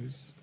please.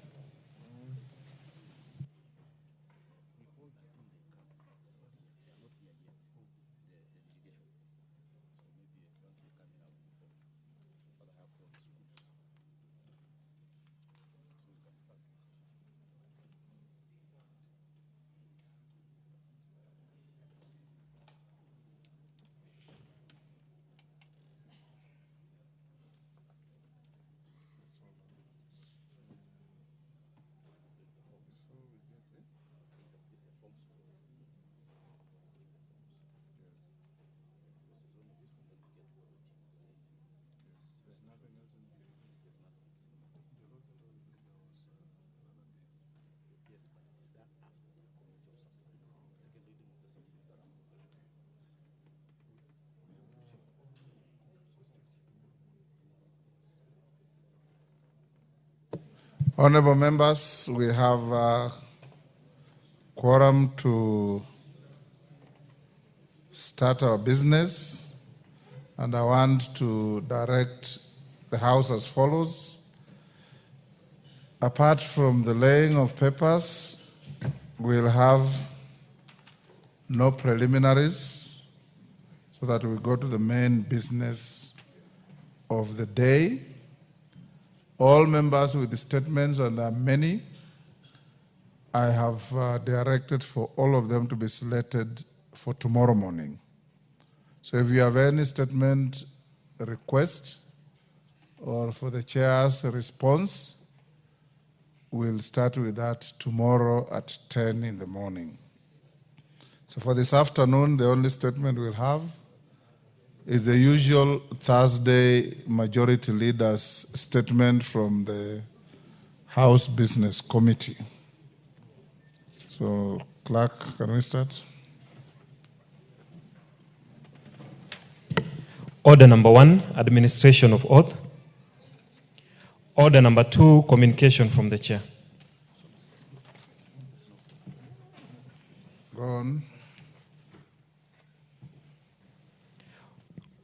Honorable members, we have quorum to start our business, and I want to direct the House as follows. Apart from the laying of papers, we'll have no preliminaries so that we go to the main business of the day. All members with the statements, and there are many, I have directed for all of them to be selected for tomorrow morning. So if you have any statement request or for the chair's response, we'll start with that tomorrow at 10 in the morning. So for this afternoon, the only statement we'll have is the usual Thursday majority leader's statement from the House Business Committee. So, Clerk, can we start? Order number 1, administration of oath. Order number 2, communication from the chair. Go on.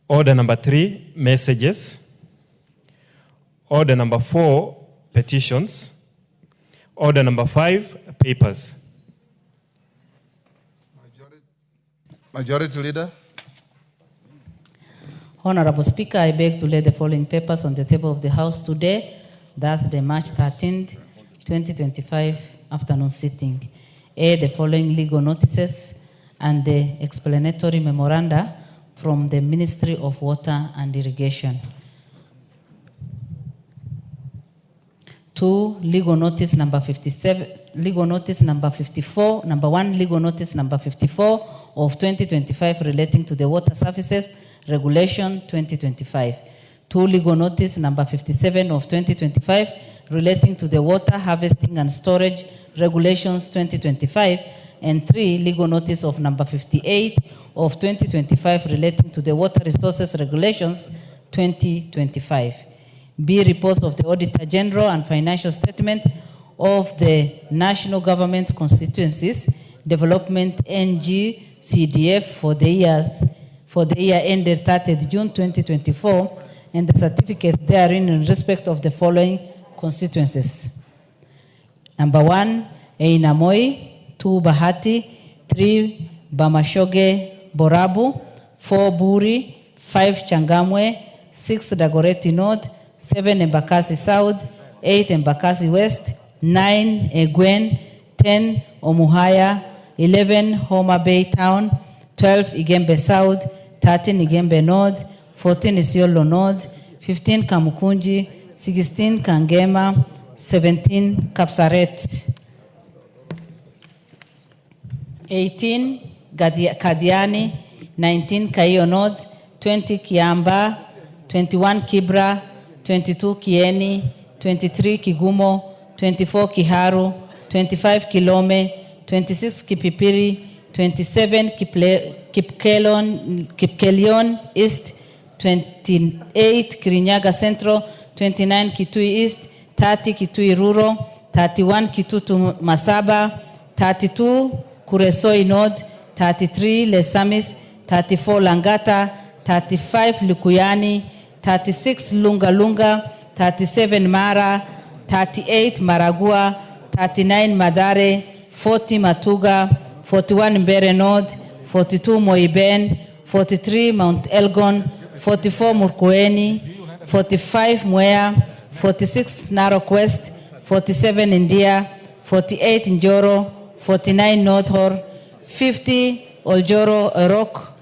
Order number 3, messages. Order number 4, petitions. Order number 5, papers. Majority Leader. Honorable Speaker, I beg to lay the following papers on the table of the House today, Thursday, March 13th, 2025, afternoon sitting. A, the following legal notices and the explanatory memoranda from the Ministry of Water and Irrigation. 2, legal notice number 57, legal notice number 54, number 1, legal notice number 54 of 2025 relating to the Water Services Regulation 2025. 2, legal notice number 57 of 2025 relating to the Water Harvesting and Storage Regulations 2025. And 3, legal notice of number 58 of 2025 relating to the Water Resources Regulations 2025. B, reports of the Auditor General and financial statement of the National Government's Constituencies Development NG CDF for the year ended 30th June 2024, and the certificates therein in respect of the following constituencies. Number 1, Einamoi. 2, Bahati. 3, Bamashoge Borabu. 4, Buri. 5, Changamwe. 6, Dagoretti North. 7, Embakasi South. 8, Embakasi West. 9, Egwen. 10, Omuhaya. 11, Homa Bay Town. 12, Igembe South. 13, Igembe North. 14, Isiolo North. 15, Kamukunji. 16, Kangema. 17, Kapsaret. 18, Kadiani. 19, Kaio North. 20, Kiamba. 21, Kibra. 22, Kieni. 23, Kigumo. 24, Kiharu. 25, Kilome. 26, Kipipiri. 27, Kipkelion East. 28, Kirinyaga Central. 29, Kitui East. 30, Kitui Rural. 31, Kitutu Masaba. 32, Kuresoi North. 33, Lesamis. 34, Langata. 35, Lukuyani. 36, Lunga Lunga. 37, Mara. 38 Maragua, 39 Madare, 40 Matuga, 41 Mbere North, 42 Moiben, 43 Mount Elgon, 44 Murkueni, 45 Mwea, 46 Narok West, 47 India, 48 Njoro, 49 North Hor, 50 Oljoro Erok,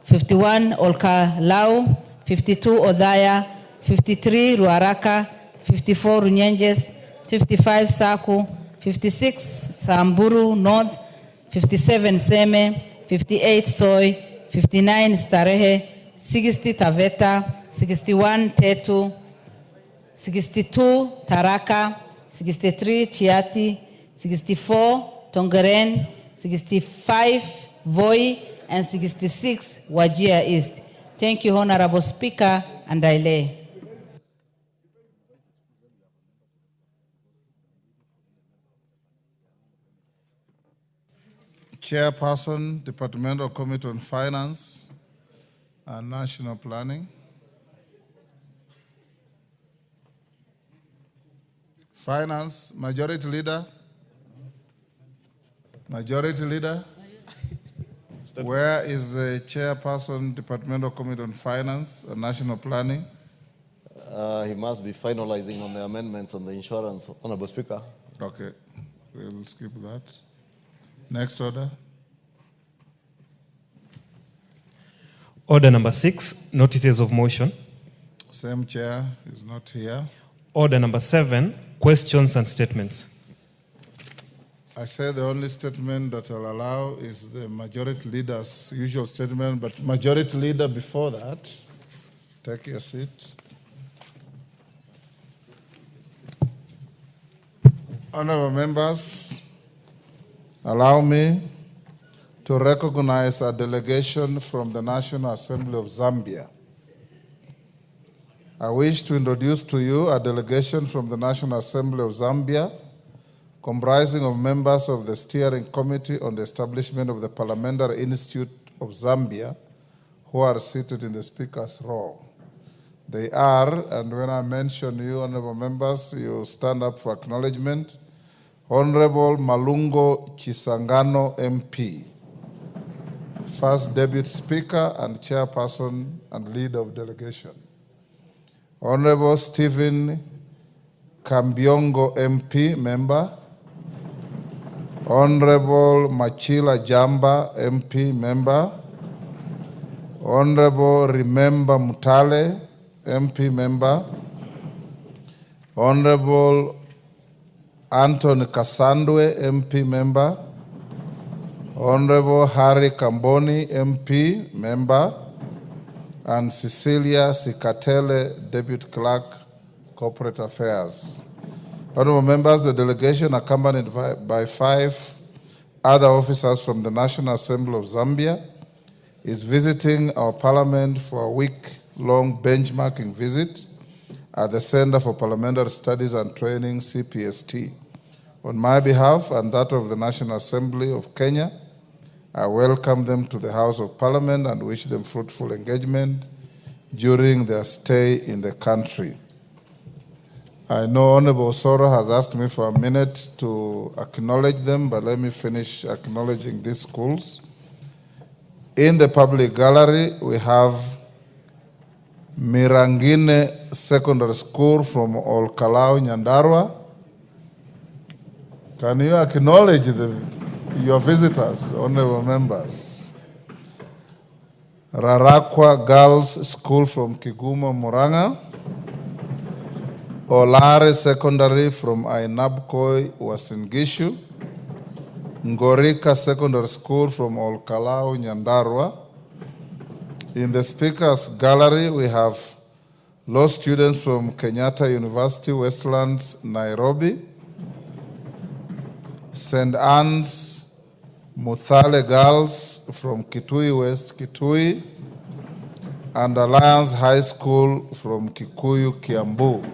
51 Olka Lau, 52 Odhaya, 53 Ruaraka, 54 Runyenjes, 55 Saku, 56 Samburu North, 57 Seme, 58 Soy, 59 Starehe, 60 Taveta, 61 Tetu, 62 Taraka, 63 Chiati, 64 Tongeren, 65 Voi, and 66 Wajir East. Thank you, Honorable Speaker, and I lay. Chairperson, Departmental Committee on Finance and National Planning. Finance, Majority Leader. Majority Leader. Where is the Chairperson, Departmental Committee on Finance and National Planning? He must be finalizing on the amendments on the insurance, Honorable Speaker. Okay, we'll skip that. Next order. Order number 6, notices of motion. Same chair is not here. Order number 7, questions and statements. I say the only statement that I'll allow is the majority leader's usual statement, but majority leader before that, take your seat. Honorable members, allow me to recognize a delegation from the National Assembly of Zambia. I wish to introduce to you a delegation from the National Assembly of Zambia, comprising of members of the Steering Committee on the Establishment of the Parliamentary Institute of Zambia, who are seated in the Speaker's row. They are, and when I mention you, honorable members, you stand up for acknowledgement. Honorable Malungo Chisangano MP, First Deputy Speaker and Chairperson and Leader of Delegation. Honorable Stephen Kambiongo MP, Member. Honorable Machila Jamba MP, Member. Honorable Remember Mutale MP, Member. Honorable Anthony Kasandwe MP, Member. Honorable Harry Kamboni MP, Member. And Cecilia Sikatele, Deputy Clerk, Corporate Affairs. Honorable members, the delegation accompanied by 5 other officers from the National Assembly of Zambia is visiting our parliament for a week-long benchmarking visit at the Center for Parliamentary Studies and Training, CPST. On my behalf and that of the National Assembly of Kenya, I welcome them to the House of Parliament and wish them fruitful engagement during their stay in the country. I know Honorable Soro has asked me for a minute to acknowledge them, but let me finish acknowledging these schools. In the public gallery, we have Mirangine Secondary School from Olkalau, Nyandarua. Can you acknowledge your visitors, honorable members? Rarakwa Girls School from Kigumo, Muranga. Olare Secondary from Ainabkoi, Wasingishu. Ngorika Secondary School from Olkalau, Nyandarua. In the Speaker's Gallery, we have law students from Kenyatta University, Westlands, Nairobi. St. Anne's Muthale Girls from Kitui West, Kitui. And Alliance High School from Kikuyu, Kiambu.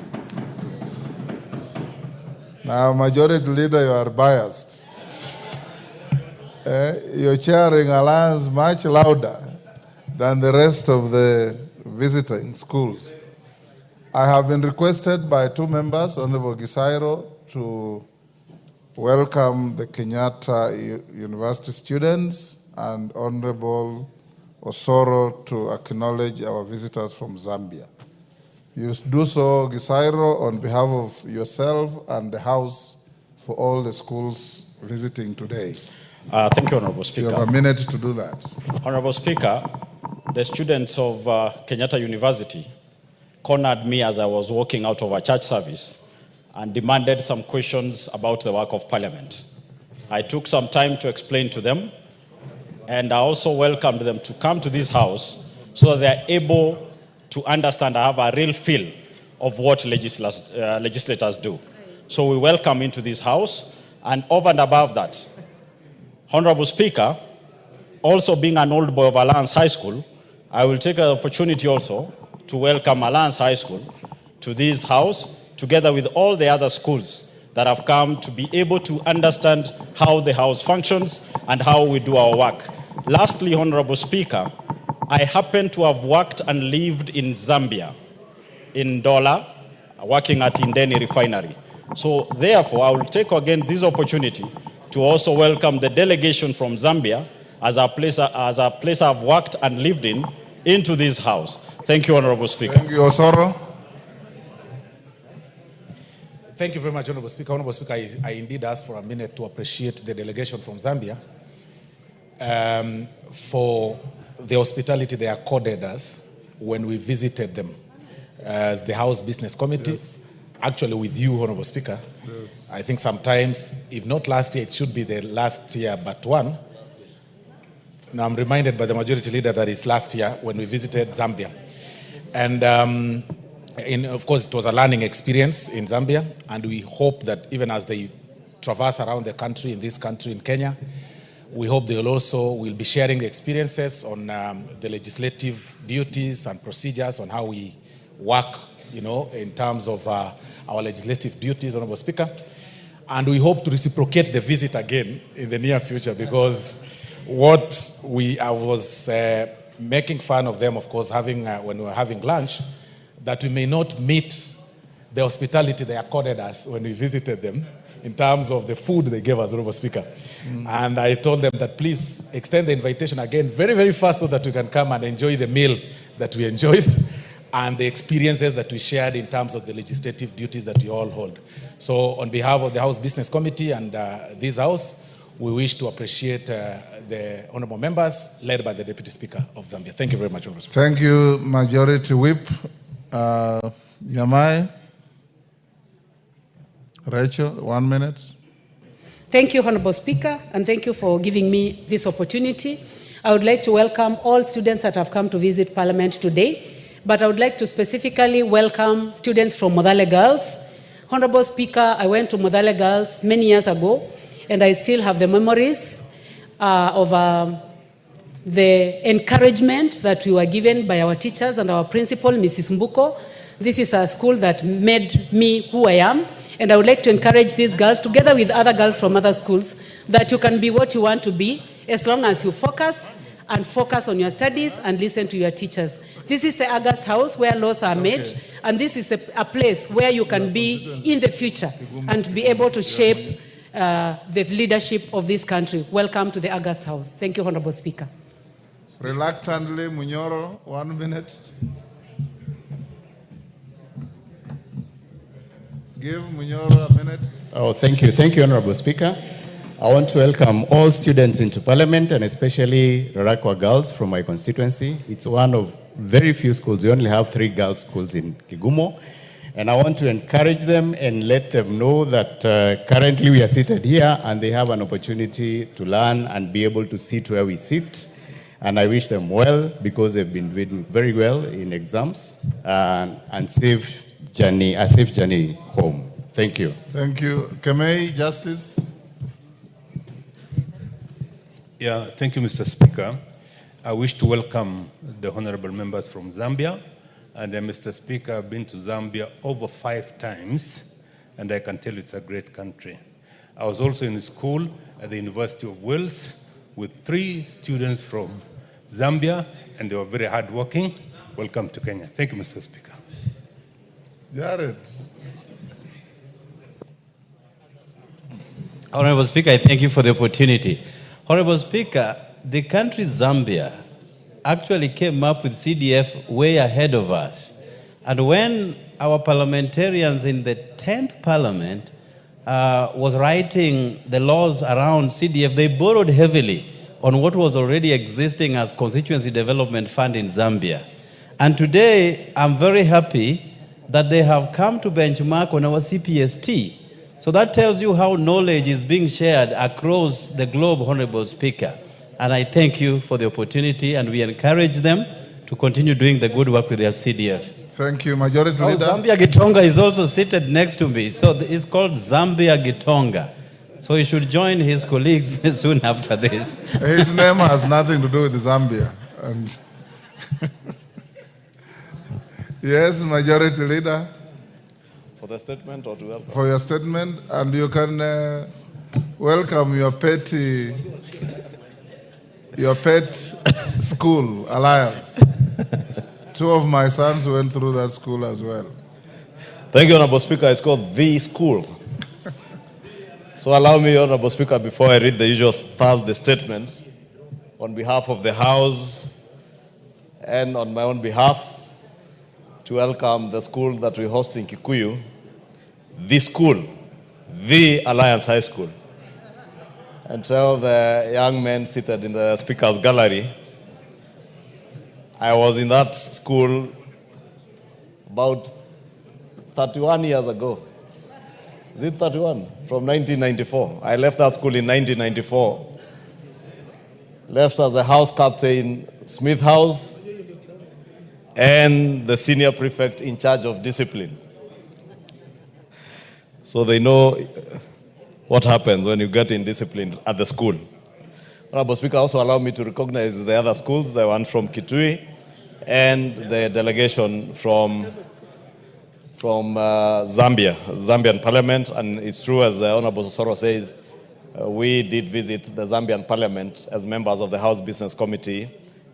Now, Majority Leader, you are biased. You're cheering Alliance much louder than the rest of the visiting schools. I have been requested by two members, Honorable Gisairo, to welcome the Kenyatta University students and Honorable Osoro to acknowledge our visitors from Zambia. You do so, Gisairo, on behalf of yourself and the House for all the schools visiting today. Thank you, Honorable Speaker. You have a minute to do that. Honorable Speaker, the students of Kenyatta University cornered me as I was walking out of a church service and demanded some questions about the work of Parliament. I took some time to explain to them, and I also welcomed them to come to this house so that they're able to understand and have a real feel of what legislators do. So we welcome into this house, and over and above that, Honorable Speaker, also being an old boy of Alliance High School, I will take the opportunity also to welcome Alliance High School to this house, together with all the other schools that have come to be able to understand how the house functions and how we do our work. Lastly, Honorable Speaker, I happen to have worked and lived in Zambia, in Dola, working at Indeni Refinery. So therefore, I will take again this opportunity to also welcome the delegation from Zambia as a place I've worked and lived in into this house. Thank you, Honorable Speaker. Thank you, Osoro. Thank you very much, Honorable Speaker. Honorable Speaker, I indeed asked for a minute to appreciate the delegation from Zambia for the hospitality they accorded us when we visited them as the House Business Committee. Yes. Actually, with you, Honorable Speaker. Yes. I think sometimes, if not last year, it should be the last year but one. Now, I'm reminded by the majority leader that it's last year when we visited Zambia. And of course, it was a learning experience in Zambia, and we hope that even as they traverse around the country, in this country, in Kenya, we hope they will be sharing experiences on the legislative duties and procedures on how we work, in terms of our legislative duties, Honorable Speaker. And we hope to reciprocate the visit again in the near future, because I was making fun of them, of course, when we were having lunch, that we may not meet the hospitality they accorded us when we visited them in terms of the food they gave us, Honorable Speaker. And I told them that please extend the invitation again very, very fast so that we can come and enjoy the meal that we enjoyed and the experiences that we shared in terms of the legislative duties that we all hold. So on behalf of the House Business Committee and this House, we wish to appreciate the honorable members led by the Deputy Speaker of Zambia. Thank you very much, Honorable Speaker. Thank you, Majority Whip. Nyamai. Rachel, 1 minute. Thank you, Honorable Speaker, and thank you for giving me this opportunity. I would like to welcome all students that have come to visit Parliament today, but I would like to specifically welcome students from Modale Girls. Honorable Speaker, I went to Modale Girls many years ago, and I still have the memories of the encouragement that we were given by our teachers and our principal, Mrs. Mbuko. This is a school that made me who I am, and I would like to encourage these girls, together with other girls from other schools, that you can be what you want to be, as long as you focus on your studies and listen to your teachers. This is the August House where laws are made, and this is a place where you can be in the future and be able to shape the leadership of this country. Welcome to the August House. Thank you, Honorable Speaker. Reluctantly, Munyoro, 1 minute. Give Munyoro a minute. Oh, thank you. Thank you, Honorable Speaker. I want to welcome all students into Parliament, and especially GACHAGUA girls from my constituency. It's one of very few schools. We only have 3 girls' schools in Kigumo. And I want to encourage them and let them know that currently we are seated here and they have an opportunity to learn and be able to sit where we sit. And I wish them well, because they've been doing very well in exams, and safe journey home. Thank you. Thank you. Kemei, Justice. Yeah, thank you, Mr. Speaker. I wish to welcome the honorable members from Zambia. And Mr. Speaker, I've been to Zambia over 5 times, and I can tell you it's a great country. I was also in school at the University of Wales with 3 students from Zambia, and they were very hardworking. Welcome to Kenya. Thank you, Mr. Speaker. Jared. Honorable Speaker, I thank you for the opportunity. Honorable Speaker, the country Zambia actually came up with CDF way ahead of us. And when our parliamentarians in the 10th Parliament was writing the laws around CDF, they borrowed heavily on what was already existing as Constituency Development Fund in Zambia. And today, I'm very happy that they have come to benchmark on our CPST. So that tells you how knowledge is being shared across the globe, Honorable Speaker. And I thank you for the opportunity, and we encourage them to continue doing the good work with their CDF. Thank you, Majority Leader. Zambia Gitonga is also seated next to me. So it's called Zambia Gitonga. So he should join his colleagues soon after this. His name has nothing to do with Zambia. And yes, Majority Leader. For the statement or to welcome? For your statement, and you can welcome your pet school, Alliance. Two of my sons went through that school as well. Thank you, Honorable Speaker. It's called The School. So allow me, Honorable Speaker, before I read the usual Thursday statement, on behalf of the House and on my own behalf, to welcome the school that we host in Kikuyu, The School, The Alliance High School. And tell the young men seated in the speaker's gallery, I was in that school about 31 years ago. Is it 31? From 1994. I left that school in 1994. Left as a house captain in Smith House and the senior prefect in charge of discipline. So they know what happens when you get indisciplined at the school. Honorable Speaker, also allow me to recognize the other schools, the one from Kitui and the delegation from Zambia, Zambian Parliament. And it's true, as Honorable Sosoro says, we did visit the Zambian Parliament as members of the House Business Committee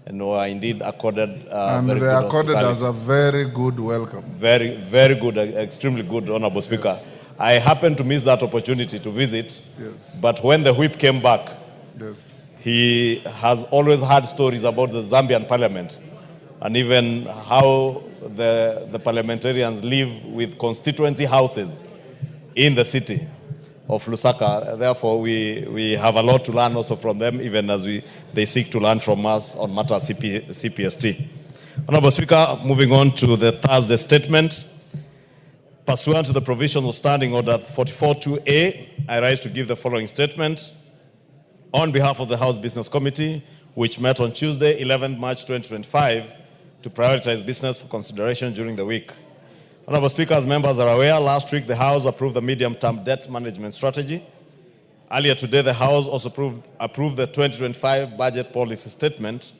and were indeed accorded and very they good accorded hospitality. us a very good welcome. Very, very good, extremely good, Honorable Speaker. Yes. I happened to miss that opportunity to visit, Yes. but when the whip came back, Yes. he has always had stories about the Zambian Parliament and even how the parliamentarians live with constituency houses in the city of Lusaka. Therefore, we have a lot to learn also from them, even as they seek to learn from us on matters CPST. Honorable Speaker, moving on to the Thursday statement. Pursuant to the provisions of Standing Order 44.2a, I rise to give the following statement on behalf of the House Business Committee, which met on Tuesday, 11th March 2025, to prioritize business for consideration during the week. Honorable Speaker, as members are aware, last week the House approved the medium-term debt management strategy. Earlier today, the House also approved the 2025 budget policy statement,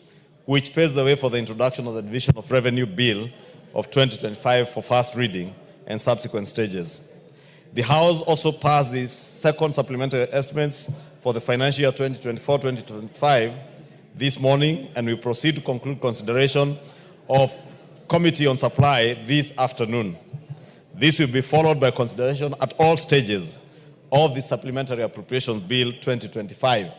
which paves the way for the introduction of the Division of Revenue Bill of 2025 for first reading and subsequent stages. The House also passed the second supplementary estimates for the financial year 2024-2025 this morning, and we proceed to conclude consideration of Committee on Supply this afternoon. This will be followed by consideration at all stages of the Supplementary Appropriations Bill 2025.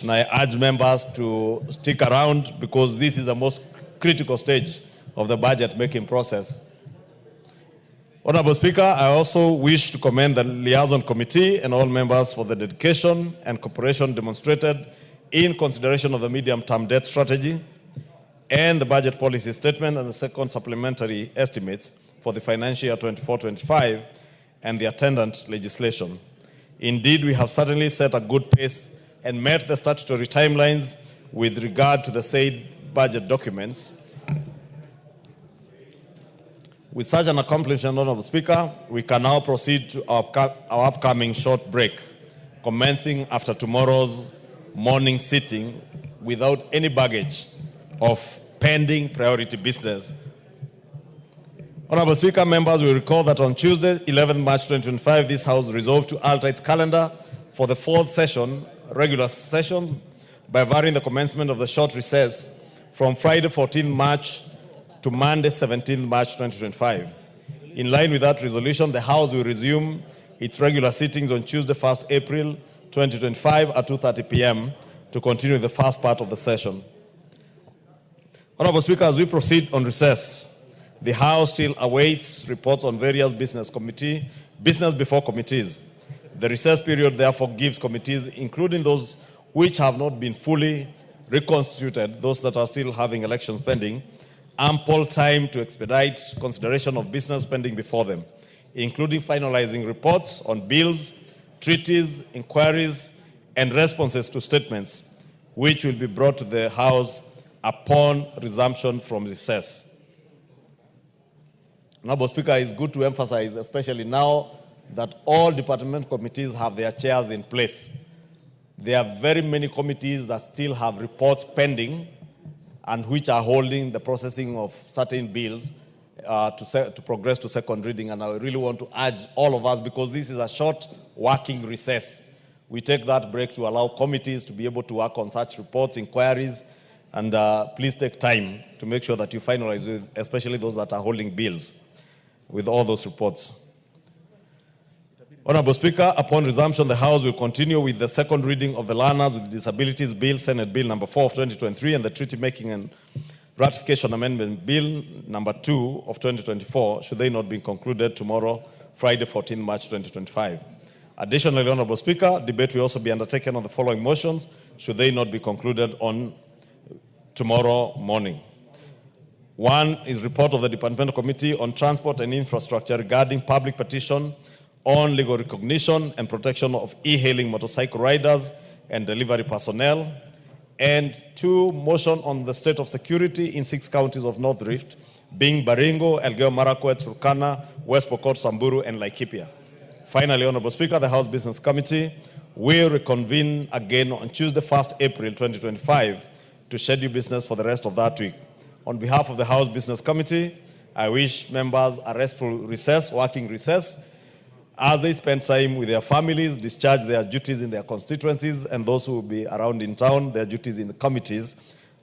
And I urge members to stick around because this is the most critical stage of the budget making process. Honorable Speaker, I also wish to commend the Liaison Committee and all members for the dedication and cooperation demonstrated in consideration of the medium-term debt strategy and the budget policy statement and the second supplementary estimates for the financial year 24-25 and the attendant legislation. Indeed, we have certainly set a good pace and met the statutory timelines with regard to the said budget documents. With such an accomplishment, Honorable Speaker, we can now proceed to our upcoming short break, commencing after tomorrow's morning sitting without any baggage of pending priority business. Honorable Speaker, members will recall that on Tuesday, 11 March 2025, this House resolved to alter its calendar for the fourth session, regular sessions, by varying the commencement of the short recess from Friday, 14 March to Monday, 17 March 2025. In line with that resolution, the House will resume its regular sittings on Tuesday, 1st April 2025 at 2:30 p.m. to continue the first part of the session. Honorable Speaker, as we proceed on recess, the House still awaits reports on various business before committees. The recess period therefore gives committees, including those which have not been fully reconstituted, those that are still having elections pending, ample time to expedite consideration of business pending before them, including finalizing reports on bills, treaties, inquiries, and responses to statements, which will be brought to the House upon resumption from recess. Honorable Speaker, it's good to emphasize, especially now that all department committees have their chairs in place. There are very many committees that still have reports pending and which are holding the processing of certain bills to progress to second reading. And I really want to urge all of us, because this is a short working recess, we take that break to allow committees to be able to work on such reports, inquiries, and please take time to make sure that you finalize with, especially those that are holding bills, with all those reports. Honorable Speaker, upon resumption, the House will continue with the second reading of the Learners with Disabilities Bill, Senate Bill number 4 of 2023, and the Treaty Making and Ratification Amendment Bill number 2 of 2024, should they not be concluded tomorrow, Friday, 14 March 2025. Additionally, Honorable Speaker, debate will also be undertaken on the following motions, should they not be concluded on tomorrow morning. One is report of the Departmental Committee on Transport and Infrastructure regarding public petition on legal recognition and protection of e-hailing motorcycle riders and delivery personnel. And 2, motion on the state of security in 6 counties of North Rift, being Baringo, Elgeyo Marakwet, Turkana, West Pokot, Samburu, and Laikipia. Finally, Honorable Speaker, the House Business Committee will reconvene again on Tuesday, 1st April 2025 to schedule business for the rest of that week. On behalf of the House Business Committee, I wish members a restful recess, working recess, as they spend time with their families, discharge their duties in their constituencies, and those who will be around in town, their duties in the committees,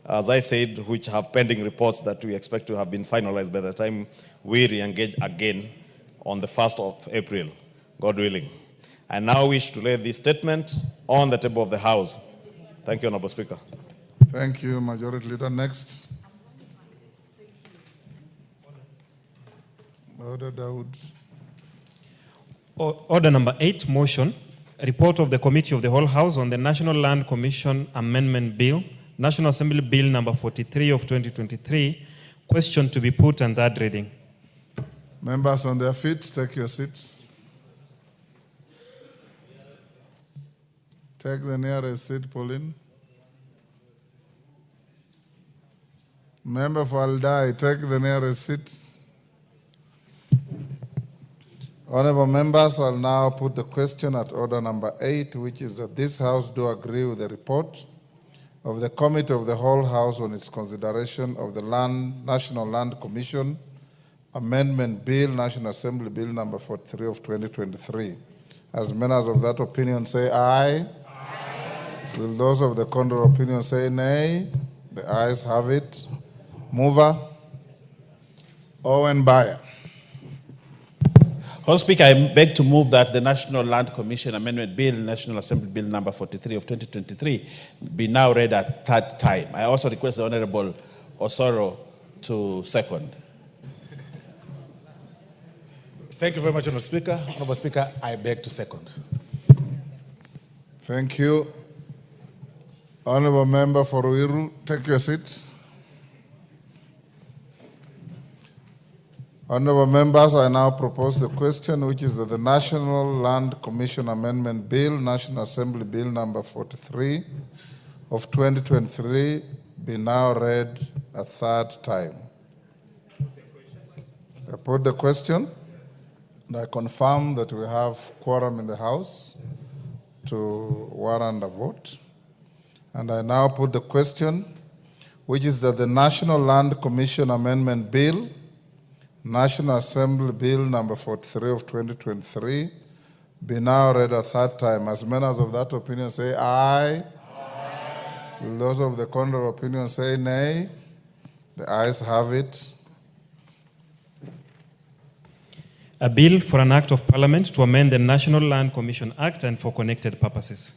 as I said, which have pending reports that we expect to have been finalized by the time we re-engage again on the 1st of April, God willing. I now wish to lay this statement on the table of the House. Thank you, Honorable Speaker. Thank you, Majority Leader. Next. Order Dawood. Order number 8, motion. Report of the Committee of the Whole House on the National Land Commission Amendment Bill, National Assembly Bill number 43 of 2023. Question to be put and third reading. Members on their feet, take your seats. Take the nearest seat, Pauline. Member for Aldai, take the nearest seat. Honorable members, I'll now put the question at order number 8, which is that this House do agree with the report of the Committee of the Whole House on its consideration of the National Land Commission Amendment Bill, National Assembly Bill number 43 of 2023. As members of that opinion say aye. Aye. Will those of the contrary opinion say nay? The ayes have it. Mover? Owen Bayer. Honorable Speaker, I beg to move that the National Land Commission Amendment Bill, National Assembly Bill number 43 of 2023, be now read a third time. I also request the Honorable Osoro to second. Thank you very much, Honorable Speaker. Honorable Speaker, I beg to second. Thank you. Honorable Member for Ruiru, take your seat. Honorable members, I now propose the question, which is that the National Land Commission Amendment Bill, National Assembly Bill number 43 of 2023, be now read a third time. I put the question, and I confirm that we have quorum in the House to warrant a vote. And I now put the question, which is that the National Land Commission Amendment Bill, National Assembly Bill number 43 of 2023, be now read a third time. As members of that opinion say aye. Aye. Will those of the contrary opinion say nay? The ayes have it. A bill for an act of parliament to amend the National Land Commission Act and for connected purposes.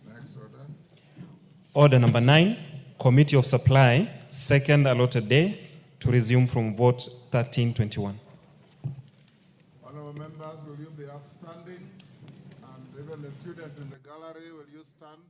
Next order. Order number 9, Committee of Supply, second allotted day to resume from vote 1321. Honorable members, will you be upstanding? And even the students in the gallery, will you stand?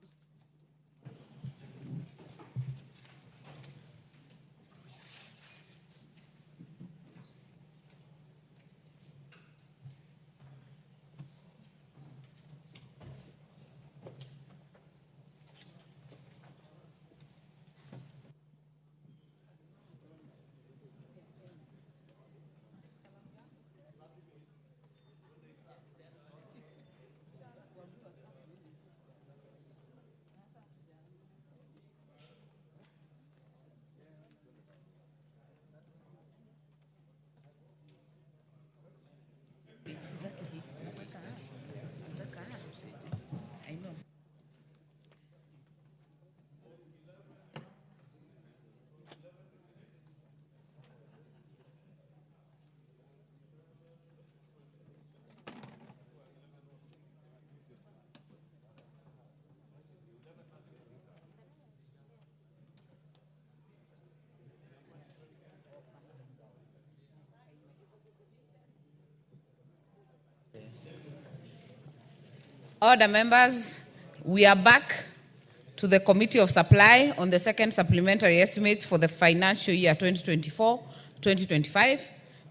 Order, members. We are back to the Committee of Supply on the second supplementary estimates for the financial year 2024-2025.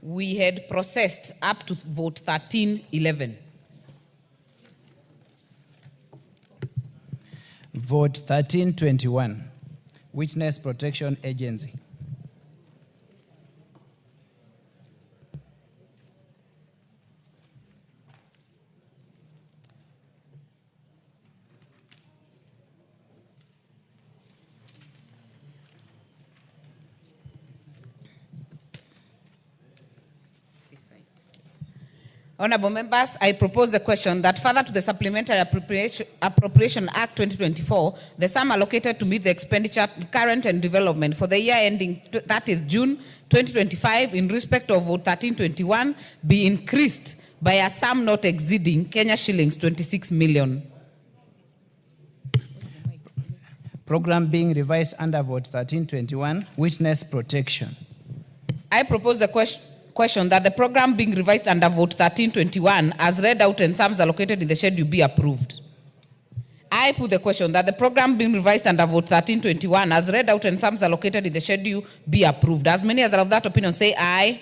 We had processed up to vote 1311. Vote 1321, Witness Protection Agency. Honorable members, I propose the question that further to the Supplementary Appropriation Act 2024, the sum allocated to meet the expenditure current and development for the year ending 30th June 2025 in respect of vote 1321 be increased by a sum not exceeding Kenya shillings 26 million. Program being revised under vote 1321, Witness Protection. I propose the question that the program being revised under vote 1321 as read out and sums allocated in the schedule be approved. I put the question that the program being revised under vote 1321 as read out and sums allocated in the schedule be approved. As many as are of that opinion say aye.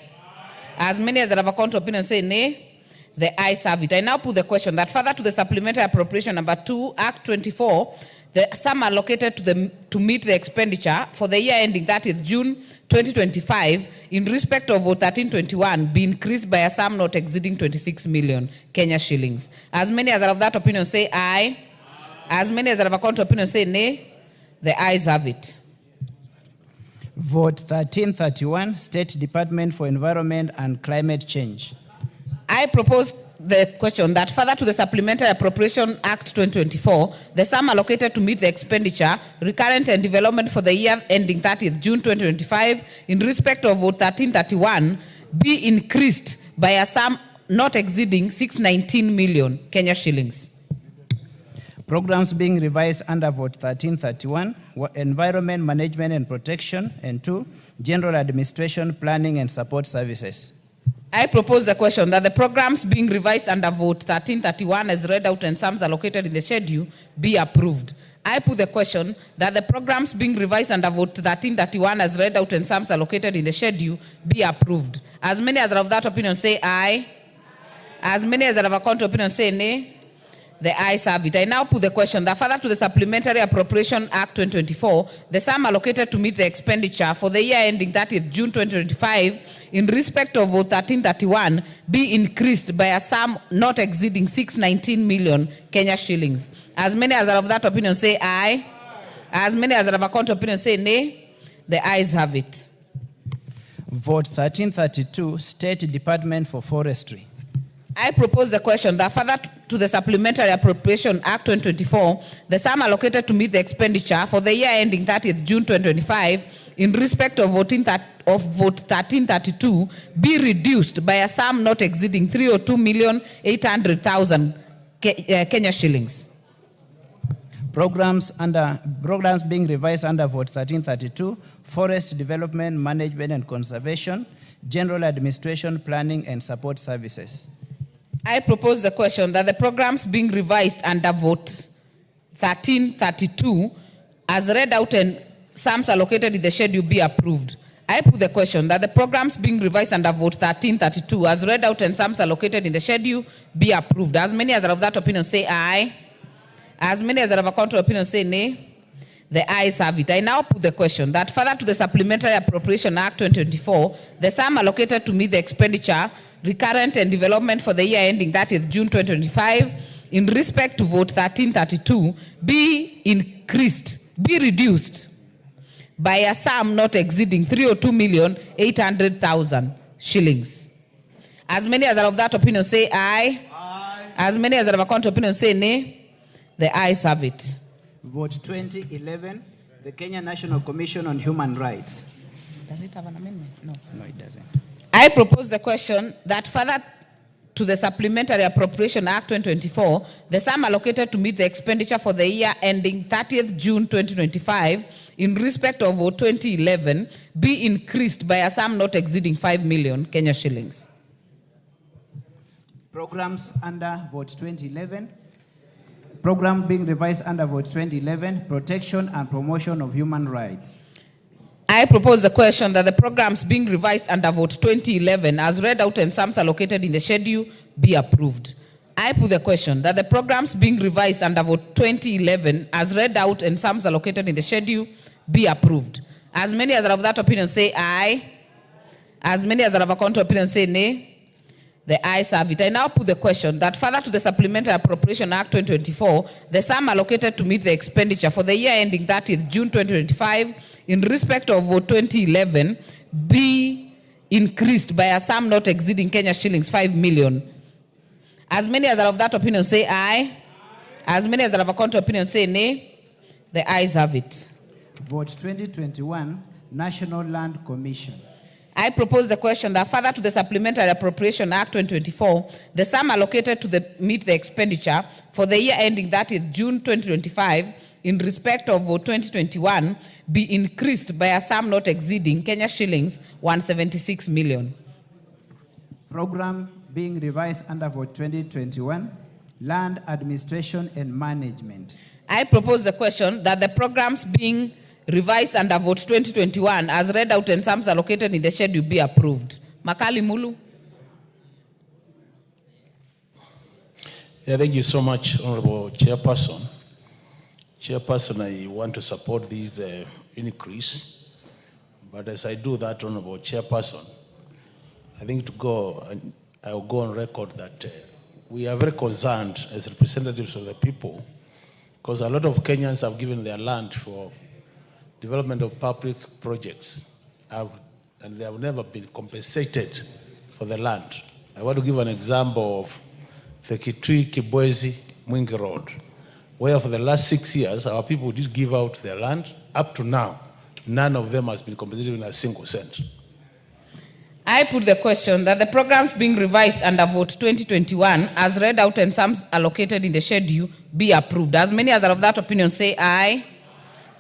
As many as are of a contrary opinion say nay. The ayes have it. I now put the question that further to the Supplementary Appropriation number 2, Act 24, the sum allocated to meet the expenditure for the year ending 30th June 2025 in respect of vote 1321 be increased by a sum not exceeding 26 million Kenya shillings. As many as are of that opinion say aye. As many as are of a contrary opinion say nay. The ayes have it. Vote 1331, State Department for Environment and Climate Change. I propose the question that further to the Supplementary Appropriation Act 2024, the sum allocated to meet the expenditure, recurrent and development for the year ending 30th June 2025 in respect of vote 1331 be increased by a sum not exceeding 619 million Kenya shillings. Programs being revised under vote 1331, Environment Management and Protection, and 2, General Administration, Planning and Support Services. I propose the question that the programs being revised under vote 1331 as read out and sums allocated in the schedule be approved. I put the question that the programs being revised under vote 1331 as read out and sums allocated in the schedule be approved. As many as are of that opinion say aye. As many as are of a contrary opinion say nay. The ayes have it. I now put the question that further to the Supplementary Appropriation Act 2024, the sum allocated to meet the expenditure for the year ending 30th June 2025 in respect of vote 1331 be increased by a sum not exceeding 619 million Kenya shillings. As many as are of that opinion say aye. As many as are of a contrary opinion say nay. The ayes have it. Vote 1332, State Department for Forestry. I propose the question that further to the Supplementary Appropriation Act 2024, the sum allocated to meet the expenditure for the year ending 30th June 2025 in respect of vote of vote 1332 be reduced by a sum not exceeding 302,800,000 Kenya shillings. Programs being revised under vote 1332, forest development, management and conservation, general administration, planning and support services. I propose the question that the programs being revised under vote 1332 as read out and sums allocated in the schedule be approved. I put the question that the programs being revised under vote 1332 as read out and sums allocated in the schedule be approved. As many as are of that opinion say aye. As many as are of a contrary opinion say nay. The ayes have it. I now put the question that further to the Supplementary Appropriation Act 2024, the sum allocated to meet the expenditure, recurrent and development for the year ending 30th June 2025 in respect to vote 1332 be reduced by a sum not exceeding 302,800,000 shillings. As many as are of that opinion say aye. Aye. As many as are of a contrary opinion say nay. The ayes have it. Vote 2011, the Kenya National Commission on Human Rights. Does it have an amendment? No. No, it doesn't. I propose the question that further to the Supplementary Appropriation Act 2024, the sum allocated to meet the expenditure for the year ending 30th June 2025 in respect of vote 2011 be increased by a sum not exceeding 5 million Kenya shillings. Programs under vote 2011. Program being revised under vote 2011, protection and promotion of human rights. I propose the question that the programs being revised under vote 2011 as read out and sums allocated in the schedule be approved. I put the question that the programs being revised under vote 2011 as read out and sums allocated in the schedule be approved. As many as are of that opinion say aye. As many as are of a contrary opinion say nay. The ayes have it. I now put the question that further to the Supplementary Appropriation Act 2024, the sum allocated to meet the expenditure for the year ending 30th June 2025 in respect of vote 2011 be increased by a sum not exceeding Kenya shillings 5 million. As many as are of that opinion say aye. As many as are of a contrary opinion say nay. The ayes have it. Vote 2021, National Land Commission. I propose the question that further to the Supplementary Appropriation Act 2024, the sum allocated to meet the expenditure for the year ending 30th June 2025 in respect of vote 2021 be increased by a sum not exceeding Kenya shillings 176 million. Program being revised under vote 2021, land administration and management. I propose the question that the programs being revised under vote 2021 as read out and sums allocated in the schedule be approved. Makali Mulu. Yeah, thank you so much, Honorable Chairperson. Chairperson, I want to support this increase, but as I do that, Honorable Chairperson, I think I will go on record that we are very concerned as representatives of the people because a lot of Kenyans have given their land for development of public projects, and they have never been compensated for the land. I want to give an example of the Kitui Kibwezi Mwingi Road, where for the last 6 years, our people did give out their land. Up to now, none of them has been compensated in a single cent. I put the question that the programs being revised under vote 2021 as read out and sums allocated in the schedule be approved. As many as are of that opinion say aye.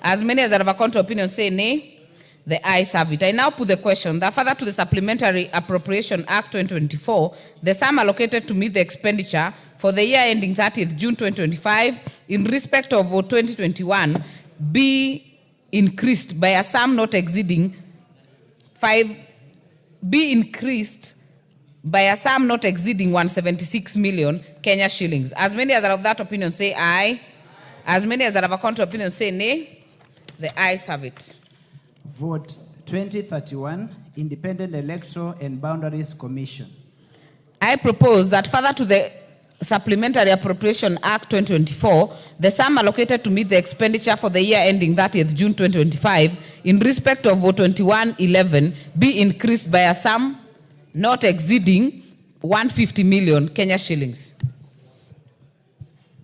As many as are of a contrary opinion say nay. The ayes have it. I now put the question that further to the Supplementary Appropriation Act 2024, the sum allocated to meet the expenditure for the year ending 30th June 2025 in respect of vote 2021 be increased by a sum not exceeding 176 million Kenya shillings. As many as are of that opinion say aye. As many as are of a contrary opinion say nay. The ayes have it. Vote 2031, Independent Electoral and Boundaries Commission. I propose that further to the Supplementary Appropriation Act 2024, the sum allocated to meet the expenditure for the year ending 30th June 2025 in respect of vote 2111 be increased by a sum not exceeding 150 million Kenya shillings.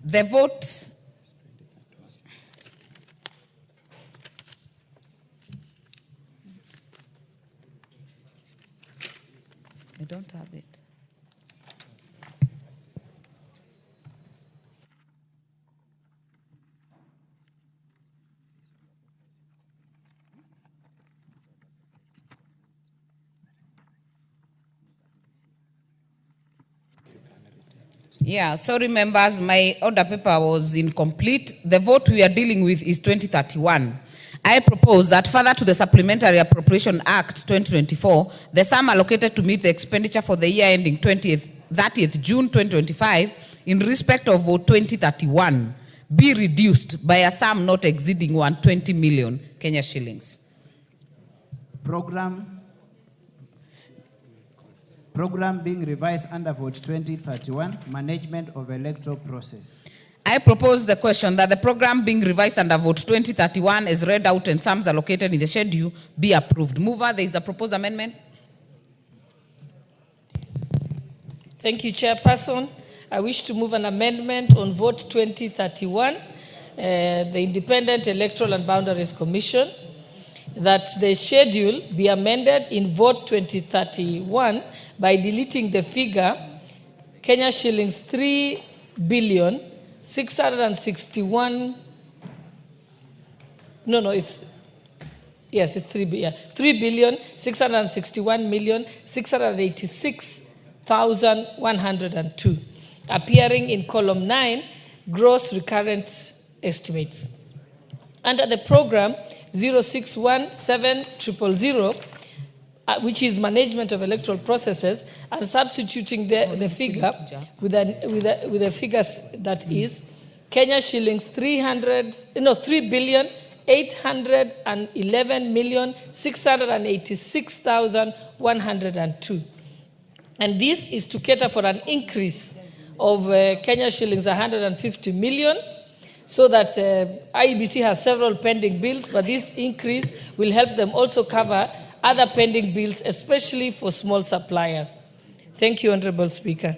The vote I don't have it. Yeah, sorry members, my order paper was incomplete. The vote we are dealing with is 2031. I propose that further to the Supplementary Appropriation Act 2024, the sum allocated to meet the expenditure for the year ending 30th June 2025 in respect of vote 2031 be reduced by a sum not exceeding 120 million Kenya shillings. Program being revised under vote 2031, management of electoral process. I propose the question that the program being revised under vote 2031 as read out and sums allocated in the schedule be approved. Mover, there is a proposed amendment. Thank you, Chairperson. I wish to move an amendment on vote 2031, the Independent Electoral and Boundaries Commission, that the schedule be amended in vote 2031 by deleting the figure Kenya shillings 3 billion 661. It's 3 billion 661 million 686,102, appearing in column 9, gross recurrent estimates. Under the program 061700, which is management of electoral processes, and substituting the figure with a figure that is Kenya shillings 3 billion 811 million 686,102. And this is to cater for an increase of Kenya shillings 150 million, so that IEBC has several pending bills, but this increase will help them also cover other pending bills, especially for small suppliers. Thank you, Honorable Speaker.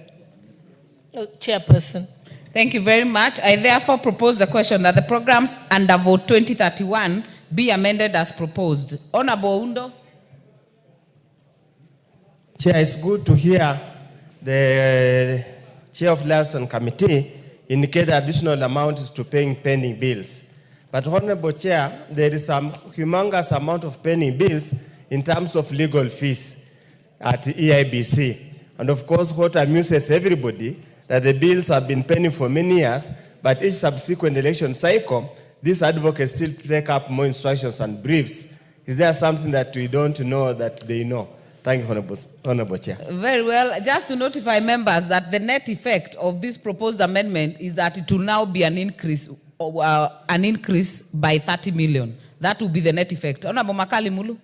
Chairperson. Thank you very much. I therefore propose the question that the programs under vote 2031 be amended as proposed. Honorable Undo. Chair, it's good to hear the Chair of Liaison Committee indicate additional amounts to paying pending bills. But Honorable Chair, there is some humongous amount of pending bills in terms of legal fees at EIBC. And of course, what amuses everybody, that the bills have been pending for many years, but each subsequent election cycle, these advocates still take up more instructions and briefs. Is there something that we don't know that they know? Thank you, Honorable Chair. Very well. Just to notify members that the net effect of this proposed amendment is that it will now be an increase by 30 million. That will be the net effect. Honorable Makali Mulu.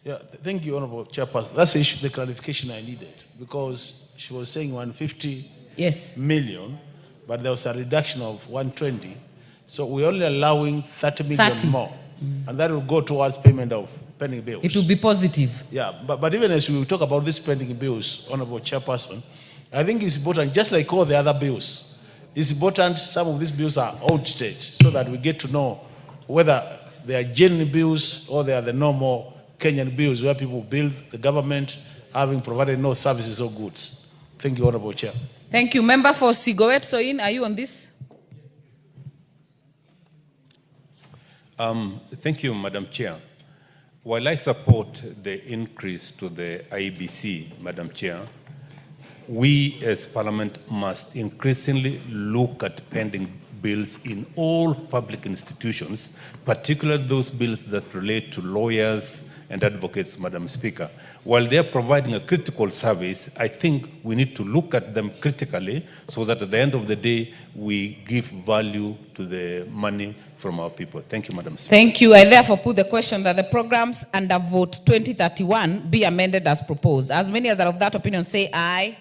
Yeah, thank you, Honorable Chairperson. That's the clarification I needed, because she was saying 150 million, but there was a reduction of 120. So we're only allowing 30 million more. And that will go towards payment of pending bills. It will be positive. Yeah, but even as we talk about these pending bills, Honorable Chairperson, I think it's important, just like all the other bills, it's important some of these bills are audited so that we get to know whether they are genuine bills or they are the normal Kenyan bills where people bill the government having provided no services or goods. Thank you, Honorable Chair. Thank you. Member for Sigowet Soin, are you on this? Thank you, Madam Chair. While I support the increase to the IBC, Madam Chair, we as Parliament must increasingly look at pending bills in all public institutions, particularly those bills that relate to lawyers and advocates, Madam Speaker. While they're providing a critical service, I think we need to look at them critically so that at the end of the day, we give value to the money from our people. Thank you, Madam Speaker. Thank you. I therefore put the question that the programs under vote 2031 be amended as proposed. As many as are of that opinion say aye.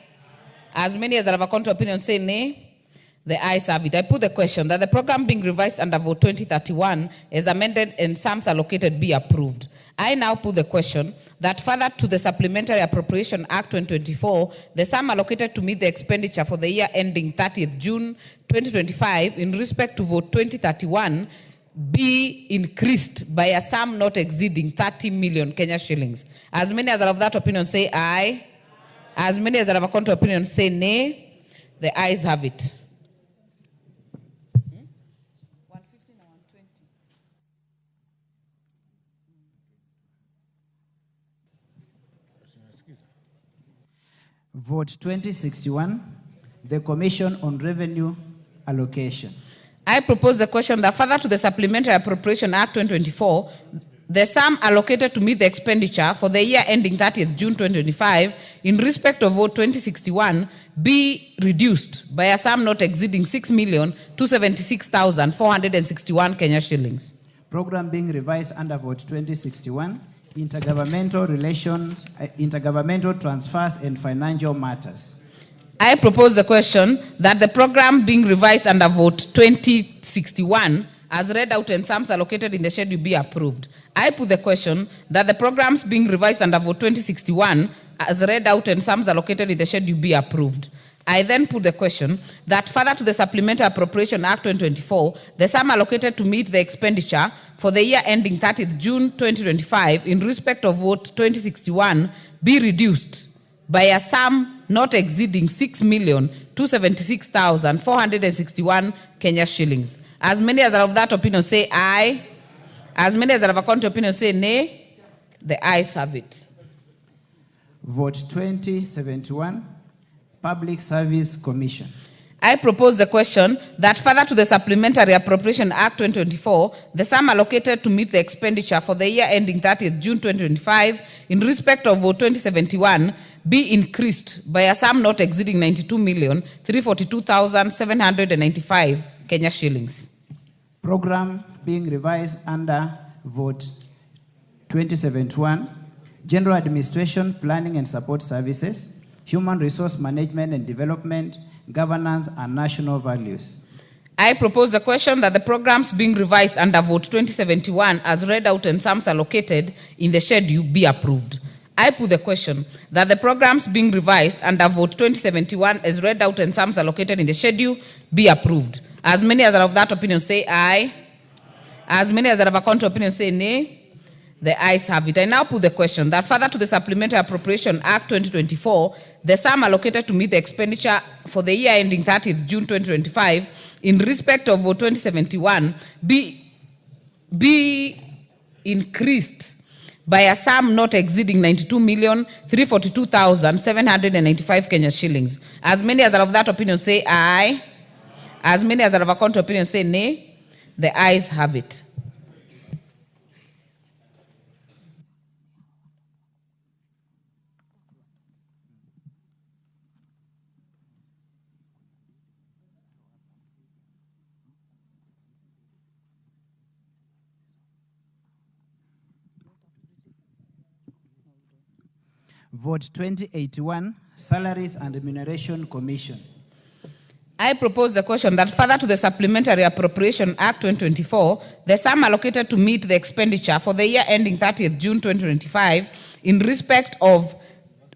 As many as are of a contrary opinion say nay. The ayes have it. I put the question that the program being revised under vote 2031 as amended and sums allocated be approved. I now put the question that further to the Supplementary Appropriation Act 2024, the sum allocated to meet the expenditure for the year ending 30th June 2025 in respect to vote 2031 be increased by a sum not exceeding 30 million Kenya shillings. As many as are of that opinion say aye. As many as are of a contrary opinion say nay. The ayes have it. Vote 2061, the Commission on Revenue Allocation. I propose the question that further to the Supplementary Appropriation Act 2024, the sum allocated to meet the expenditure for the year ending 30th June 2025 in respect of vote 2061 be reduced by a sum not exceeding 6,276,461 Kenya shillings. Program being revised under vote 2061, intergovernmental relations, intergovernmental transfers and financial matters. I propose the question that the program being revised under vote 2061 as read out and sums allocated in the schedule be approved. I put the question that the programs being revised under vote 2061 as read out and sums allocated in the schedule be approved. I then put the question that further to the Supplementary Appropriation Act 2024, the sum allocated to meet the expenditure for the year ending 30th June 2025 in respect of vote 2061 be reduced by a sum not exceeding 6,276,461 Kenya shillings. As many as are of that opinion say aye. As many as are of a contrary opinion say nay. The ayes have it. Vote 2071, Public Service Commission. I propose the question that further to the Supplementary Appropriation Act 2024, the sum allocated to meet the expenditure for the year ending 30th June 2025 in respect of vote 2071 be increased by a sum not exceeding 92,342,795 Kenya shillings. Program being revised under vote 2071, General Administration, Planning and Support Services, Human Resource Management and Development, Governance and National Values. I propose the question that the programs being revised under vote 2071 as read out and sums allocated in the schedule be approved. I put the question that the programs being revised under vote 2071 as read out and sums allocated in the schedule be approved. As many as are of that opinion say aye. As many as are of a contrary opinion say nay. The ayes have it. I now put the question that further to the Supplementary Appropriation Act 2024, the sum allocated to meet the expenditure for the year ending 30th June 2025 in respect of vote 2071 be increased by a sum not exceeding 92,342,795 Kenya shillings. As many as are of that opinion say aye. As many as are of a contrary opinion say nay. The ayes have it. Vote 2081, Salaries and Remuneration Commission. I propose the question that further to the Supplementary Appropriation Act 2024, the sum allocated to meet the expenditure for the year ending 30th June 2025 in respect of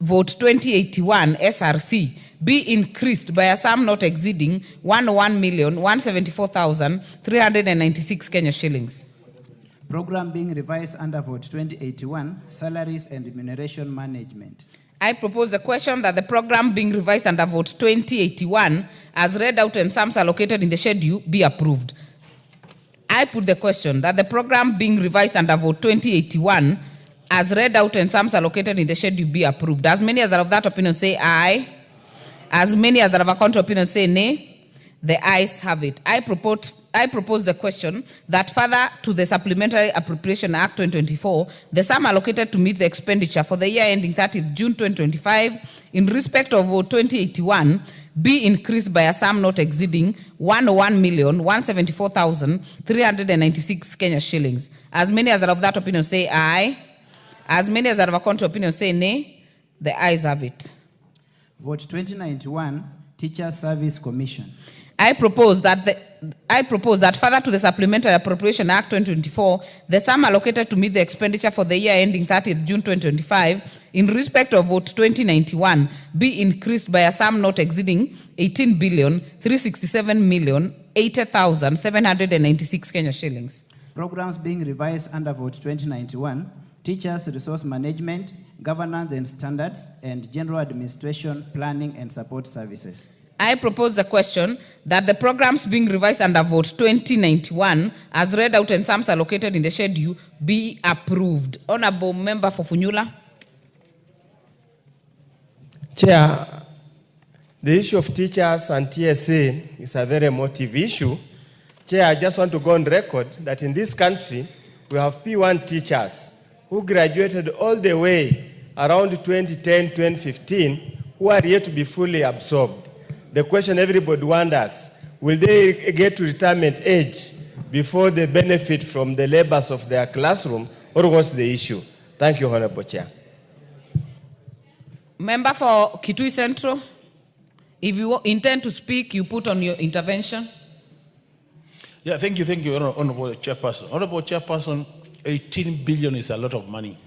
vote 2081 SRC be increased by a sum not exceeding 101,174,396 Kenya shillings. Program being revised under vote 2081, Salaries and Remuneration Management. I propose the question that the program being revised under vote 2081 as read out and sums allocated in the schedule be approved. I put the question that the program being revised under vote 2081 as read out and sums allocated in the schedule be approved. As many as are of that opinion say aye. As many as are of a contrary opinion say nay. The ayes have it. I propose the question that further to the Supplementary Appropriation Act 2024, the sum allocated to meet the expenditure for the year ending 30th June 2025 in respect of vote 2081 be increased by a sum not exceeding 101,174,396 Kenya shillings. As many as are of that opinion say aye. As many as are of a contrary opinion say nay. The ayes have it. Vote 2091, Teacher Service Commission. I propose that further to the Supplementary Appropriation Act 2024, the sum allocated to meet the expenditure for the year ending 30th June 2025 in respect of vote 2091 be increased by a sum not exceeding 18,367,080,796 Kenya shillings. programs being revised under Vote 2091, teachers, resource management, governance and standards, and general administration, planning and support services. I propose the question that the programs being revised under Vote 2091, as read out and sums allocated in the schedule, be approved. Honorable Member for Funyula. Chair, the issue of teachers and TSA is a very emotive issue. Chair, I just want to go on record that in this country, we have P1 teachers who graduated all the way around 2010, 2015, who are yet to be fully absorbed. The question everybody wonders, will they get to retirement age before they benefit from the labors of their classroom, or what's the issue? Thank you, Honorable Chair. Member for Kitui Central, if you intend to speak, you put on your intervention. Yeah, thank you, Honorable Chairperson. Honorable Chairperson, 18 billion is a lot of money.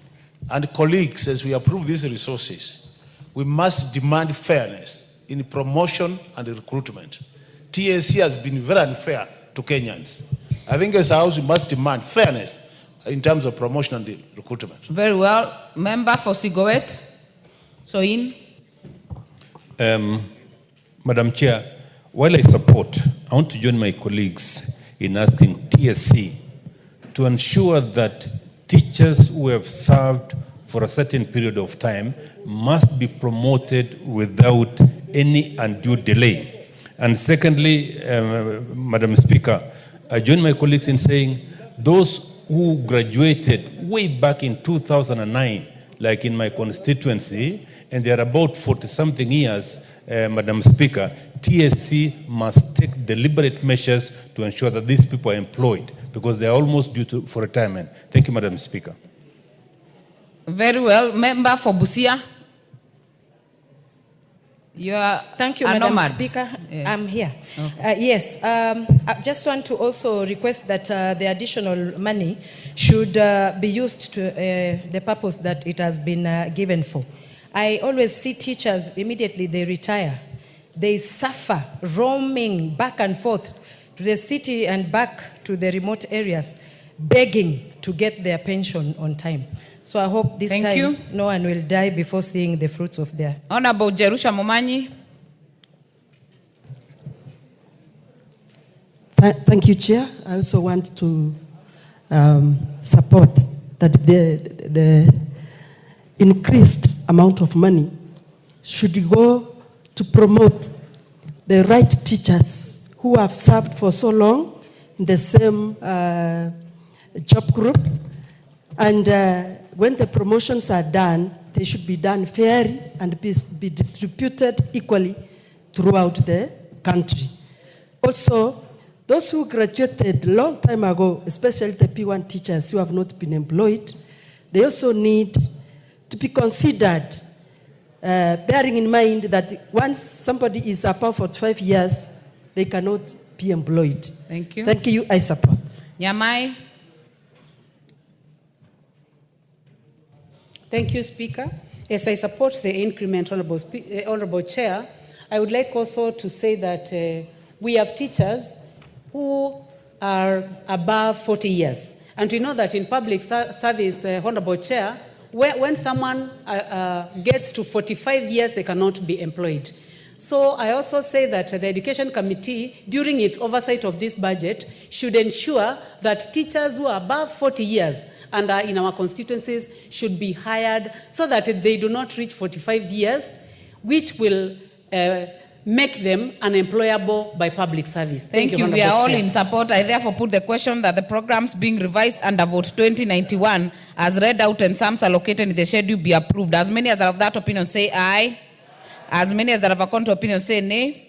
And colleagues, as we approve these resources, we must demand fairness in promotion and recruitment. TSC has been very unfair to Kenyans. I think as a house, we must demand fairness in terms of promotion and recruitment. Very well. Member for Sigowet. Madam Chair, while I support, I want to join my colleagues in asking TSC to ensure that teachers who have served for a certain period of time must be promoted without any undue delay. And secondly, Madam Speaker, I join my colleagues in saying those who graduated way back in 2009, like in my constituency, and they are about 40-something years, Madam Speaker, TSC must take deliberate measures to ensure that these people are employed because they are almost due for retirement. Thank you, Madam Speaker. Very well. Member for Busia. You are Thank you, Madam Speaker. Yes. I'm here. Okay. Yes, I just want to also request that the additional money should be used to the purpose that it has been given for. I always see teachers, immediately they retire. They suffer roaming back and forth to the city and back to the remote areas, begging to get their pension on time. So I hope this time no one will die before seeing the fruits of their. Honorable Jerusha Momanyi. Thank you, Chair. I also want to support that the increased amount of money should go to promote the right teachers who have served for so long in the same job group. And when the promotions are done, they should be done fairly and be distributed equally throughout the country. Also, those who graduated a long time ago, especially the P1 teachers who have not been employed, they also need to be considered, bearing in mind that once somebody is above 45 years, they cannot be employed. Thank you. Thank you. I support. Nyamai. Thank you, Speaker. Yes, I support the increment, Honorable Chair. I would like also to say that we have teachers who are above 40 years. And we know that in public service, Honorable Chair, when someone gets to 45 years, they cannot be employed. So I also say that the Education Committee, during its oversight of this budget, should ensure that teachers who are above 40 years and are in our constituencies should be hired so that they do not reach 45 years, which will make them unemployable by public service. Thank you. We are all in support. I therefore put the question that the programs being revised under Vote 2091 as read out and sums allocated in the schedule be approved. As many as are of that opinion say aye. As many as are of a contrary opinion say nay.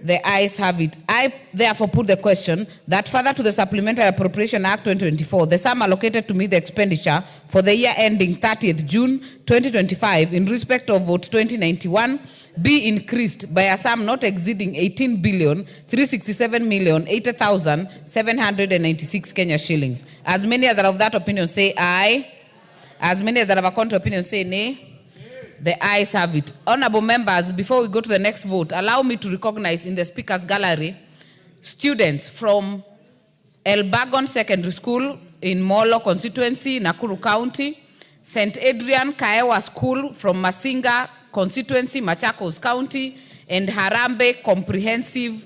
The ayes have it. I therefore put the question that further to the Supplementary Appropriation Act 2024, the sum allocated to meet the expenditure for the year ending 30th June 2025 in respect of Vote 2091 be increased by a sum not exceeding 18,367,080,796 Kenya shillings. As many as are of that opinion say aye. As many as are of a contrary opinion say nay. The ayes have it. Honorable members, before we go to the next vote, allow me to recognize in the Speaker's gallery students from Elbagon Secondary School in Molo constituency, Nakuru County, St. Adrian Kaewa School from Masinga constituency, Machakos County, and Harambe Comprehensive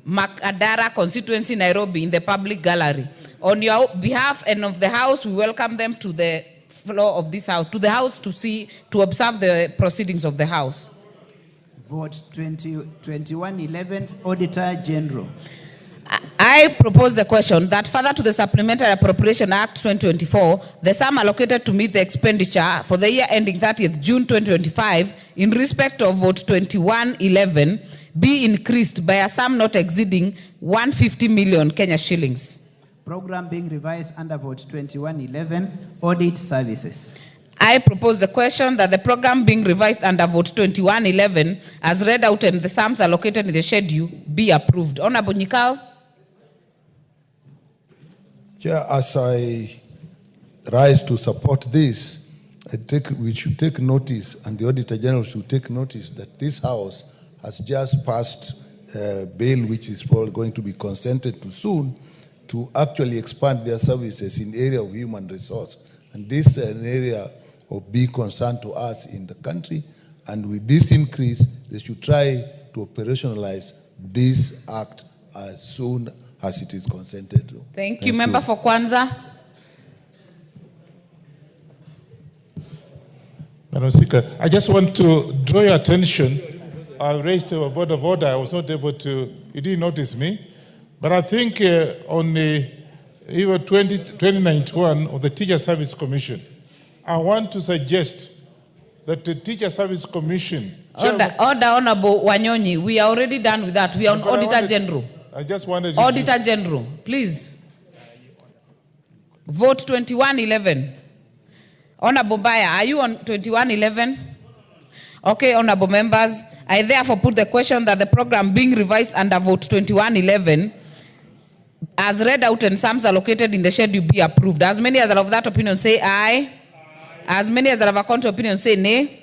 Makadara constituency, Nairobi, in the public gallery. On your behalf and of the House, we welcome them to the floor of this House, to the House to observe the proceedings of the House. Vote 2111, Auditor General. I propose the question that further to the Supplementary Appropriation Act 2024, the sum allocated to meet the expenditure for the year ending 30th June 2025 in respect of vote 2111 be increased by a sum not exceeding 150 million Kenya shillings. Program being revised under vote 2111, Audit Services. I propose the question that the program being revised under vote 2111 as read out and the sums allocated in the schedule be approved. Honorable Nyikal. Chair, as I rise to support this, we should take notice, and the Auditor General should take notice, that this House has just passed a bill which is probably going to be consented to soon to actually expand their services in the area of human resource. And this is an area of big concern to us in the country. And with this increase, they should try to operationalize this act as soon as it is consented to. Thank you. Member for Kwanza. Madam Speaker, I just want to draw your attention. I raised a board of order. I was not able to, you didn't notice me. But I think on the year 2091 of the Teacher Service Commission, I want to suggest that the Teacher Service Commission... Order, Honorable Wanyonyi. We are already done with that. We are on Auditor General. I just wanted you Auditor General, please. Vote 2111. Honorable Baya, are you on 2111? Okay, honorable members, I therefore put the question that the program being revised under vote 2111 as read out and sums allocated in the schedule be approved. As many as are of that opinion say aye. As many as are of a contrary opinion say nay.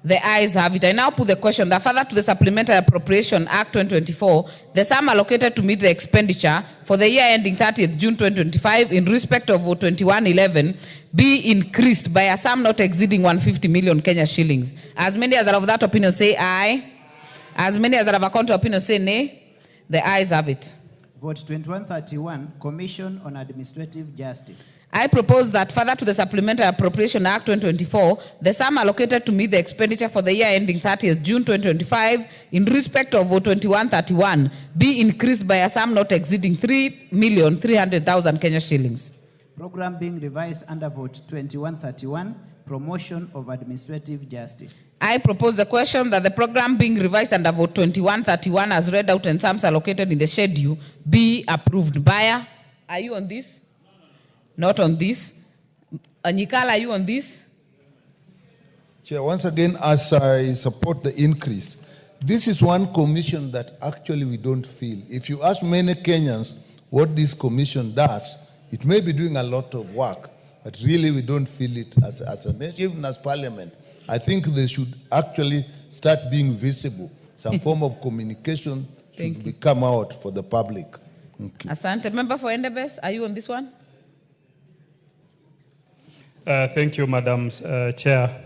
The ayes have it. I now put the question that further to the Supplementary Appropriation Act 2024, the sum allocated to meet the expenditure for the year ending 30th June 2025 in respect of vote 2111 be increased by a sum not exceeding 150 million Kenya shillings. As many as are of that opinion say aye. As many as are of a contrary opinion say nay. The ayes have it. Vote 2131, Commission on Administrative Justice. I propose that further to the Supplementary Appropriation Act 2024, the sum allocated to meet the expenditure for the year ending 30th June 2025 in respect of vote 2131 be increased by a sum not exceeding 3,300,000 Kenya shillings. Program being revised under vote 2131, Promotion of Administrative Justice. I propose the question that the program being revised under vote 2131 as read out and sums allocated in the schedule be approved. Baya, are you on this? Not on this. Nyikal, are you on this? Chair, once again, as I support the increase, this is one commission that actually we don't feel. If you ask many Kenyans what this commission does, it may be doing a lot of work, but really we don't feel it as a nation, even as parliament. I think they should actually start being visible. Some form of communication should come out for the public. Thank you. Asante. Member for Endebess, are you on this one? Thank you, Madam Chair.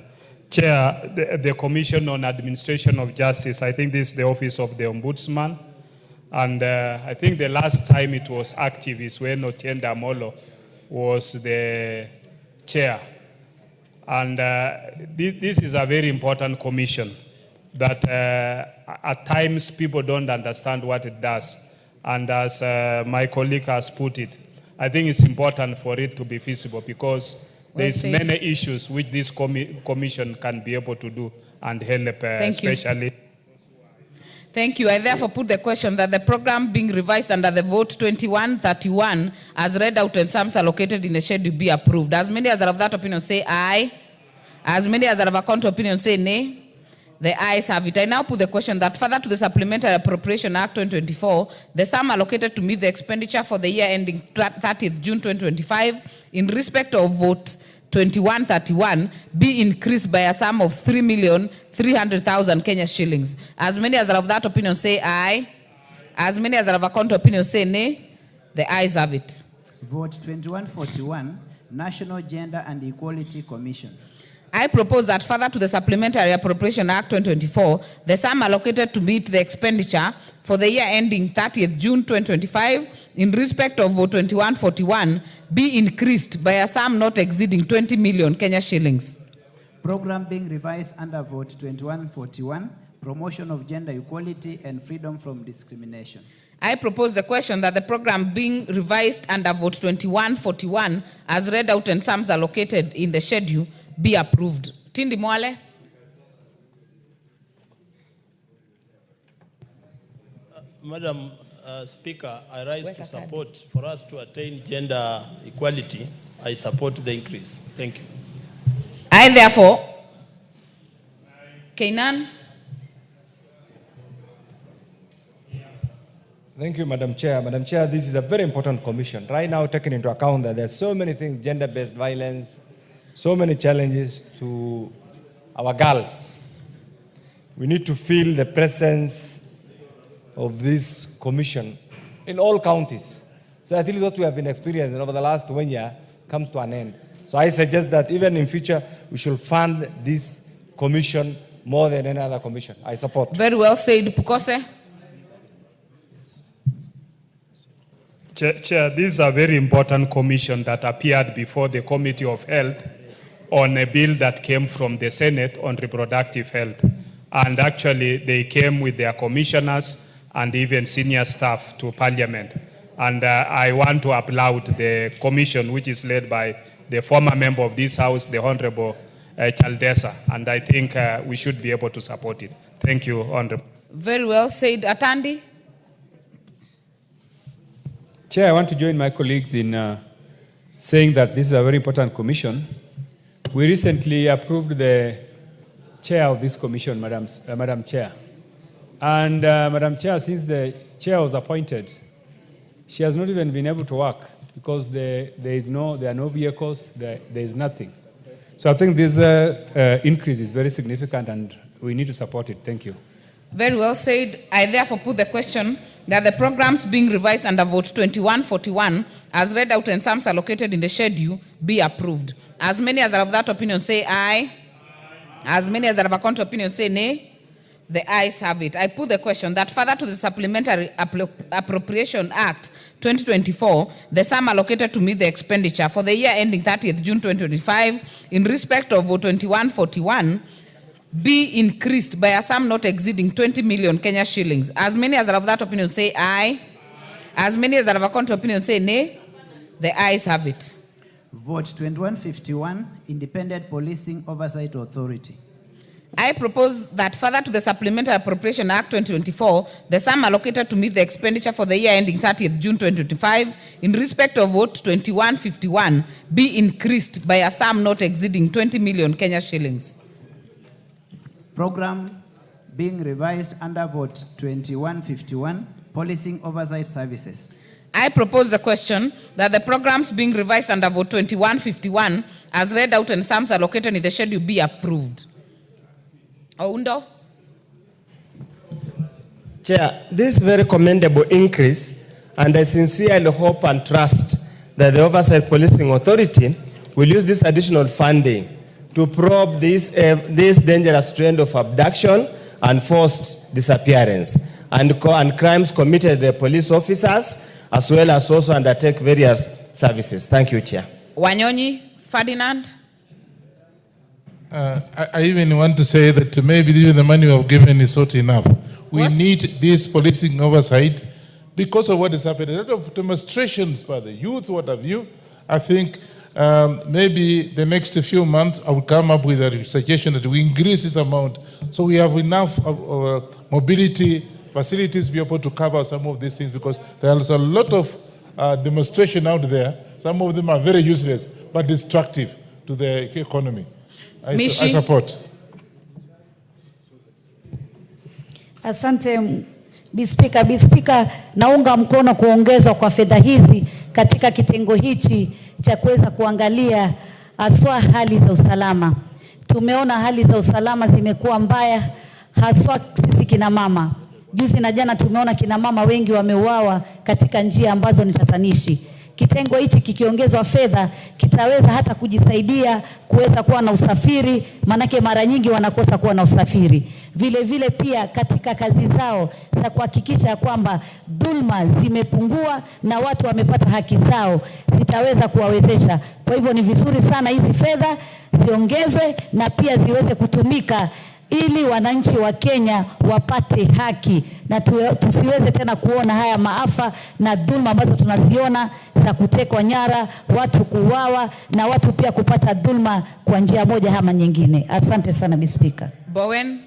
Chair, the Commission on Administration of Justice, I think this is the office of the Ombudsman. And I think the last time it was active is when Otienda Molo was the chair. And this is a very important commission that at times people don't understand what it does. And as my colleague has put it, I think it's important for it to be visible because there's many issues which this commission can be able to do and help, especially. Thank you. I therefore put the question that the program being revised under the vote 2131 as read out and sums allocated in the schedule be approved. As many as are of that opinion say aye. As many as are of a contrary opinion say nay. The ayes have it. I now put the question that further to the Supplementary Appropriation Act 2024, the sum allocated to meet the expenditure for the year ending 30th June 2025 in respect of vote 2131 be increased by a sum of 3,300,000 Kenya shillings. As many as are of that opinion say aye. As many as are of a contrary opinion say nay. The ayes have it. Vote 2141, National Gender and Equality Commission. I propose that further to the Supplementary Appropriation Act 2024, the sum allocated to meet the expenditure for the year ending 30th June 2025 in respect of Vote 2141 be increased by a sum not exceeding 20 million Kenya shillings. Program being revised under Vote 2141, Promotion of Gender Equality and Freedom from Discrimination. I propose the question that the program being revised under Vote 2141 as read out and sums allocated in the schedule be approved. Tindi Mwale. Madam Speaker, I rise to support for us to attain gender equality. I support the increase. Thank you. I therefore, Kainan. Thank you, Madam Chair. Madam Chair, this is a very important commission. Right now, taking into account that there's so many things, gender-based violence, so many challenges to our girls. We need to feel the presence of this commission in all counties. So at least what we have been experiencing over the last 1 year comes to an end. So I suggest that even in future, we should fund this commission more than any other commission. I support. Very well said, Pukose. Chair, this is a very important commission that appeared before the Committee of Health on a bill that came from the Senate on reproductive health. And actually, they came with their commissioners and even senior staff to Parliament. And I want to applaud the commission, which is led by the former member of this House, the Honorable Chaldesa. And I think we should be able to support it. Thank you, Honorable. Very well said, Atandi. Chair, I want to join my colleagues in saying that this is a very important commission. We recently approved the chair of this commission, Madam Chair. And Madam Chair, since the chair was appointed, she has not even been able to work because there are no vehicles, there is nothing. So I think this increase is very significant and we need to support it. Thank you. Very well said. I therefore put the question that the programs being revised under Vote 2141 as read out and sums allocated in the schedule be approved. As many as are of that opinion say aye. As many as are of a contrary opinion say nay. The ayes have it. I put the question that further to the Supplementary Appropriation Act 2024, the sum allocated to meet the expenditure for the year ending 30th June 2025 in respect of Vote 2141 be increased by a sum not exceeding 20 million Kenya shillings. As many as are of that opinion say aye. As many as are of a contrary opinion say nay. The ayes have it. Vote 2151, Independent Policing Oversight Authority. I propose that further to the Supplementary Appropriation Act 2024, the sum allocated to meet the expenditure for the year ending 30th June 2025 in respect of Vote 2151 be increased by a sum not exceeding 20 million Kenya shillings. Program being revised under Vote 2151, Policing Oversight Services. I propose the question that the programs being revised under Vote 2151 as read out and sums allocated in the schedule be approved. Oundo. Chair, this is very commendable increase, and I sincerely hope and trust that the Oversight Policing Authority will use this additional funding to probe this dangerous trend of abduction and forced disappearance and crimes committed by the police officers, as well as also undertake various services. Thank you, Chair. Wanyonyi Ferdinand. I even want to say that maybe even the money we have given is not enough. We need this policing oversight because of what is happening. A lot of demonstrations by the youth, what have you. I think maybe the next few months I will come up with a suggestion that we increase this amount so we have enough mobility facilities to be able to cover some of these things, because there's a lot of demonstration out there. Some of them are very useless but destructive to the economy. I support. Asante Bispika. Bispika, naunga mkono kuongezwa kwa fedha hizi katika kitengo hichi cha kuweza kuangalia haswa hali za usalama. Tumeona hali za usalama zimekuwa mbaya, haswa sisi kina mama. Juzi na jana tumeona kina mama wengi wameuawa katika njia ambazo ni tatanishi. Kitengo hichi kikiongezwa fedha kitaweza hata kujisaidia kuweza kuwa na usafiri, manake mara nyingi wanakosa kuwa na usafiri. Vile vile pia katika kazi zao za kuhakikisha kwamba dhulma zimepungua na watu wamepata haki zao, zitaweza kuwawezesha. Kwa hivyo ni vizuri sana hizi fedha ziongezwe na pia ziweze kutumika ili wananchi wa Kenya wapate haki na tusiweze tena kuona haya maafa na dhulma ambazo tunaziona za kutekwa nyara, watu kuuawa na watu pia kupata dhulma kwa njia moja ama nyingine. Asante sana Bi Speaker. Bowen.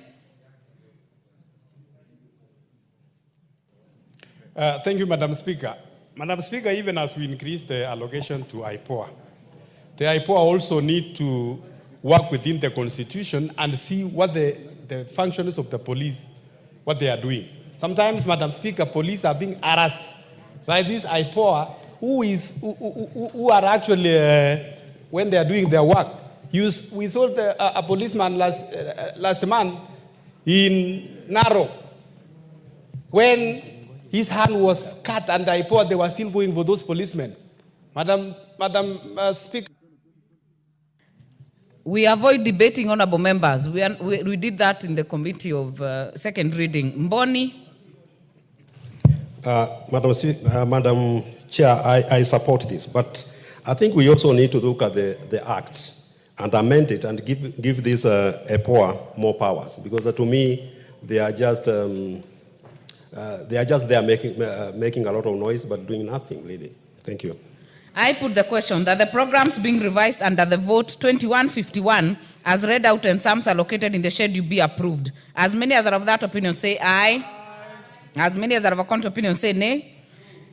Thank you, Madam Speaker. Madam Speaker, even as we increase the allocation to IPOA, the IPOA also need to work within the constitution and see what the functions of the police, what they are doing. Sometimes, Madam Speaker, police are being harassed by this IPOA who are actually, when they are doing their work. We saw a policeman last month in Narok when his hand was cut and the IPOA, they were still going for those policemen. Madam Speaker. We avoid debating, honorable members. We did that in the committee of second reading. Mboni. Madam Chair, I support this, but I think we also need to look at the Act and amend it and give this IPOA more powers, because to me they are just there making a lot of noise but doing nothing really. Thank you. I put the question that the programs being revised under the vote 2151 as read out and sums allocated in the schedule be approved. As many as are of that opinion say aye. As many as are of a contrary opinion say nay.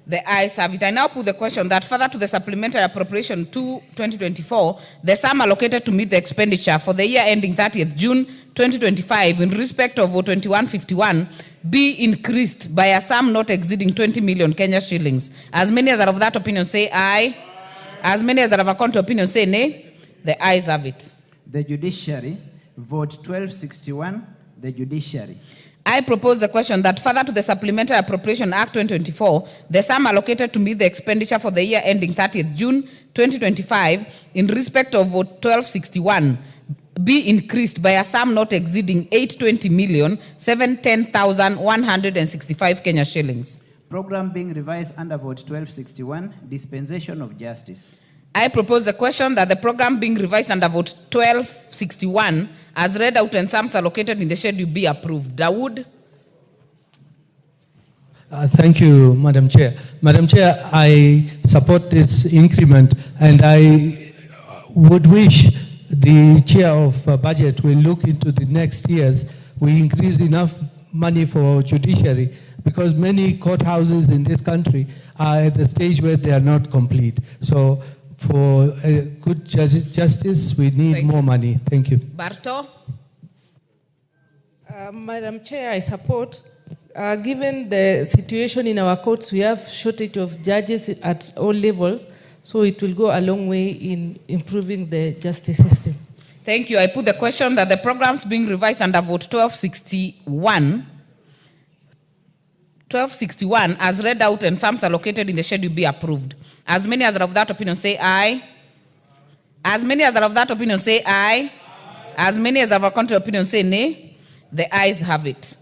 The ayes have it. I now put the question that further to the supplementary appropriation 2024, the sum allocated to meet the expenditure for the year ending 30th June 2025 in respect of vote 2151 be increased by a sum not exceeding 20 million Kenya shillings. As many as are of that opinion say aye. As many as are of a contrary opinion say nay. The ayes have it. The judiciary, vote 1261, the judiciary. I propose the question that further to the Supplementary Appropriation Act 2024, the sum allocated to meet the expenditure for the year ending 30th June 2025 in respect of vote 1261 be increased by a sum not exceeding 820,710,165 Kenya shillings. Program being revised under vote 1261, dispensation of justice. I propose the question that the program being revised under vote 1261 as read out and sums allocated in the schedule be approved. Dawood. Thank you, Madam Chair. Madam Chair, I support this increment and I would wish the Chair of Budget will look into the next years. We increase enough money for judiciary because many courthouses in this country are at the stage where they are not complete. So for good justice, we need more money. Thank you. Barto. Madam Chair, I support. Given the situation in our courts, we have shortage of judges at all levels, so it will go a long way in improving the justice system. Thank you. I put the question that the programs being revised under vote 1261 as read out and sums allocated in the schedule be approved. As many as are of that opinion say aye. As many as are of that opinion say aye. As many as are of a contrary opinion say nay. The ayes have it.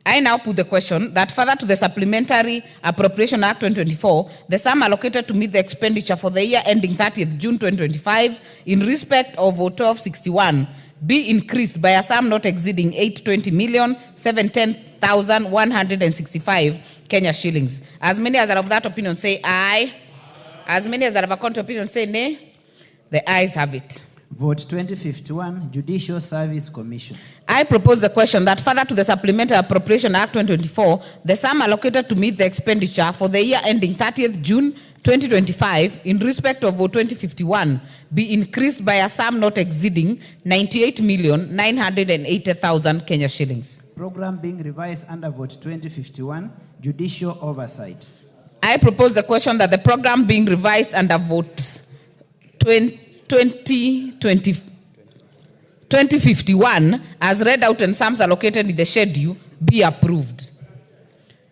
I now put the question that further to the Supplementary Appropriation Act 2024, the sum allocated to meet the expenditure for the year ending 30th June 2025 in respect of vote 1261 be increased by a sum not exceeding 820,710,165 Kenya shillings. As many as are of that opinion say aye. As many as are of a contrary opinion say nay. The ayes have it. Vote 2051, Judicial Service Commission. I propose the question that further to the Supplementary Appropriation Act 2024, the sum allocated to meet the expenditure for the year ending 30th June 2025 in respect of vote 2051 be increased by a sum not exceeding 98,980,000 Kenya shillings. Program being revised under vote 2051, Judicial Oversight. I propose the question that the program being revised under vote 2051 as read out and sums allocated in the schedule be approved.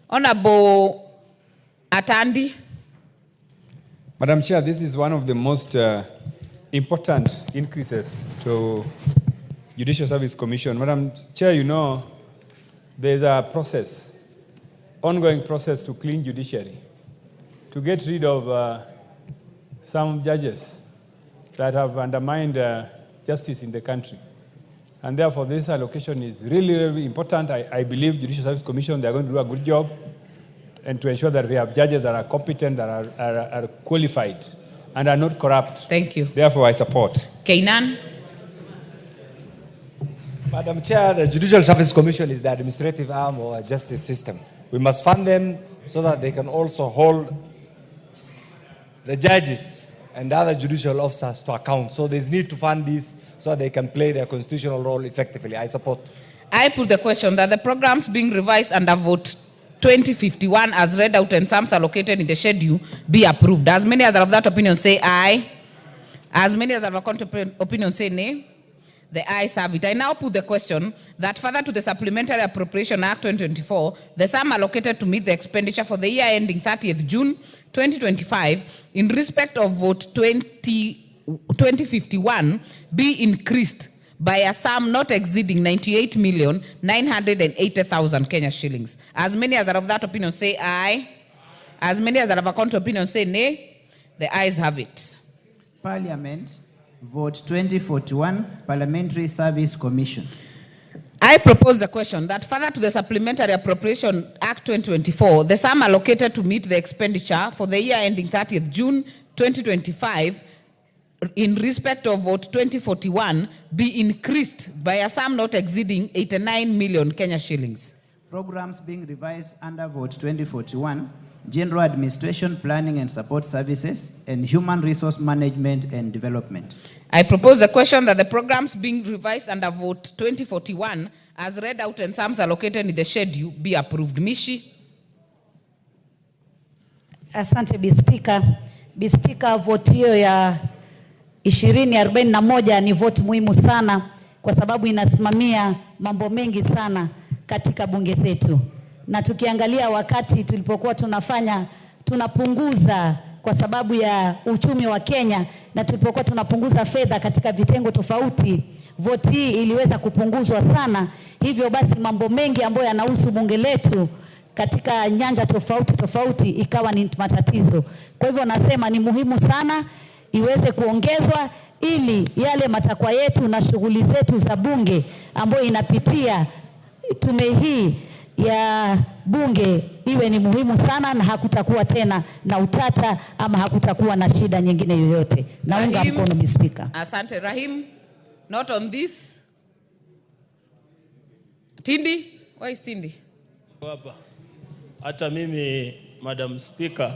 Honorable Atandi. Madam Chair, this is one of the most important increases to Judicial Service Commission. Madam Chair, you know, there's a process, ongoing process to clean judiciary, to get rid of some judges that have undermined justice in the country. And therefore, this allocation is really, really important. I believe Judicial Service Commission, they're going to do a good job and to ensure that we have judges that are competent, that are qualified, and are not corrupt. Thank you. Therefore, I support. Kainan. Madam Chair, the Judicial Service Commission is the administrative arm of our justice system. We must fund them so that they can also hold the judges and other judicial officers to account. So there's need to fund this so that they can play their constitutional role effectively. I support. I put the question that the programs being revised under vote 2051 as read out and sums allocated in the schedule be approved. As many as are of that opinion say aye. As many as are of a contrary opinion say nay. The ayes have it. I now put the question that further to the Supplementary Appropriation Act 2024, the sum allocated to meet the expenditure for the year ending 30th June 2025 in respect of vote 2051 be increased by a sum not exceeding 98,980,000 Kenya shillings. As many as are of that opinion say aye. As many as are of a contrary opinion say nay. The ayes have it. Parliament, vote 2041, Parliamentary Service Commission. I propose the question that further to the Supplementary Appropriation Act 2024, the sum allocated to meet the expenditure for the year ending 30th June 2025 in respect of vote 2041 be increased by a sum not exceeding 89 million Kenya shillings. Programs being revised under vote 2041, General Administration, Planning and Support Services, and Human Resource Management and Development. I propose the question that the programs being revised under vote 2041 as read out and sums allocated in the schedule be approved. Mishi. Asante Bi Speaker, vote hiyo ya 2041 ni vote muhimu sana kwa sababu inasimamia mambo mengi sana katika bunge zetu. Na tukiangalia wakati tulipokuwa tunapunguza kwa sababu ya uchumi wa Kenya na tulipokuwa tunapunguza fedha katika vitengo tofauti, vote hii iliweza kupunguzwa sana. Hivyo basi mambo mengi ambayo yanahusu bunge letu katika nyanja tofauti ikawa ni matatizo. Kwa hivyo nasema ni muhimu sana iweze kuongezwa ili yale matakwa yetu na shughuli zetu za bunge ambayo inapitia tume hii ya bunge iwe ni muhimu sana na hakutakuwa tena na utata ama hakutakuwa na shida nyingine yoyote. Naunga mkono Bi Speaker. Asante Rahim. Not on this. Tindi? Why is Tindi? Hapa. Hata mimi Madam Speaker,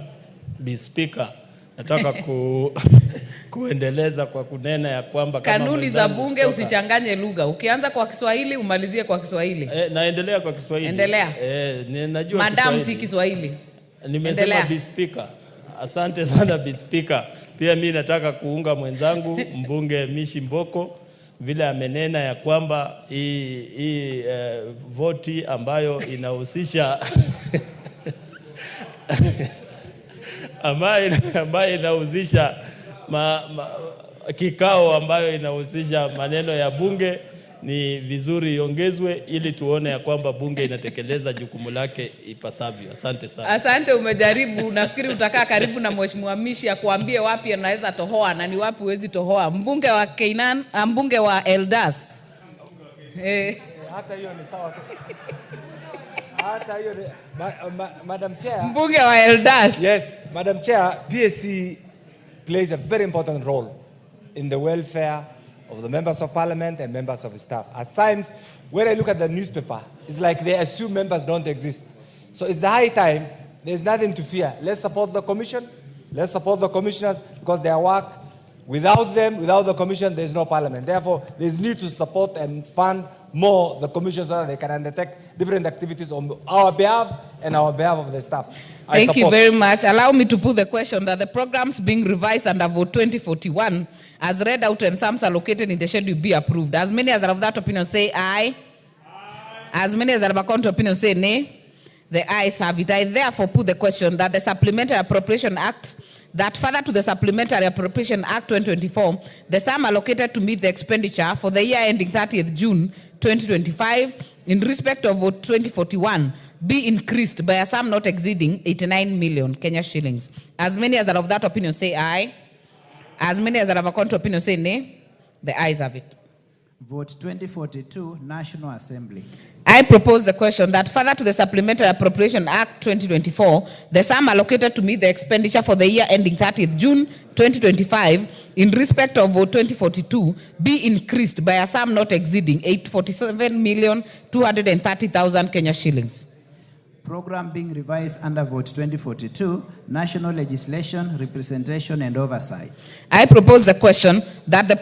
Bi Speaker, nataka kuendeleza kwa kunena ya kwamba kama kanuni za bunge usichanganye lugha. Ukianza kwa Kiswahili umalizie kwa Kiswahili. Naendelea kwa Kiswahili. Endelea. Najua Madam si Kiswahili. Nimesema Bi Speaker. Asante sana Bi Speaker. Pia mimi nataka kuunga mwenzangu mbunge Mishi Mboko vile amenena ya kwamba hii voti ambayo inahusisha ambayo inahusisha kikao ambayo inahusisha maneno ya bunge ni vizuri iongezwe ili tuone ya kwamba bunge inatekeleza jukumu lake ipasavyo. Asante sana. Asante, umejaribu. Nafikiri utakaa karibu na Mheshimiwa Mishi akuambie wapi anaweza tohoa na ni wapi huwezi tohoa. Mbunge wa Kainan, mbunge wa Eldas. Hata hiyo ni sawa tu. Hata hiyo Madam Chair. Mbunge wa Eldas. Yes, Madam Chair, PSC plays a very important role in the welfare of the members of parliament and members of staff. At times, when I look at the newspaper, it's like they assume members don't exist. So it's the high time, there's nothing to fear. Let's support the commission, let's support the commissioners because their work, without them, without the commission, there's no parliament. Therefore, there's need to support and fund more the commission so that they can undertake different activities on our behalf and our behalf of the staff. Thank you very much. Allow me to put the question that the programs being revised under vote 2041 as read out and sums allocated in the schedule be approved. As many as are of that opinion say aye. As many as are of a contrary opinion say nay. The ayes have it. I therefore put the question that the Supplementary Appropriation Act, that further to the Supplementary Appropriation Act 2024, the sum allocated to meet the expenditure for the year ending 30th June 2025 in respect of vote 2041 be increased by a sum not exceeding 89 million Kenya shillings. As many as are of that opinion say aye. As many as are of a contrary opinion say nay. The ayes have it. Vote 2042, National Assembly. I propose the question that further to the Supplementary Appropriation Act 2024, the sum allocated to meet the expenditure for the year ending 30th June 2025 in respect of vote 2042 be increased by a sum not exceeding 847,230,000 Kenya shillings. Program being revised under vote 2042, National Legislation, Representation and Oversight. I propose the question that the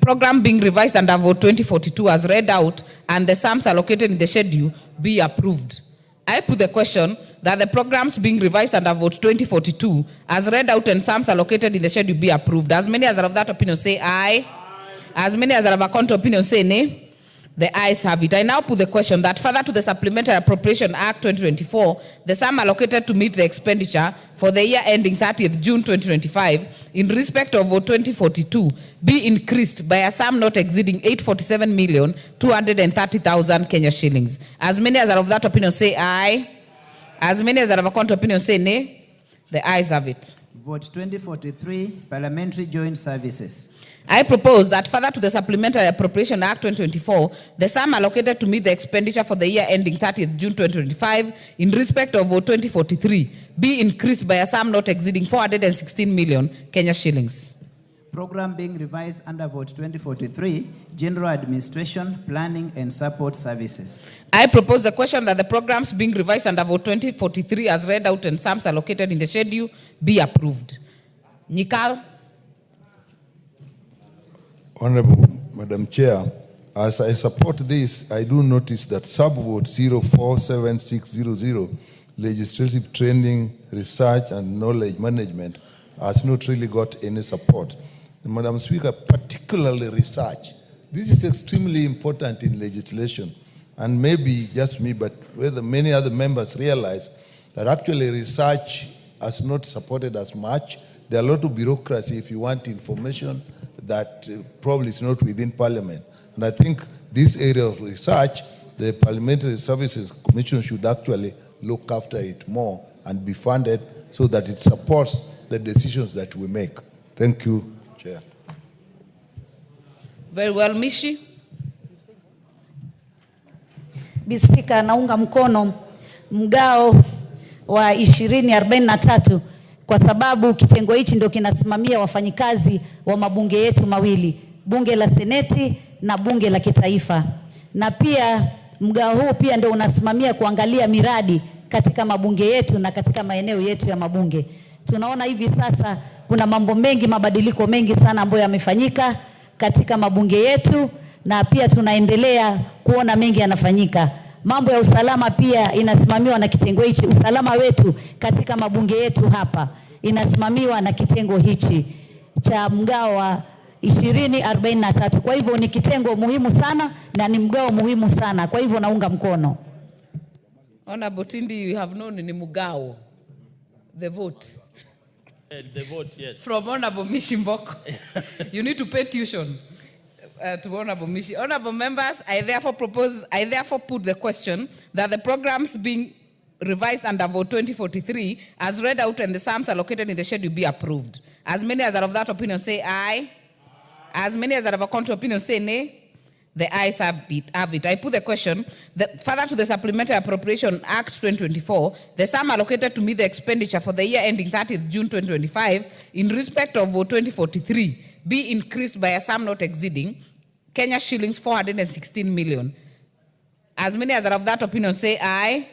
program being revised under vote 2042 as read out and the sums allocated in the schedule be approved. I put the question that the programs being revised under vote 2042 as read out and sums allocated in the schedule be approved. As many as are of that opinion say aye. As many as are of a contrary opinion say nay. The ayes have it. I now put the question that further to the Supplementary Appropriation Act 2024, the sum allocated to meet the expenditure for the year ending 30th June 2025 in respect of vote 2042 be increased by a sum not exceeding 847,230,000 Kenya shillings. As many as are of that opinion say aye. As many as are of a contrary opinion say nay. The ayes have it. Vote 2043, Parliamentary Joint Services. I propose that further to the Supplementary Appropriation Act 2024, the sum allocated to meet the expenditure for the year ending 30th June 2025 in respect of vote 2043 be increased by a sum not exceeding 416 million Kenya shillings. Program being revised under vote 2043, General Administration, Planning and Support Services. I propose the question that the programs being revised under vote 2043 as read out and sums allocated in the schedule be approved. Nikal. Honorable Madam Chair, as I support this, I do notice that subvote 047600, legislative training, research and knowledge management, has not really got any support. And Madam Speaker, particularly research. This is extremely important in legislation. And maybe just me, but whether many other members realize that actually research has not supported as much. There are a lot of bureaucracy if you want information that probably is not within Parliament. And I think this area of research, the Parliamentary Services Commission should actually look after it more and be funded so that it supports the decisions that we make. Thank you, Chair. Very well, Mishi. Speaker, naunga mkono mgao wa 2043 kwa sababu kitengo hichi ndio kinasimamia wafanyikazi wa mabunge yetu mawili, bunge la seneti na bunge la kitaifa. Na pia mgao huu pia ndio unasimamia kuangalia miradi katika mabunge yetu na katika maeneo yetu ya mabunge. Tunaona hivi sasa kuna mambo mengi, mabadiliko mengi sana ambayo yamefanyika katika mabunge yetu na pia tunaendelea kuona mengi yanafanyika. Mambo ya usalama pia inasimamiwa na kitengo hichi. Usalama wetu katika mabunge yetu hapa inasimamiwa na kitengo hichi cha mgao wa 2043. Kwa hivyo ni kitengo muhimu sana na ni mgao muhimu sana. Kwa hivyo naunga mkono. Honorable Tindi, you have known ni mugao. The vote. The vote, yes. From Honorable Mishi Mboko. You need to pay tuition. To Honorable Mishi. Honorable members, I therefore put the question that the programs being revised under vote 2043 as read out and the sums allocated in the schedule be approved. As many as are of that opinion say aye. As many as are of a contrary opinion say nay. The ayes have it. I put the question that further to the Supplementary Appropriation Act 2024, the sum allocated to meet the expenditure for the year ending 30th June 2025 in respect of vote 2043 be increased by a sum not exceeding Kenya shillings 416 million. As many as are of that opinion say aye.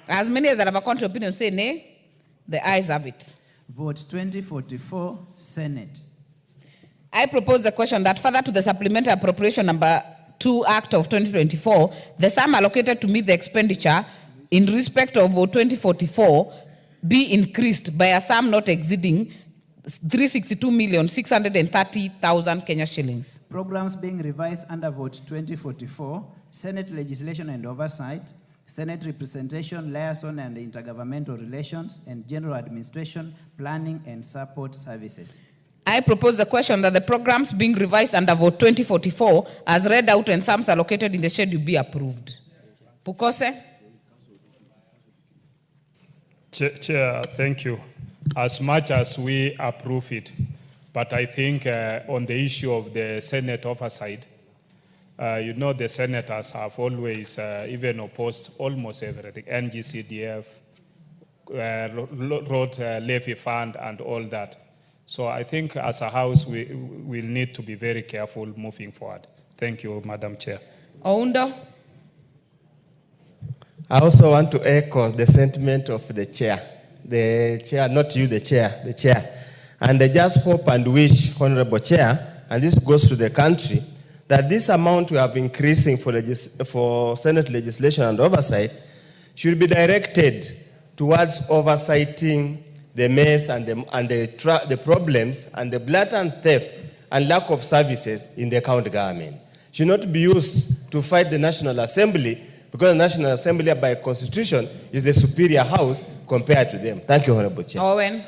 As many as are of a contrary opinion say nay. The ayes have it. Vote 2044, Senate. I propose the question that further to the Supplementary Appropriation Number 2 Act of 2024, the sum allocated to meet the expenditure in respect of vote 2044 be increased by a sum not exceeding 362,630,000 Kenya shillings. Programs being revised under Vote 2044, Senate Legislation and Oversight, Senate Representation, Liaison and Intergovernmental Relations, and General Administration, Planning and Support Services. I propose the question that the programs being revised under Vote 2044 as read out and sums allocated in the schedule be approved. Pukose? Chair, thank you. As much as we approve it, but I think on the issue of the Senate oversight, you know the senators have always even opposed almost everything, NGCDF, road levy fund and all that. So I think as a house, we will need to be very careful moving forward. Thank you, Madam Chair. Oundo? I also want to echo the sentiment of the chair. The chair, not you, the chair. And I just hope and wish, Honorable Chair, and this goes to the country, that this amount we have increasing for Senate legislation and oversight should be directed towards oversighting the mess and the problems and the blatant theft and lack of services in the county government. Should not be used to fight the National Assembly, because the National Assembly by constitution is the superior house compared to them. Thank you, Honorable Chair. Owen?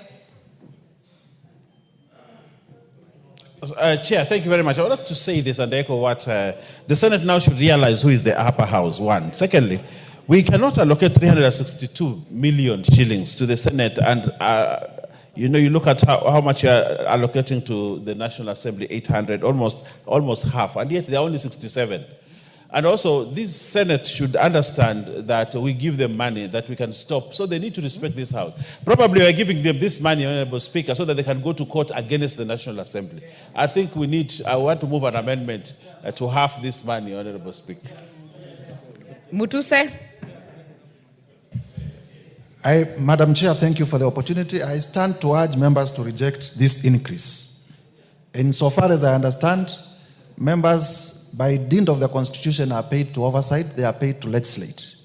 Chair, thank you very much. I would like to say this and echo what the Senate now should realize who is the upper house, one. Secondly, we cannot allocate 362 million shillings to the Senate and you know, you look at how much you are allocating to the National Assembly, 800, almost half, and yet there are only 67. And also, this Senate should understand that we give them money that we can stop. So they need to respect this house. Probably we're giving them this money, Honorable Speaker, so that they can go to court against the National Assembly. I think I want to move an amendment to half this money, Honorable Speaker. Mutuse? Madam Chair, thank you for the opportunity. I stand to urge members to reject this increase. Insofar as I understand, members, by dint of the Constitution, are paid to oversight, they are paid to legislate.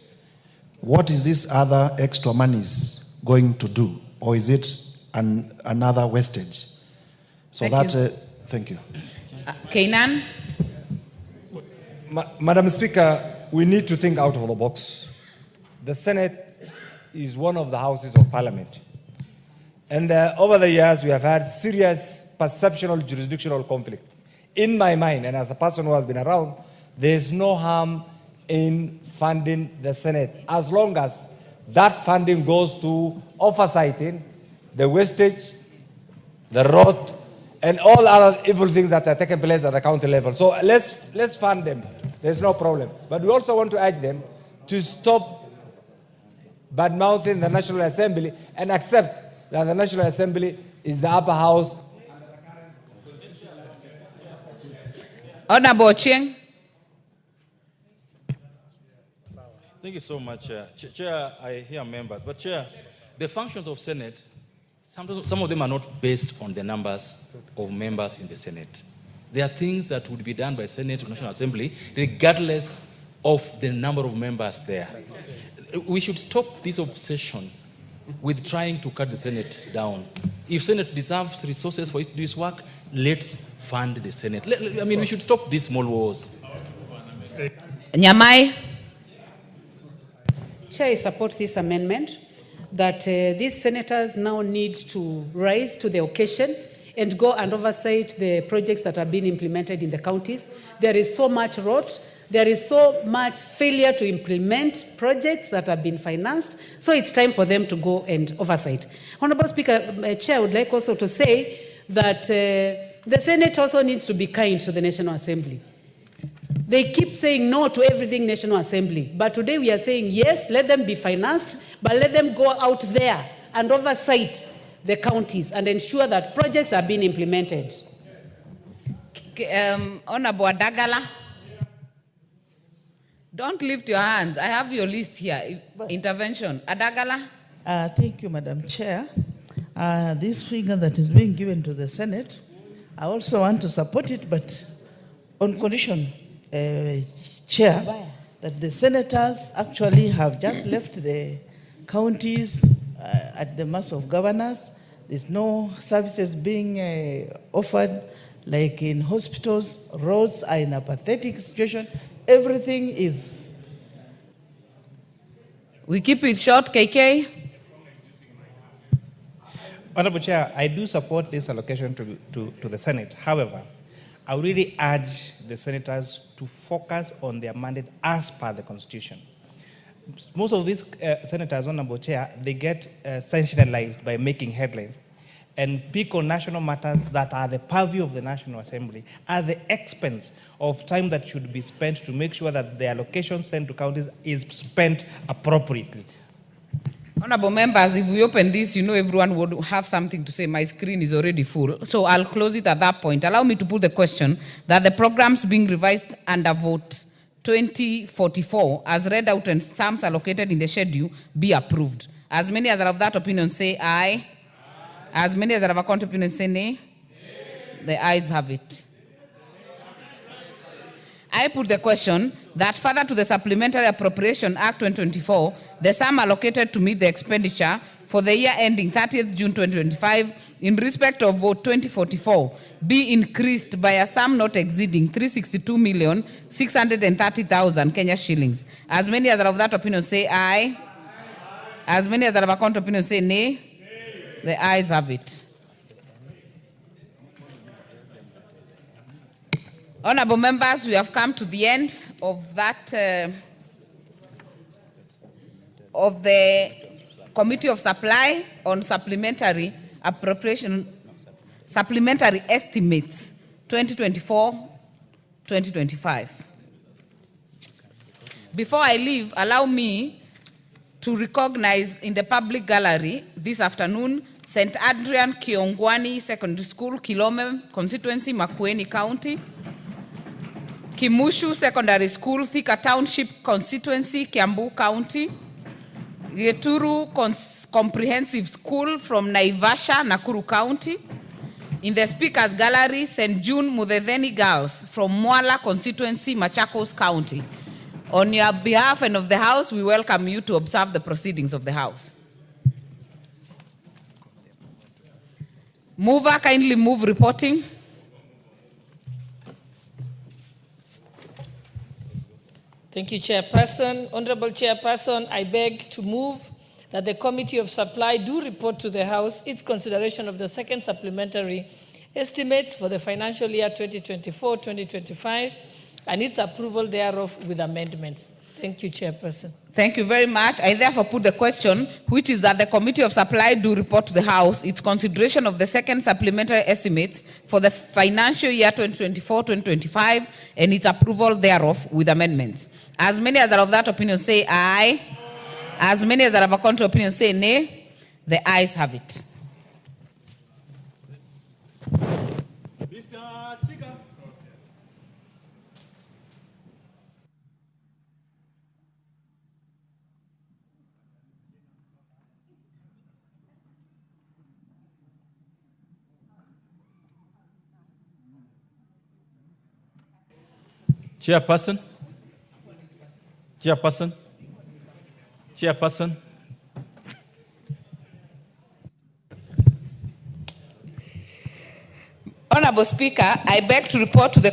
What is this other extra monies going to do? Or is it another wastage? So thank you. Kainan? Madam Speaker, we need to think out of the box. The Senate is one of the houses of Parliament. And over the years, we have had serious perceptual jurisdictional conflict. In my mind, and as a person who has been around, there is no harm in funding the Senate as long as that funding goes to oversighting the wastage, the road, and all other evil things that are taking place at the county level. So let's fund them. There's no problem. But we also want to urge them to stop bad-mouthing the National Assembly and accept that the National Assembly is the upper house. Honorable Chieng. Thank you so much, Chair. Chair, I hear members, but Chair, the functions of Senate, some of them are not based on the numbers of members in the Senate. There are things that would be done by Senate or National Assembly regardless of the number of members there. We should stop this obsession with trying to cut the Senate down. If Senate deserves resources for it to do its work, let's fund the Senate. I mean, we should stop these small wars. Nyamai? Chair, I support this amendment that these senators now need to rise to the occasion and go and oversight the projects that are being implemented in the counties. There is so much rot. There is so much failure to implement projects that have been financed. So it's time for them to go and oversight. Honorable Speaker, Chair, I would like also to say that the Senate also needs to be kind to the National Assembly. They keep saying no to everything National Assembly. But today we are saying yes, let them be financed, but let them go out there and oversight the counties and ensure that projects are being implemented. Honorable Adagala? Don't lift your hands. I have your list here. Intervention. Adagala? Thank you, Madam Chair. This figure that is being given to the Senate, I also want to support it, but on condition, Chair, that the senators actually have just left the counties at the mercy of governors. There's no services being offered, like in hospitals. Roads are in a pathetic situation. Everything is. We keep it short, KK. Honorable Chair, I do support this allocation to the Senate. However, I would really urge the senators to focus on their mandate as per the Constitution. Most of these senators, Honorable Chair, they get sensationalized by making headlines and pick on national matters that are the purview of the National Assembly at the expense of time that should be spent to make sure that the allocation sent to counties is spent appropriately. Honorable members, if we open this, you know everyone would have something to say. My screen is already full, so I'll close it at that point. Allow me to put the question that the programs being revised under vote 2044, as read out and sums allocated in the schedule, be approved. As many as are of that opinion say aye. As many as are of a contrary opinion say nay. The ayes have it. I put the question that further to the Supplementary Appropriation Act 2024, the sum allocated to meet the expenditure for the year ending 30th June 2025 in respect of vote 2044 be increased by a sum not exceeding 362,630,000 Kenya shillings. As many as are of that opinion say aye. As many as are of a contrary opinion say nay. The ayes have it. Honorable members, we have come to the end of that of the Committee of Supply on Supplementary Appropriation, Supplementary Estimates 2024-2025. Before I leave, allow me to recognize in the public gallery this afternoon St. Adrian Kiongwani Secondary School, Kilome Constituency, Makueni County, Kimushu Secondary School, Thika Township Constituency, Kiambu County, Geturu Comprehensive School from Naivasha, Nakuru County. In the Speaker's Gallery, St. June Mudhedheni Girls from Mwala Constituency, Machakos County. On your behalf and of the House, we welcome you to observe the proceedings of the House. Mover, kindly move reporting. Thank you, Chairperson. Honorable Chairperson, I beg to move that the Committee of Supply do report to the House its consideration of the second supplementary estimates for the financial year 2024-2025 and its approval thereof with amendments. Thank you, Chairperson. Thank you very much. I therefore put the question, which is that the Committee of Supply do report to the House its consideration of the second supplementary estimates for the financial year 2024-2025 and its approval thereof with amendments. As many as are of that opinion say aye. As many as are of a contrary opinion say nay. The ayes have it. Mr. Speaker. Chairperson. Chairperson. Chairperson. Honorable Speaker, I beg to report that the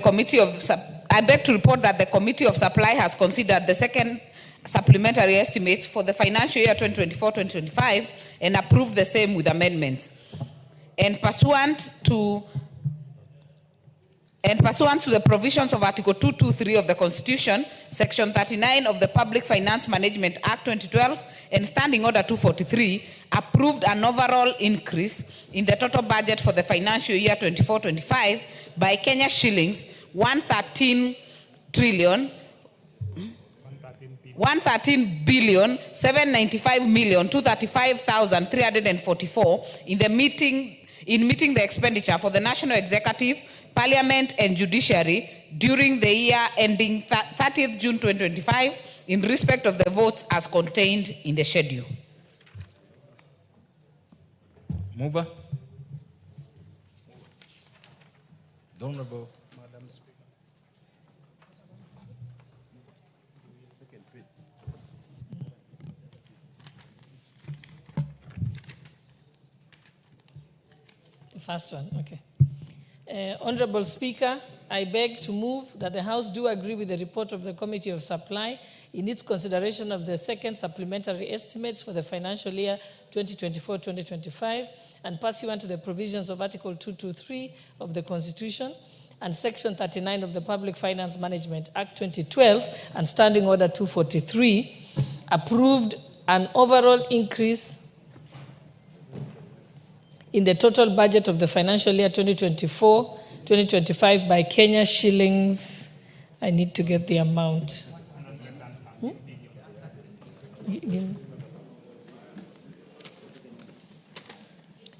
Committee of Supply has considered the second supplementary estimates for the financial year 2024-2025 and approved the same with amendments. And pursuant to the provisions of Article 223 of the Constitution, Section 39 of the Public Finance Management Act 2012, and Standing Order 243, approved an overall increase in the total budget for the financial year 24-25 by Kenya shillings 113,795,235,344 in meeting the expenditure for the National Executive, Parliament and Judiciary during the year ending 30th June 2025 in respect of the votes as contained in the schedule. Mover. The Honorable Madam Speaker. first one, okay. Honorable Speaker, I beg to move that the House do agree with the report of the Committee of Supply in its consideration of the second supplementary estimates for the financial year 2024-2025 and pursuant to the provisions of Article 223 of the Constitution and Section 39 of the Public Finance Management Act 2012 and Standing Order 243, approved an overall increase in the total budget of the financial year 2024-2025 by Kenya shillings, I need to get the amount.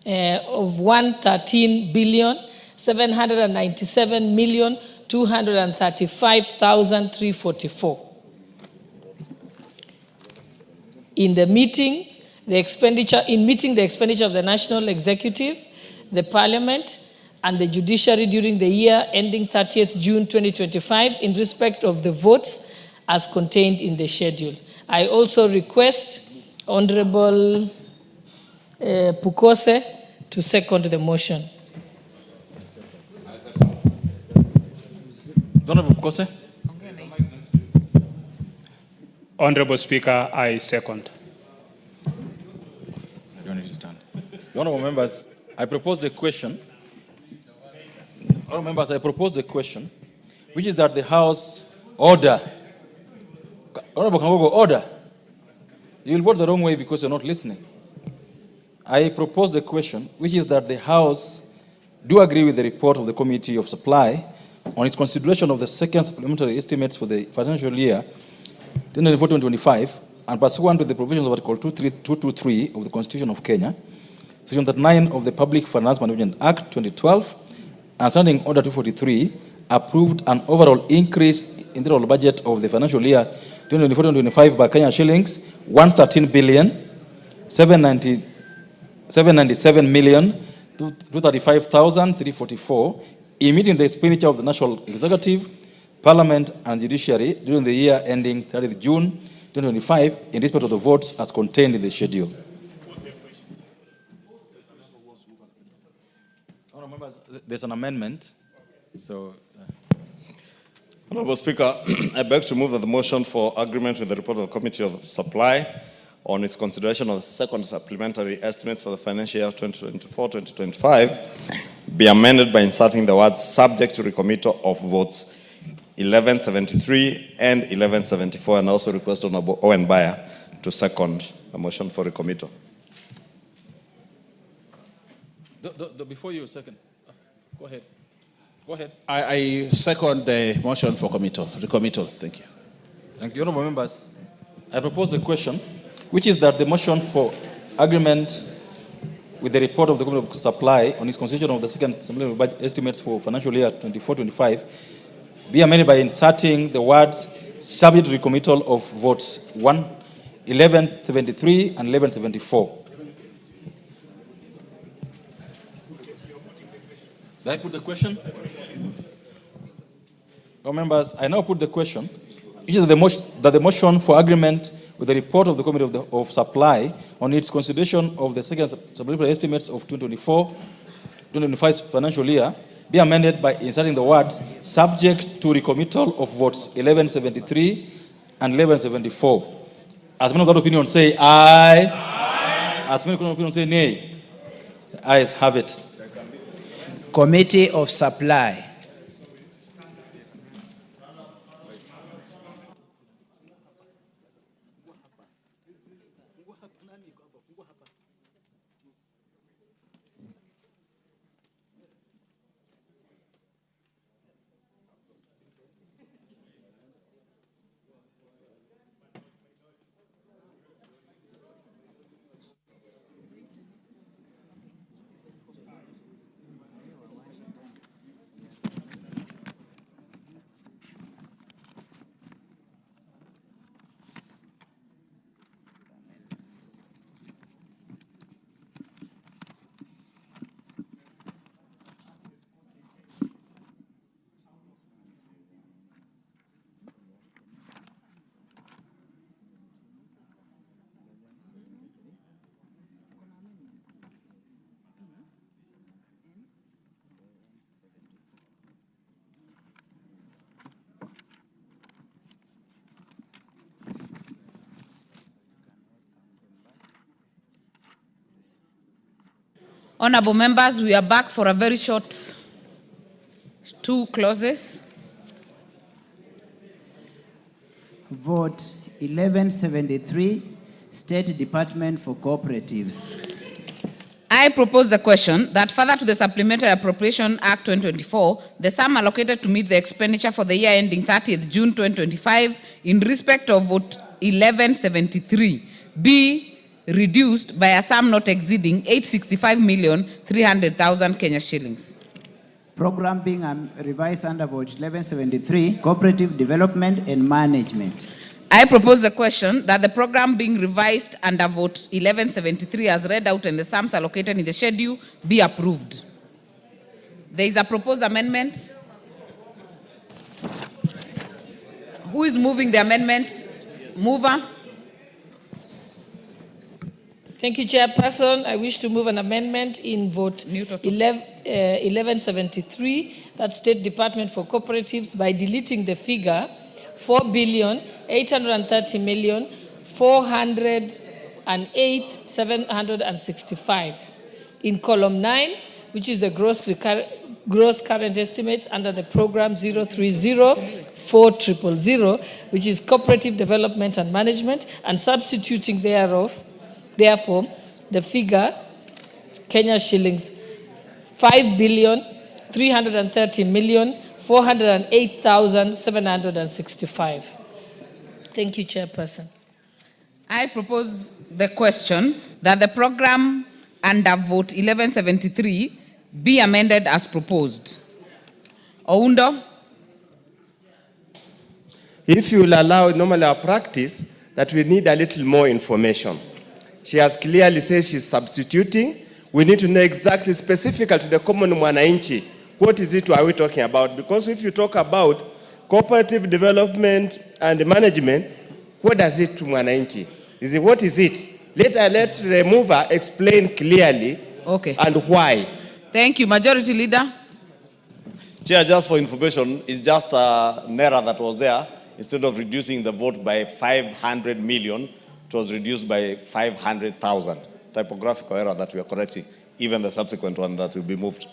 Of 113,797,235,344. In meeting the expenditure of the National Executive, the Parliament, and the Judiciary during the year ending 30th June 2025 in respect of the votes as contained in the schedule. I also request Honorable Pukose to second the motion. Honorable Pukose. Honorable Speaker, I second. You don't need to stand. Honorable members, I propose the question. Honorable members, I propose the question, which is that the House order. Honorable Kangogo, order. You will vote the wrong way because you're not listening. I propose the question, which is that the House do agree with the report of the Committee of Supply on its consideration of the second supplementary estimates for the financial year 2024-2025 and pursuant to the provisions of Article 223 of the Constitution of Kenya, Section 39 of the Public Finance Management Act 2012, and Standing Order 243, approved an overall increase in the total budget of the financial year 2024-2025 by Kenya shillings 113,797,235,344, in meeting the expenditure of the National Executive, Parliament, and Judiciary during the year ending 30th June 2025 in respect of the votes as contained in the schedule. Honourable members, there's an amendment. So, Honourable Speaker, I beg to move that the motion for agreement with the report of the Committee of Supply on its consideration of the second supplementary estimates for the financial year 2024-2025 be amended by inserting the words subject to recommittal of votes 1173 and 1174, and also request Honourable Owen Bayer to second the motion for recommittal. Before you second, go ahead. Go ahead. I second the motion for recommittal. Thank you. Thank you, honourable members. I propose the question, which is that the motion for agreement with the report of the Committee of Supply on its consideration of the second supplementary budget estimates for financial year 24-25 be amended by inserting the words subject to recommittal of votes 1173 and 1174. Did I put the question? Members, I now put the question, which is that the motion for agreement with the report of the Committee of Supply on its consideration of the second supplementary estimates of 2024-2025 financial year be amended by inserting the words subject to recommittal of votes 1173 and 1174. As many of that opinion say aye. Aye. As many of that opinion say nay. The ayes have it. Committee of Supply. Honorable members, we are back for a very short 2 clauses. Vote 1173, State Department for Cooperatives. I propose the question that further to the Supplementary Appropriation Act 2024, the sum allocated to meet the expenditure for the year ending 30th June 2025 in respect of vote 1173 be reduced by a sum not exceeding 865,300,000 Kenya shillings. Program being revised under vote 1173, Cooperative Development and Management. I propose the question that the program being revised under vote 1173 as read out and the sums allocated in the schedule be approved. There is a proposed amendment. Who is moving the amendment? Mover. Thank you, Chairperson. I wish to move an amendment in vote 1173, that State Department for Cooperatives, by deleting the figure 4,830,408,765 in column 9, which is the gross current estimates under the program 0304000, which is Cooperative Development and Management, and substituting therefore, the figure, Kenya shillings, 5,330,408,765. Thank you, Chairperson. I propose the question that the program under vote 1173 be amended as proposed. Oundo. If you will allow normally our practice that we need a little more information. She has clearly said she's substituting. We need to know exactly, specifically to the common mwananchi, what is it are we talking about? Because if you talk about cooperative development and management, what does it to mwananchi? What is it? Let the mover explain clearly and why. Thank you. Majority Leader. Chair, just for information, it's just an error that was there. Instead of reducing the vote by 500 million, it was reduced by 500,000. Typographical error that we are correcting, even the subsequent one that will be moved.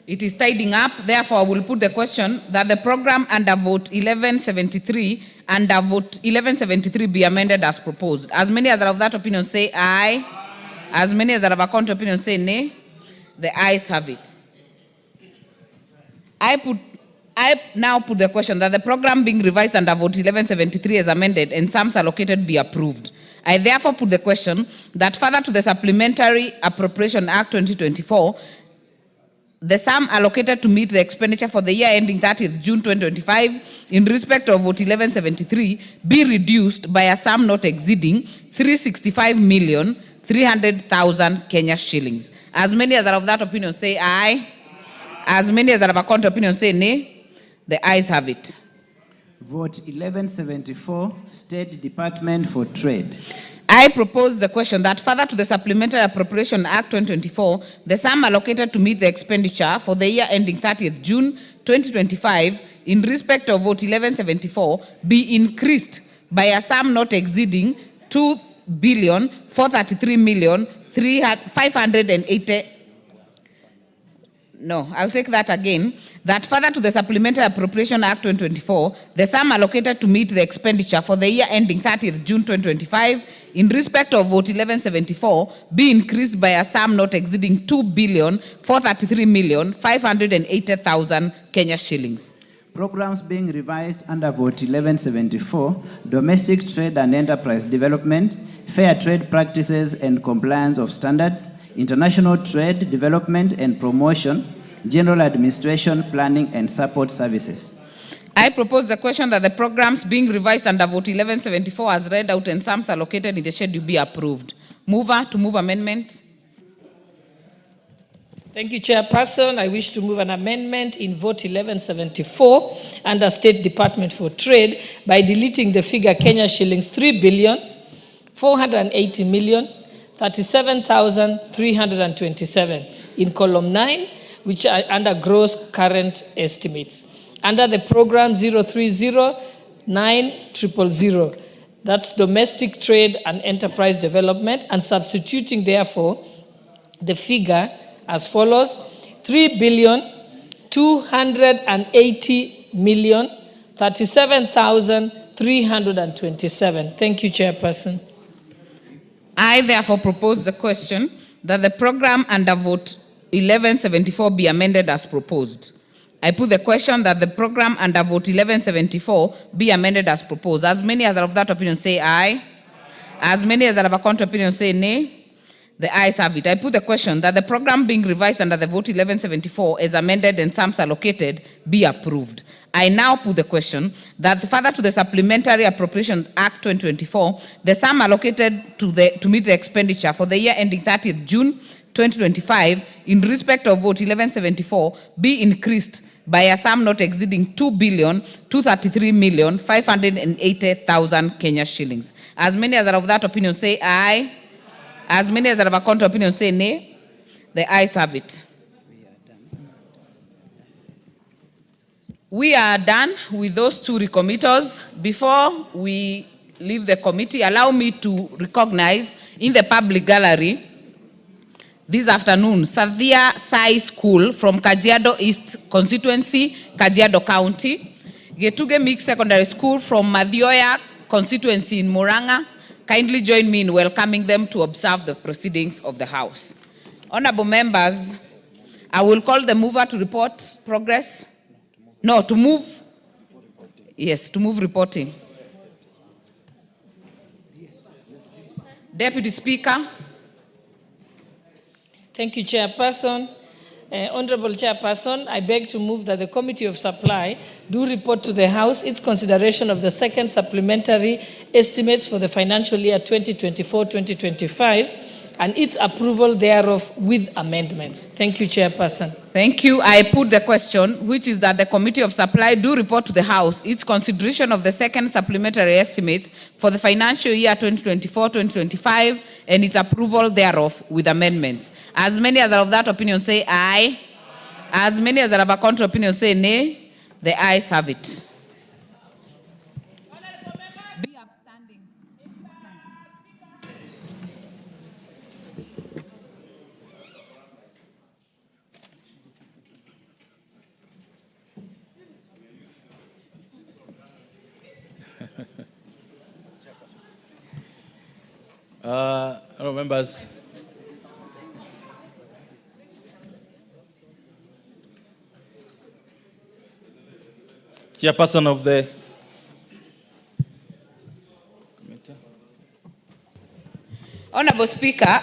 It is tidying up. Therefore, I will put the question that the program under vote 1173 be amended as proposed. As many as are of that opinion say aye. As many as are of a contrary opinion say nay. The ayes have it. I now put the question that the program being revised under vote 1173 as amended and sums allocated be approved. I therefore put the question that further to the Supplementary Appropriation Act 2024, the sum allocated to meet the expenditure for the year ending 30th June 2025 in respect of vote 1173 be reduced by a sum not exceeding 365,300,000 Kenya shillings. As many as are of that opinion say aye. As many as are of a contrary opinion say nay. The ayes have it. Vote 1174, State Department for Trade. I propose the question that further to the Supplementary Appropriation Act 2024, the sum allocated to meet the expenditure for the year ending 30th June 2025 in respect of vote 1174 be increased by a sum not exceeding 2,433,580. No, I'll take that again. That further to the Supplementary Appropriation Act 2024, the sum allocated to meet the expenditure for the year ending 30th June 2025 in respect of vote 1174 be increased by a sum not exceeding 2,433,580,000 Kenya shillings. Programs being revised under vote 1174, Domestic Trade and Enterprise Development, Fair Trade Practices and Compliance of Standards, International Trade Development and Promotion, General Administration, Planning and Support Services. I propose the question that the programs being revised under vote 1174 as read out and sums allocated in the schedule be approved. Mover to move amendment. Thank you, Chairperson. I wish to move an amendment in vote 1174 under State Department for Trade by deleting the figure Kenya shillings 3,480,037,327 in column 9, which are under gross current estimates. Under the program 0309000, that's Domestic Trade and Enterprise Development, and substituting therefore the figure as follows: 3,280,037,327. Thank you, Chairperson. I therefore propose the question that the program under vote 1174 be amended as proposed. I put the question that the program under vote 1174 be amended as proposed. As many as are of that opinion say aye. As many as are of a contrary opinion say nay. The ayes have it. I put the question that the program being revised under the vote 1174 as amended and sums allocated be approved. I now put the question that further to the Supplementary Appropriation Act 2024, the sum allocated to meet the expenditure for the year ending 30th June 2025 in respect of vote 1174 be increased by a sum not exceeding 2,233,580,000 Kenya shillings. As many as are of that opinion say aye. As many as are of a contrary opinion say nay. The ayes have it. We are done with those two recommittals. Before we leave the committee, allow me to recognize in the public gallery this afternoon Sathia Sai School from Kajiado East Constituency, Kajiado County, Getuge Mixed Secondary School from Madhioya Constituency in Murang'a. Kindly join me in welcoming them to observe the proceedings of the House. Honorable members, I will call the mover to report progress. No, to move. Yes, to move reporting. Deputy Speaker. Thank you, Chairperson. Honorable Chairperson, I beg to move that the Committee of Supply do report to the House its consideration of the second supplementary estimates for the financial year 2024-2025 and its approval thereof with amendments. Thank you, Chairperson. Thank you. I put the question, which is that the Committee of Supply do report to the House its consideration of the second supplementary estimates for the financial year 2024-2025 and its approval thereof with amendments. As many as are of that opinion say aye. As many as are of a contrary opinion say nay. The ayes have it. Honourable members, Chairperson of the committee. Honorable Speaker,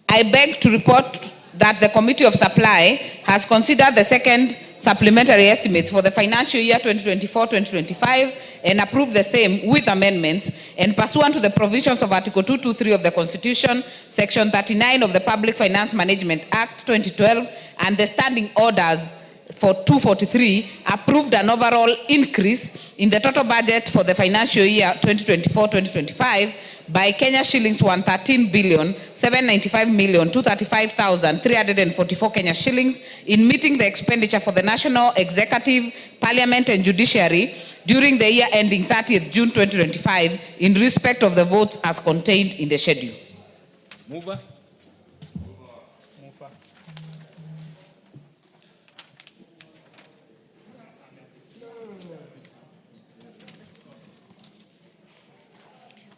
I beg to report that the Committee of Supply has considered the second supplementary estimates for the financial year 2024-2025 and approved the same with amendments, and pursuant to the provisions of Article 223 of the Constitution, Section 39 of the Public Finance Management Act 2012, and the standing orders for 243, approved an overall increase in the total budget for the financial year 2024-2025 by Kenya shillings 113,795,235,344 Kenya shillings in meeting the expenditure for the National Executive, Parliament and Judiciary during the year ending 30th June 2025 in respect of the votes as contained in the schedule. Mover.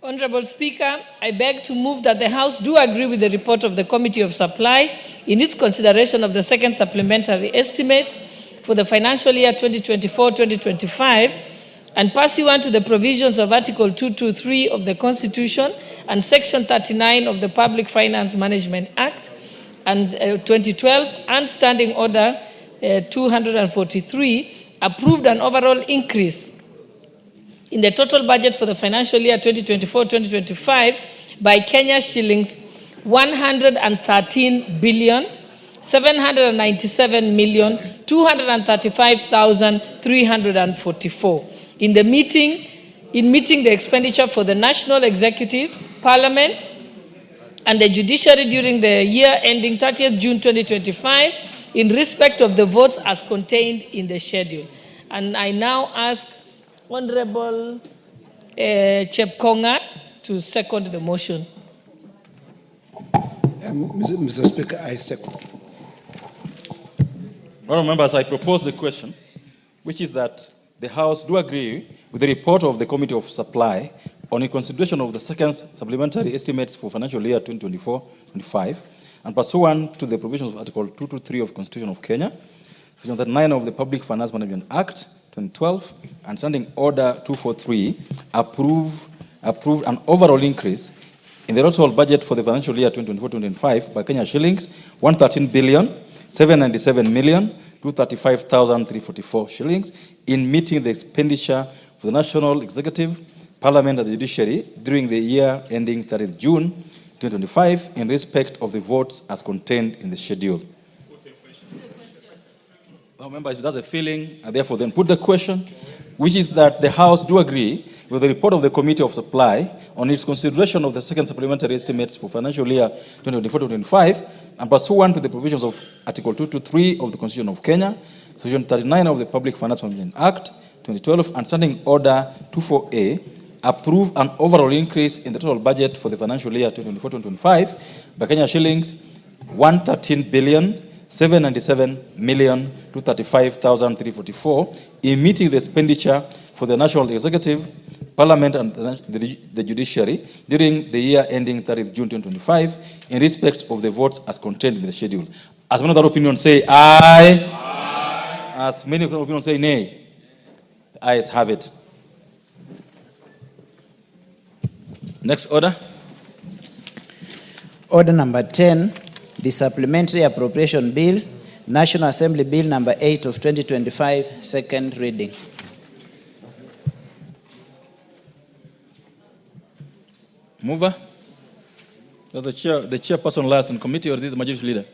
Honorable Speaker, I beg to move that the House do agree with the report of the Committee of Supply in its consideration of the second supplementary estimates for the financial year 2024-2025 and pursuant to the provisions of Article 223 of the Constitution and Section 39 of the Public Finance Management Act and 2012 and Standing Order 243, approved an overall increase in the total budget for the financial year 2024-2025 by Kenya shillings 113,797,235,344 in meeting the expenditure for the National Executive, Parliament, and the Judiciary during the year ending 30th June 2025 in respect of the votes as contained in the schedule. And I now ask Honorable Chepkonga to second the motion. Mr. Speaker, I second. Honourable members, I propose the question, which is that the House do agree with the report of the Committee of Supply on the consideration of the second supplementary estimates for financial year 2024-25, and pursuant to the provisions of Article 223 of the Constitution of Kenya, Section 39 of the Public Finance Management Act 2012, and Standing Order 243, approved an overall increase in the total budget for the financial year 2024-25 by Kenya shillings 113,797,235,344 shillings in meeting the expenditure for the National Executive, Parliament and the Judiciary during the year ending 30th June 2025 in respect of the votes as contained in the schedule. Well, members, that's a feeling, and therefore then put the question, which is that the House do agree with the report of the Committee of Supply on its consideration of the second supplementary estimates for financial year 2024-25, and pursuant to the provisions of Article 223 of the Constitution of Kenya, Section 39 of the Public Finance Management Act 2012, and Standing Order 24A, approve an overall increase in the total budget for the financial year 2024-25 by Kenya shillings 113,797,235,344 in meeting the expenditure for the National Executive, Parliament and the Judiciary during the year ending 30th June 2025 in respect of the votes as contained in the schedule. As many other opinions say aye. Aye. As many other opinions say nay. The ayes have it. Next order. Order number 10, the Supplementary Appropriation Bill, National Assembly Bill number 8 of 2025, second reading. Mover? Does the chairperson last in committee, or is it the majority leader?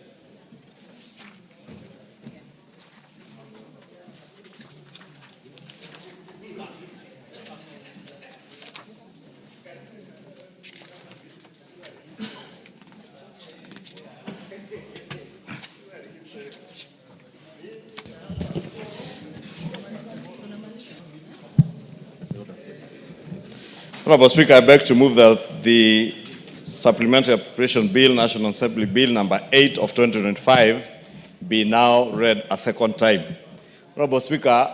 Honourable Speaker, I beg to move that the Supplementary Appropriation Bill, National Assembly Bill number 8 of 2025, be now read a second time. Honourable Speaker,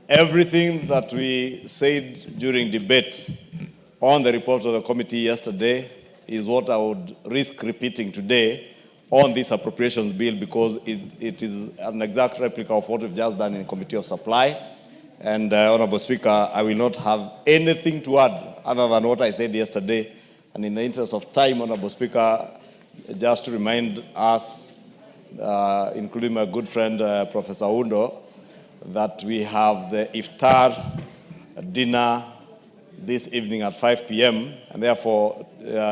everything that we said during debate on the report of the committee yesterday is what I would risk repeating today on this appropriations bill, because it is an exact replica of what we've just done in the Committee of Supply. And Honourable Speaker, I will not have anything to add other than what I said yesterday. And in the interest of time, Honourable Speaker, just to remind us, including my good friend Professor Undo, that we have the iftar dinner this evening at 5 p.m. And therefore,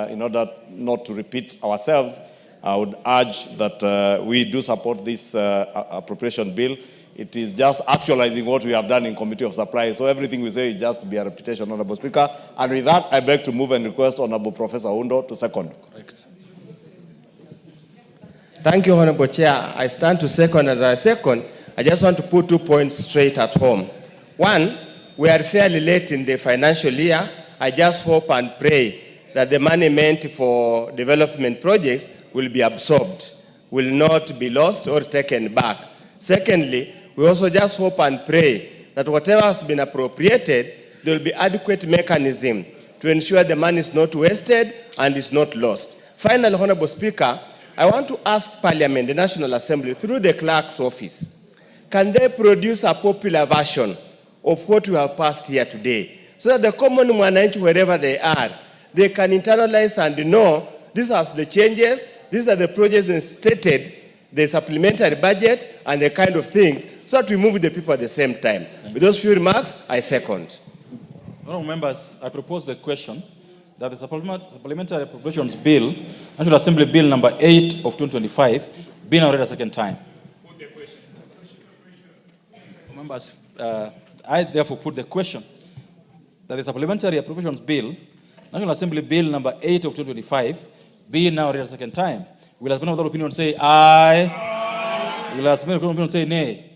in order not to repeat ourselves, I would urge that we do support this appropriation bill. It is just actualizing what we have done in Committee of Supply. So everything we say is just to be a repetition, Honourable Speaker. And with that, I beg to move and request Honourable Professor Undo to second. Correct. Thank you, Honourable Chair. I stand to second. As I second, I just want to put 2 points straight at home. One, we are fairly late in the financial year. I just hope and pray that the money meant for development projects will be absorbed, will not be lost or taken back. Secondly, we also just hope and pray that whatever has been appropriated, there will be adequate mechanism to ensure the money is not wasted and is not lost. Finally, Honourable Speaker, I want to ask Parliament, the National Assembly, through the Clerk's office, can they produce a popular version of what we have passed here today, so that the common mwananchi, wherever they are, they can internalize and know these are the changes, these are the projects that stated, the supplementary budget and the kind of things, so that we move with the people at the same time. With those few remarks, I second. Honourable members, I propose the question that the Supplementary Appropriations Bill, National Assembly Bill number 8 of 2025, be now read a second time. Put the question. Members, I therefore put the question that the Supplementary Appropriations Bill, National Assembly Bill number 8 of 2025, be now read a second time. Will as many other opinions say aye? Aye. Will as many other opinions say nay?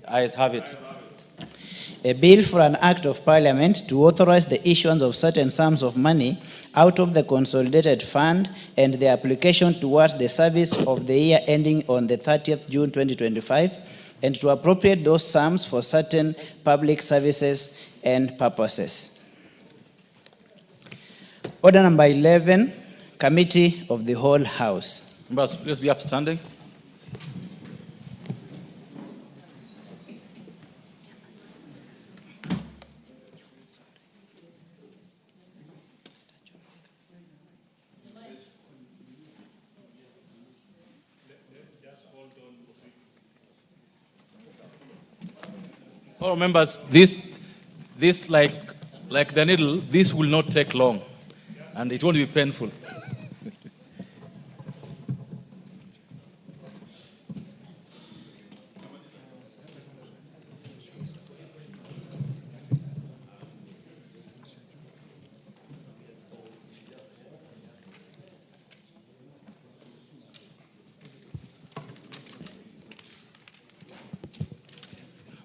Ayes have it. A bill for an act of parliament to authorize the issuance of certain sums of money out of the consolidated fund and the application towards the service of the year ending on the 30th June 2025, and to appropriate those sums for certain public services and purposes. Order number 11, Committee of the Whole House. Members, please be upstanding. All members, this like the needle, this will not take long, and it won't be painful.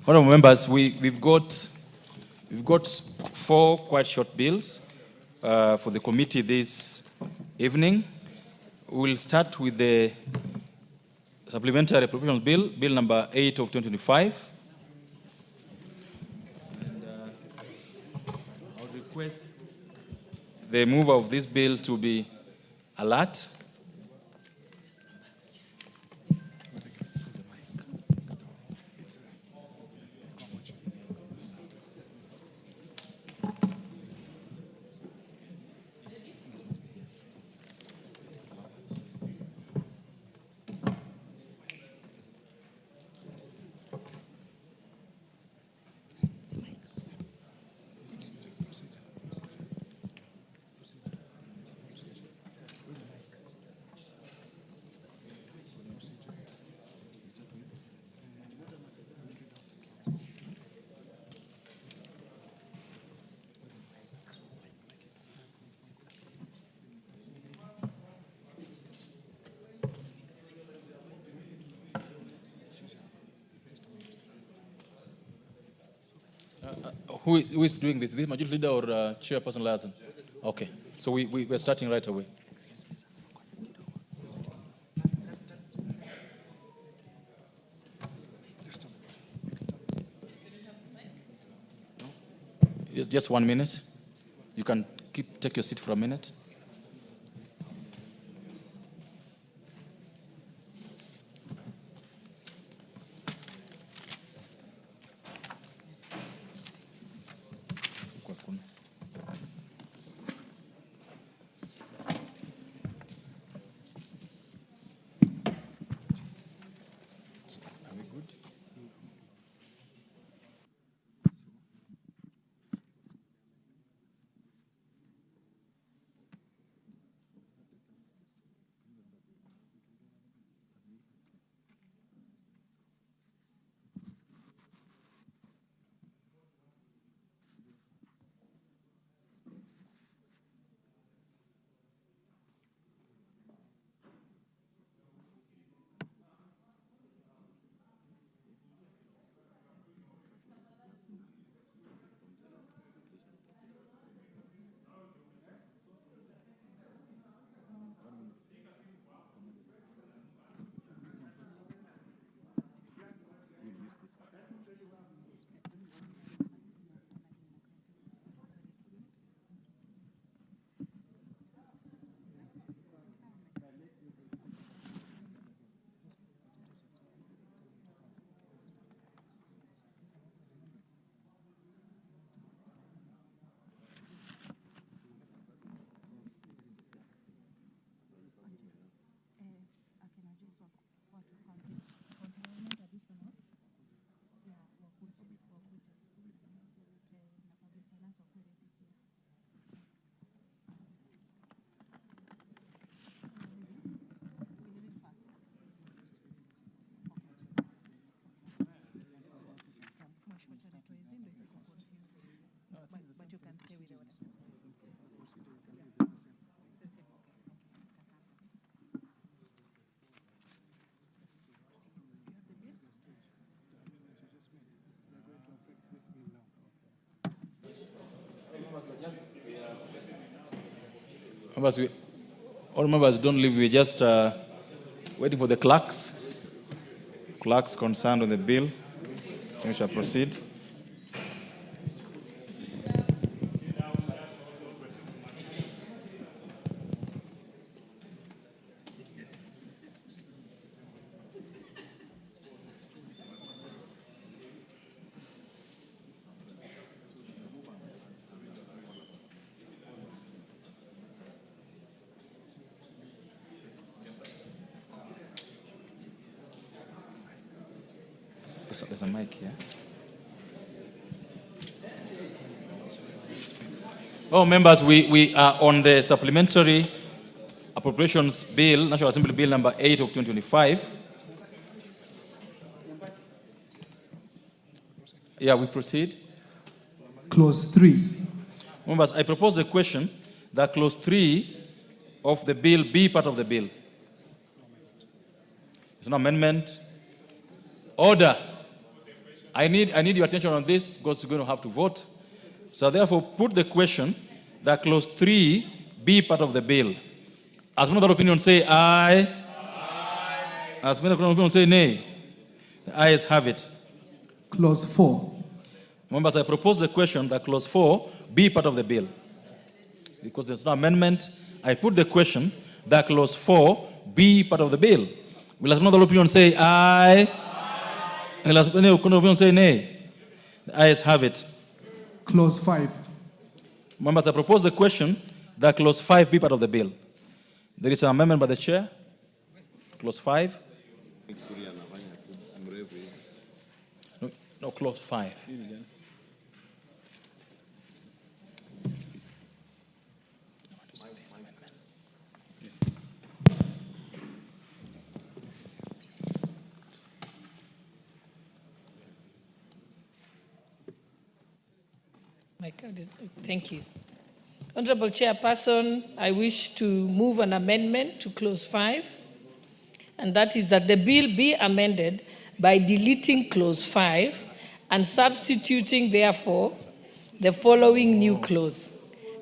Honorable members, we've got 4 quite short bills for the committee this evening. We'll start with the supplementary appropriations bill, bill number 8 of 2025. And I would request the mover of this bill to be alert. Who is doing this? Is this Majority Leader or Chairperson Lazen? Okay, so we're starting right away. It's just 1 minute. You can take your seat for a minute. this bill now. Members, all members don't leave. We're just waiting for the clerks. Clerks concerned on the bill. We shall proceed. There's a mic here. Oh, members, we are on the supplementary appropriations bill, National Assembly Bill number 8 of 2025. Yeah, we proceed. Clause 3. Members, I propose the question that clause 3 of the bill be part of the bill. It's an amendment. Order. I need your attention on this because we're going to have to vote. So therefore, put the question that clause 3 be part of the bill. As one of the opinion say aye. As many of the opinion say nay. The ayes have it. Clause 4. Members, I propose the question that clause 4 be part of the bill. Because there's no amendment, I put the question that clause 4 be part of the bill. Will another opinion say aye? Will another opinion say nay? The ayes have it. Clause 5. Members, I propose the question that clause 5 be part of the bill. There is an amendment by the chair. Clause 5. No, clause 5. My card is, thank you. Honorable Chairperson, I wish to move an amendment to clause 5, and that is that the bill be amended by deleting clause 5 and substituting, therefore, the following new clause.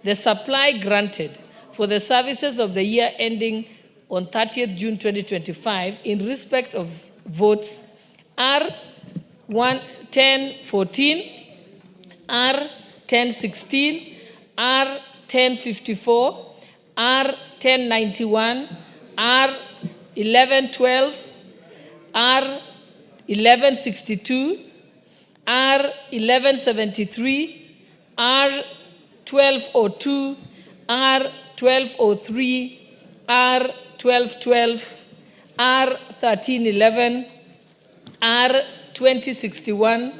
The supply granted for the services of the year ending on 30th June 2025 in respect of votes R1014, R1016, R1054, R1091, R1112, R1162, R1173, R1202, R1203, R1212, R1311, R2061,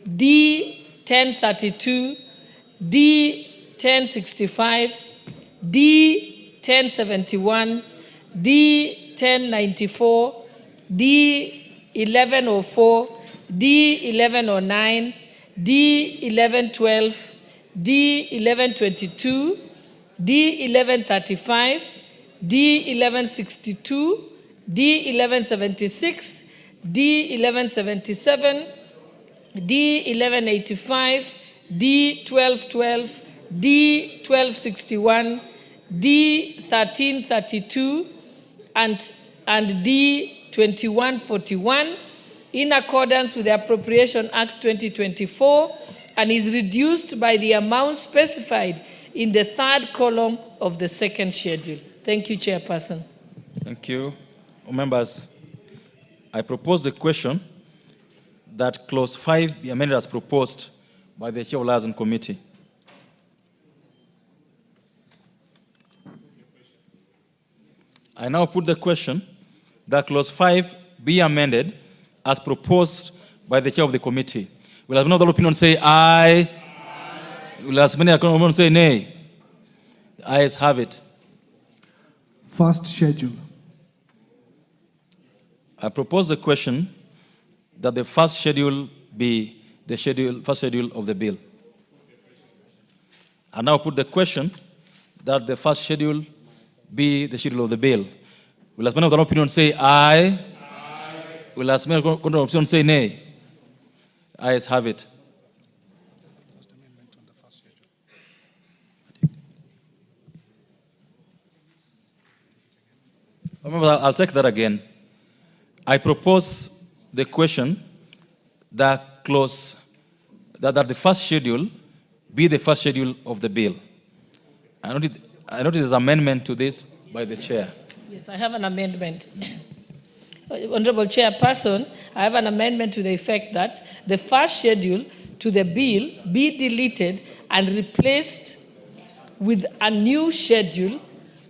D1032, D1065, D1071, D1094, D1104, D1109, D1112, D1122, D1135, D1162, D1176, D1177, D1185, D1212, D1261, D1332, and D2141 in accordance with the Appropriation Act 2024 and is reduced by the amount specified in the third column of the second schedule. Thank you, Chairperson. Thank you. Members, I propose the question that clause 5 be amended as proposed by the Chair of Liaison Committee. I now put the question that clause 5 be amended as proposed by the Chair of the committee. Will another opinion say aye? Will as many opinions say nay? The ayes have it. First schedule. I propose the question that the first schedule be the first schedule of the bill. I now put the question that the first schedule be the schedule of the bill. Will as many of the opinion say aye? Will as many of the opinion say nay? The ayes have it. I'll take that again. I propose the question that the first schedule be the first schedule of the bill. I notice there's amendment to this by the chair. Yes, I have an amendment. Honorable Chairperson, I have an amendment to the effect that the first schedule to the bill be deleted and replaced with a new schedule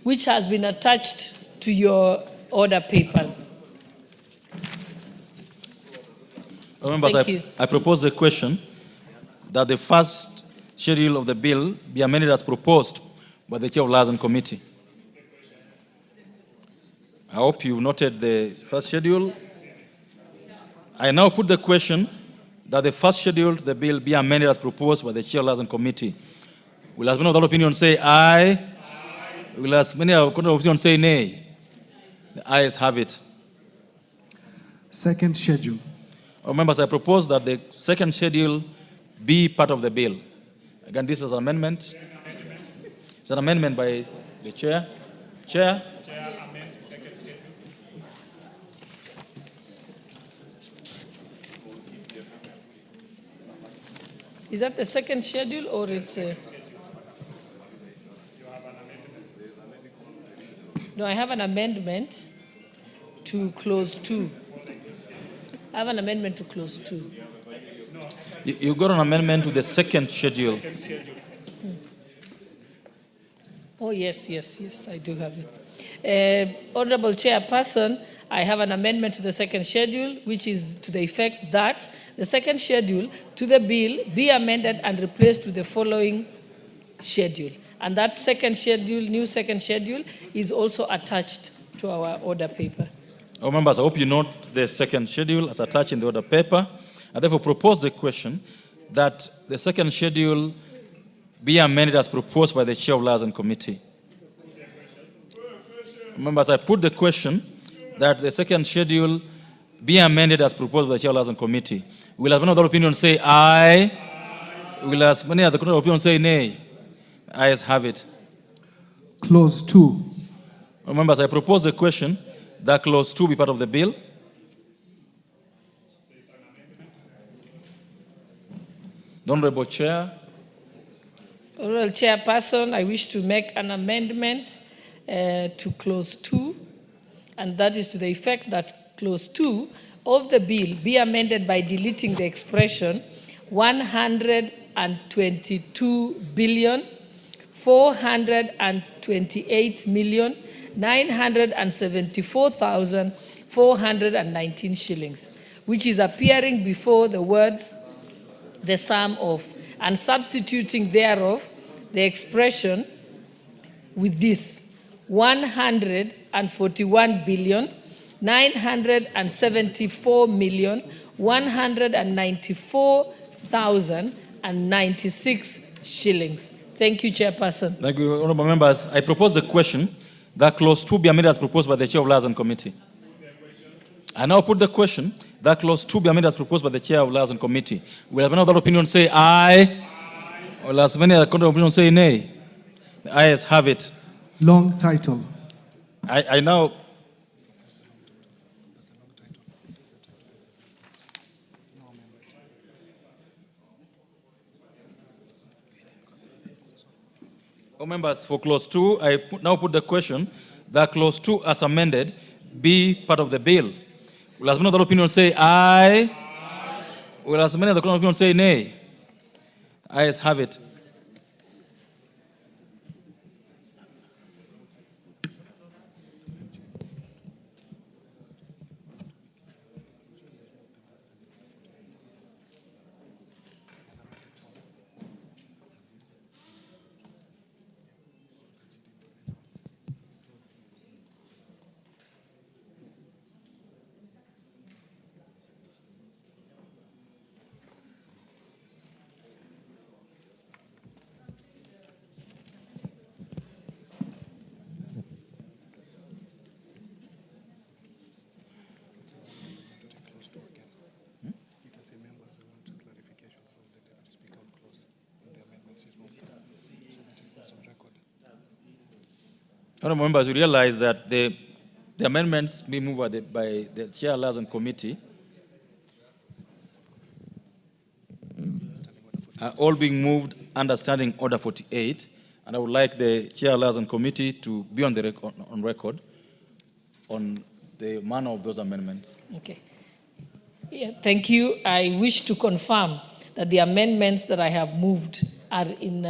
which has been attached to your order papers. Members, I propose the question that the first schedule of the bill be amended as proposed by the Chair of Liaison Committee. I hope you've noted the first schedule. I now put the question that the first schedule to the bill be amended as proposed by the Chair of Liaison Committee. Will as many of that opinion say aye? Will as many of the opinion say nay? The ayes have it. Second schedule. Members, I propose that the second schedule be part of the bill. Again, this is an amendment. It's an amendment by the chair. Chair? Amend second schedule. Is that the second schedule or it's... No, I have an amendment to clause 2. I have an amendment to clause 2. You got an amendment to the second schedule. Oh, yes, I do have it. Honorable Chairperson, I have an amendment to the second schedule, which is to the effect that the second schedule to the bill be amended and replaced with the following schedule. And that second schedule, new second schedule, is also attached to our order paper. Members, I hope you note the second schedule as attached in the order paper. I therefore propose the question that the second schedule be amended as proposed by the Chair of Liaison Committee. Members, I put the question that the second schedule be amended as proposed by the Chair of Liaison Committee. Will as many of the opinion say aye? Will as many of the opinion say nay? Ayes have it. Clause 2. Members, I propose the question that clause 2 be part of the bill. The Honorable Chair. Honorable Chairperson, I wish to make an amendment to clause 2, and that is to the effect that clause 2 of the bill be amended by deleting the expression 122 billion 428,974,419 shillings, which is appearing before the words the sum of, and substituting thereof the expression with this 141 billion 974,194,096 shillings. Thank you, Chairperson. Thank you, honorable members. I propose the question that clause 2 be amended as proposed by the Chair of Liaison Committee. I now put the question that clause 2 be amended as proposed by the Chair of Liaison Committee. Will as many of that opinion say aye? Or as many of the opinion say nay? The ayes have it. Long title. I now... Members, for clause 2, I now put the question that clause 2 as amended be part of the bill. Will as many of the opinion say aye? Will as many of the opinion say nay? Ayes have it. Honorable members, you realize that the The amendments being moved by the Chair Liaison Committee are all being moved under Standing Order 48, and I would like the Chair Liaison Committee to be on the on record on the manner of those amendments. Okay. Yeah, thank you. I wish to confirm that the amendments that I have moved are in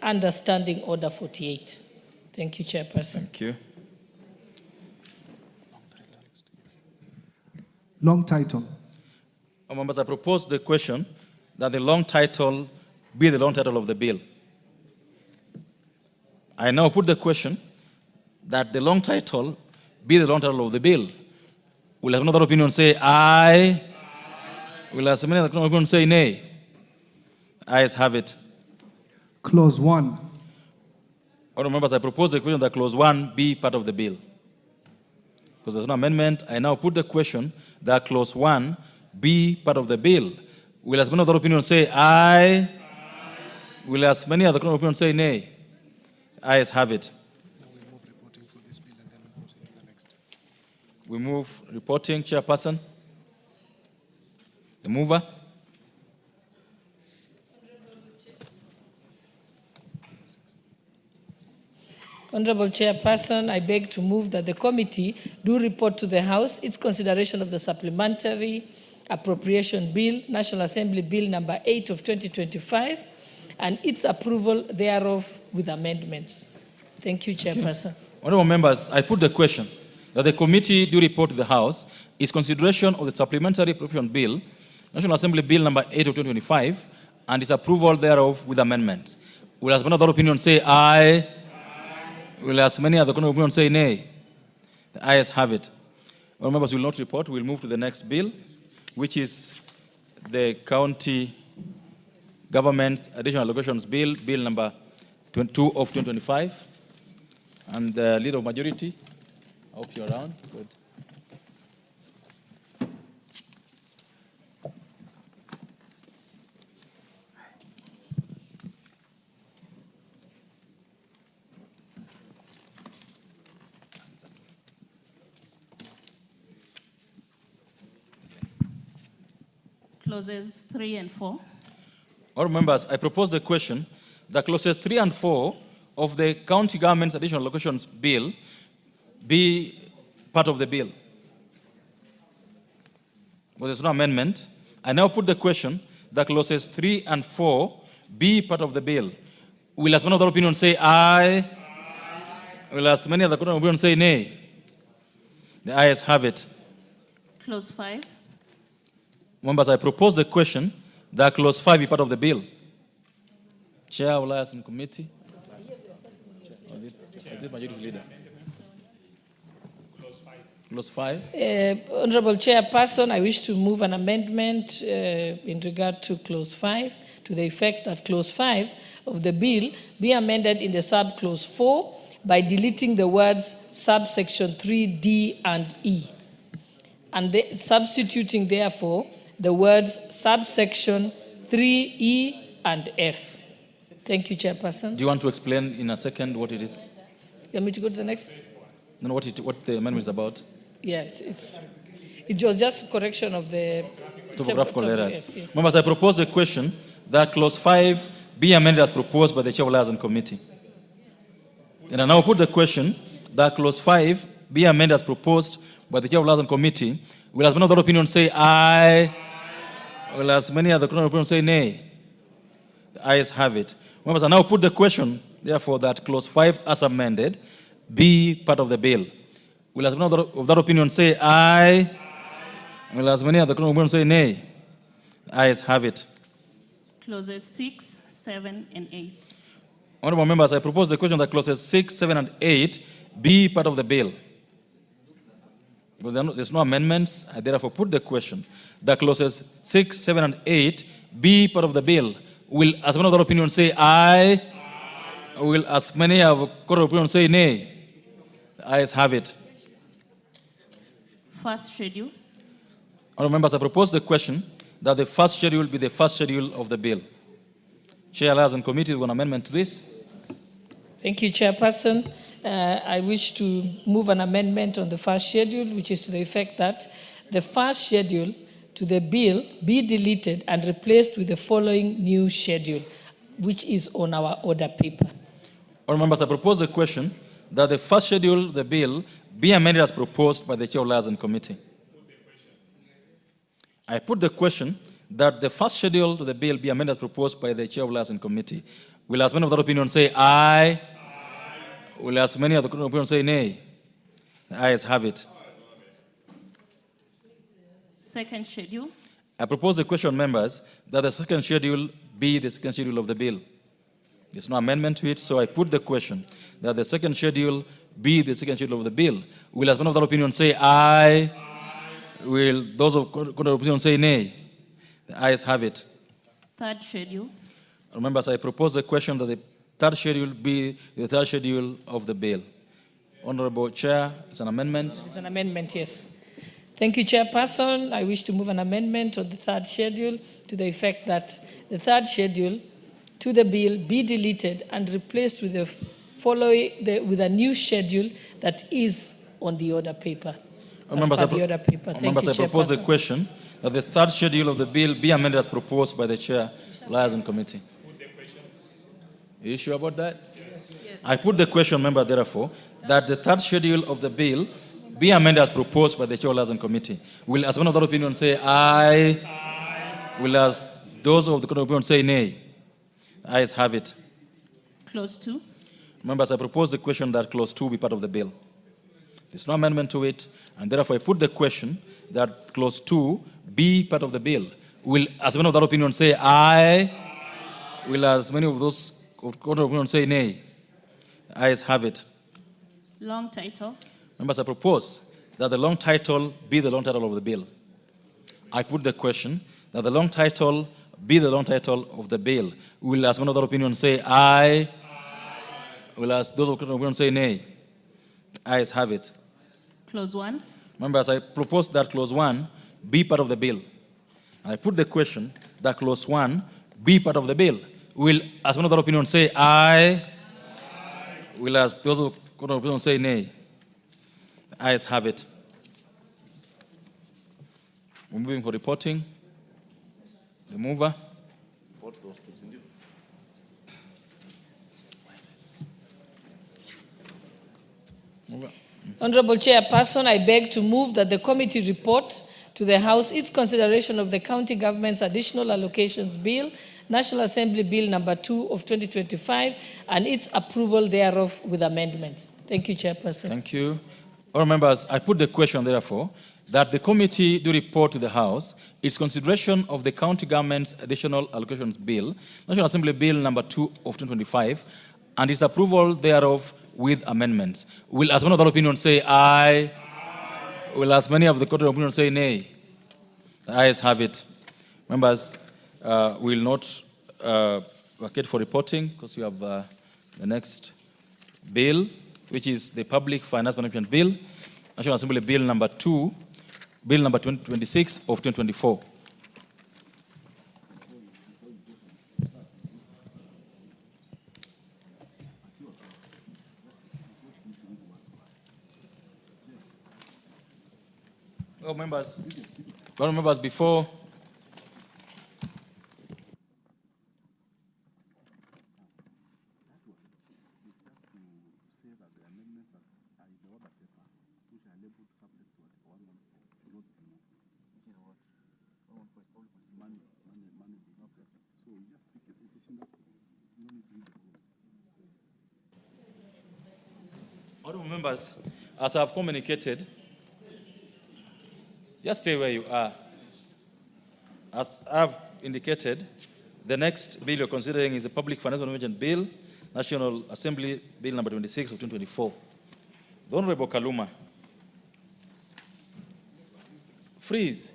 under Standing Order 48. Thank you, Chairperson. Thank you. Long title. Members, I propose the question that the long title be the long title of the bill. I now put the question that the long title be the long title of the bill. Will another opinion say aye? Will as many other opinion say nay? Ayes have it. Clause 1. Honourable members, I propose the question that clause 1 be part of the bill. Because there's no amendment, I now put the question that clause 1 be part of the bill. Will as many other opinions say aye? Will as many other opinions say nay? Ayes have it. We move reporting, Chairperson. The mover. Honorable Chairperson, I beg to move that the committee do report to the House its consideration of the Supplementary Appropriation Bill, National Assembly Bill number 8 of 2025, and its approval thereof with amendments. Thank you, Chairperson. Honorable members, I put the question that the committee do report to the House its consideration of the Supplementary Appropriation Bill, National Assembly Bill number 8 of 2025, and its approval thereof with amendments. Will as many other opinions say aye? Will as many other opinions say nay? The ayes have it. All members will not report. We'll move to the next bill, which is the County Government Additional Allocations Bill, Bill number 22 of 2025. And the Leader of Majority, I hope you're around. Good. Clauses 3 and 4. All members, I propose the question that clauses 3 and 4 of the County Government's Additional Allocations Bill be part of the bill. Because there's no amendment. I now put the question that clauses 3 and 4 be part of the bill. Will as many other opinions say aye? Will as many other opinions say nay? The ayes have it. Clause 5. Members, I propose the question that clause 5 be part of the bill. Chair, will I ask in committee? Majority Leader. Clause 5. Honorable Chairperson, I wish to move an amendment in regard to clause 5 to the effect that clause 5 of the bill be amended in the sub-clause 4 by deleting the words subsection 3D and E, and substituting, therefore, the words subsection 3E and F. Thank you, Chairperson. Do you want to explain in a second what it is? You want me to go to the next? No, what the amendment is about? Yes, it was just correction of the topographical errors. Yes, yes. Members, I propose the question that clause 5 be amended as proposed by the Chair of Liaison Committee. And I now put the question that clause 5 be amended as proposed by the Chair of Liaison Committee. Will as many other opinions say aye? Will as many other opinions say nay? The ayes have it. Members, I now put the question, therefore, that clause 5 as amended be part of the bill. Will as many of that opinion say aye? Will as many other opinions say nay? The ayes have it. Clauses 6, 7, and 8. Honorable members, I propose the question that clauses 6, 7, and 8 be part of the bill. Because there's no amendments, I therefore put the question that clauses 6, 7, and 8 be part of the bill. Will as many other opinions say aye? Will as many of court opinions say nay? The ayes have it. First schedule. Honorable members, I propose the question that the first schedule be the first schedule of the bill. Chair Liaison Committee, is an amendment to this? Thank you, Chairperson. I wish to move an amendment on the first schedule, which is to the effect that the first schedule to the bill be deleted and replaced with the following new schedule, which is on our order paper. All members, I propose the question that the first schedule of the bill be amended as proposed by the Chair of Liaison Committee. I put the question that the first schedule to the bill be amended as proposed by the Chair of Liaison Committee. Will as many of that opinion say aye? Will as many of the opinion say nay? The ayes have it. Second schedule. I propose the question, members, that the second schedule be the second schedule of the bill. There's no amendment to it, so I put the question that the second schedule be the second schedule of the bill. Will as many of that opinion say aye? Will those of contrary opinion say nay? The ayes have it. Third schedule. Members, I propose the question that the third schedule be the third schedule of the bill. Honorable Chair, it's an amendment. It's an amendment, yes. Thank you, Chairperson. I wish to move an amendment on the third schedule to the effect that the third schedule to the bill be deleted and replaced with the following with a new schedule that is on the order paper. Members, I propose the question that the third schedule of the bill be amended as proposed by the Chair Liaison Committee. Are you sure about that? Yes. I put the question, member, therefore, that the third schedule of the bill be amended as proposed by the Chair Liaison Committee. Will as one of that opinion say aye? Aye. Will as those of the contrary opinion say nay? The ayes have it. Clause 2. Members, I propose the question that clause 2 be part of the bill. There's no amendment to it, and therefore I put the question that clause 2 be part of the bill. Will as many of that opinion say aye? Aye. Will as many of those of contrary opinion say nay? The ayes have it. Long title. Members, I propose that the long title be the long title of the bill. I put the question that the long title be the long title of the bill. Will as many of that opinion say aye? Aye. Will as those of contrary opinion say nay? The ayes have it. Clause 1. Members, I propose that clause 1 be part of the bill. I put the question that clause 1 be part of the bill. Will as one of that opinion say aye? Aye. Will as those of contrary opinion say nay? The ayes have it. We're moving for reporting. The mover. Honorable Chairperson, I beg to move that the committee report to the House its consideration of the County Government's Additional Allocations Bill, National Assembly Bill number 2 of 2025, and its approval thereof with amendments. Thank you, Chairperson. Thank you. All members, I put the question, therefore, that the committee do report to the House its consideration of the County Government's Additional Allocations Bill, National Assembly Bill number 2 of 2025, and its approval thereof with amendments. Will as one of the opinion say aye? Aye. Will as many of the contrary opinion say nay? The ayes have it. Members, we will not vacate for reporting because we have the next bill, which is the Public Finance Management Bill, National Assembly Bill number 2, Bill number 2026 of 2024. Members, before honorable members, as I've communicated, just stay where you are. As I've indicated, the next bill you're considering is the Public Finance Management Bill, National Assembly Bill number 26 of 2024. The Honorable Kaluma. Freeze.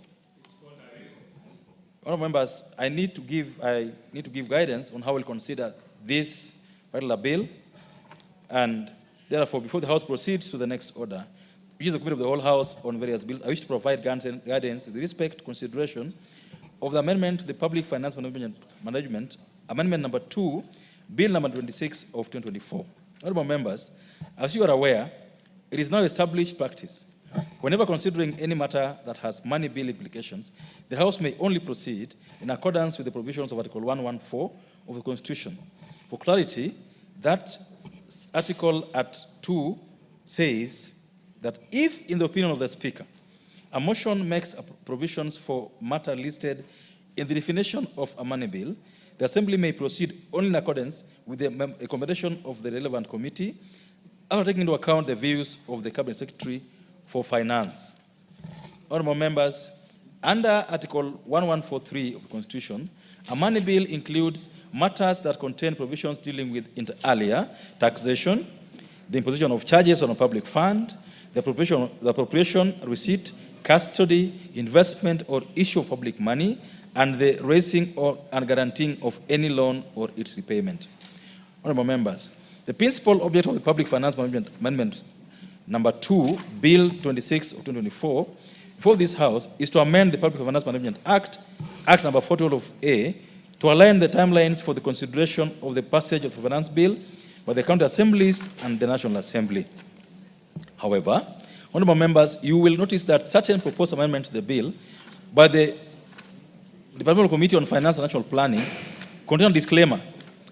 Honorable members, I need to give guidance on how we'll consider this particular bill, and therefore, before the House proceeds to the next order, which is the committee of the whole House on various bills, I wish to provide guidance with respect to consideration of the amendment to the Public Finance Management, Amendment number 2, Bill number 26 of 2024. Honorable members, As you are aware, it is now established practice. Whenever considering any matter that has money bill implications, the House may only proceed in accordance with the provisions of Article 114 of the Constitution. For clarity, that article at 2 says that if, in the opinion of the Speaker, a motion makes provisions for matter listed in the definition of a money bill, the Assembly may proceed only in accordance with the recommendation of the relevant committee, after taking into account the views of the Cabinet Secretary for Finance. Honourable members, under Article 1143 of the Constitution, a money bill includes matters that contain provisions dealing with, inter alia, taxation, the imposition of charges on a public fund, the appropriation, receipt, custody, investment, or issue of public money, and the raising and guaranteeing of any loan or its repayment. Honourable members, the principal object of the Public Finance Management Amendment Number 2, Bill 26 of 2024, before this House is to amend the Public Finance Management Act, Act Number 40A, to align the timelines for the consideration of the passage of the Finance Bill by the county assemblies and the National Assembly. However, honourable members, you will notice that certain proposed amendments to the bill by the Departmental Committee on Finance and National Planning contain a disclaimer,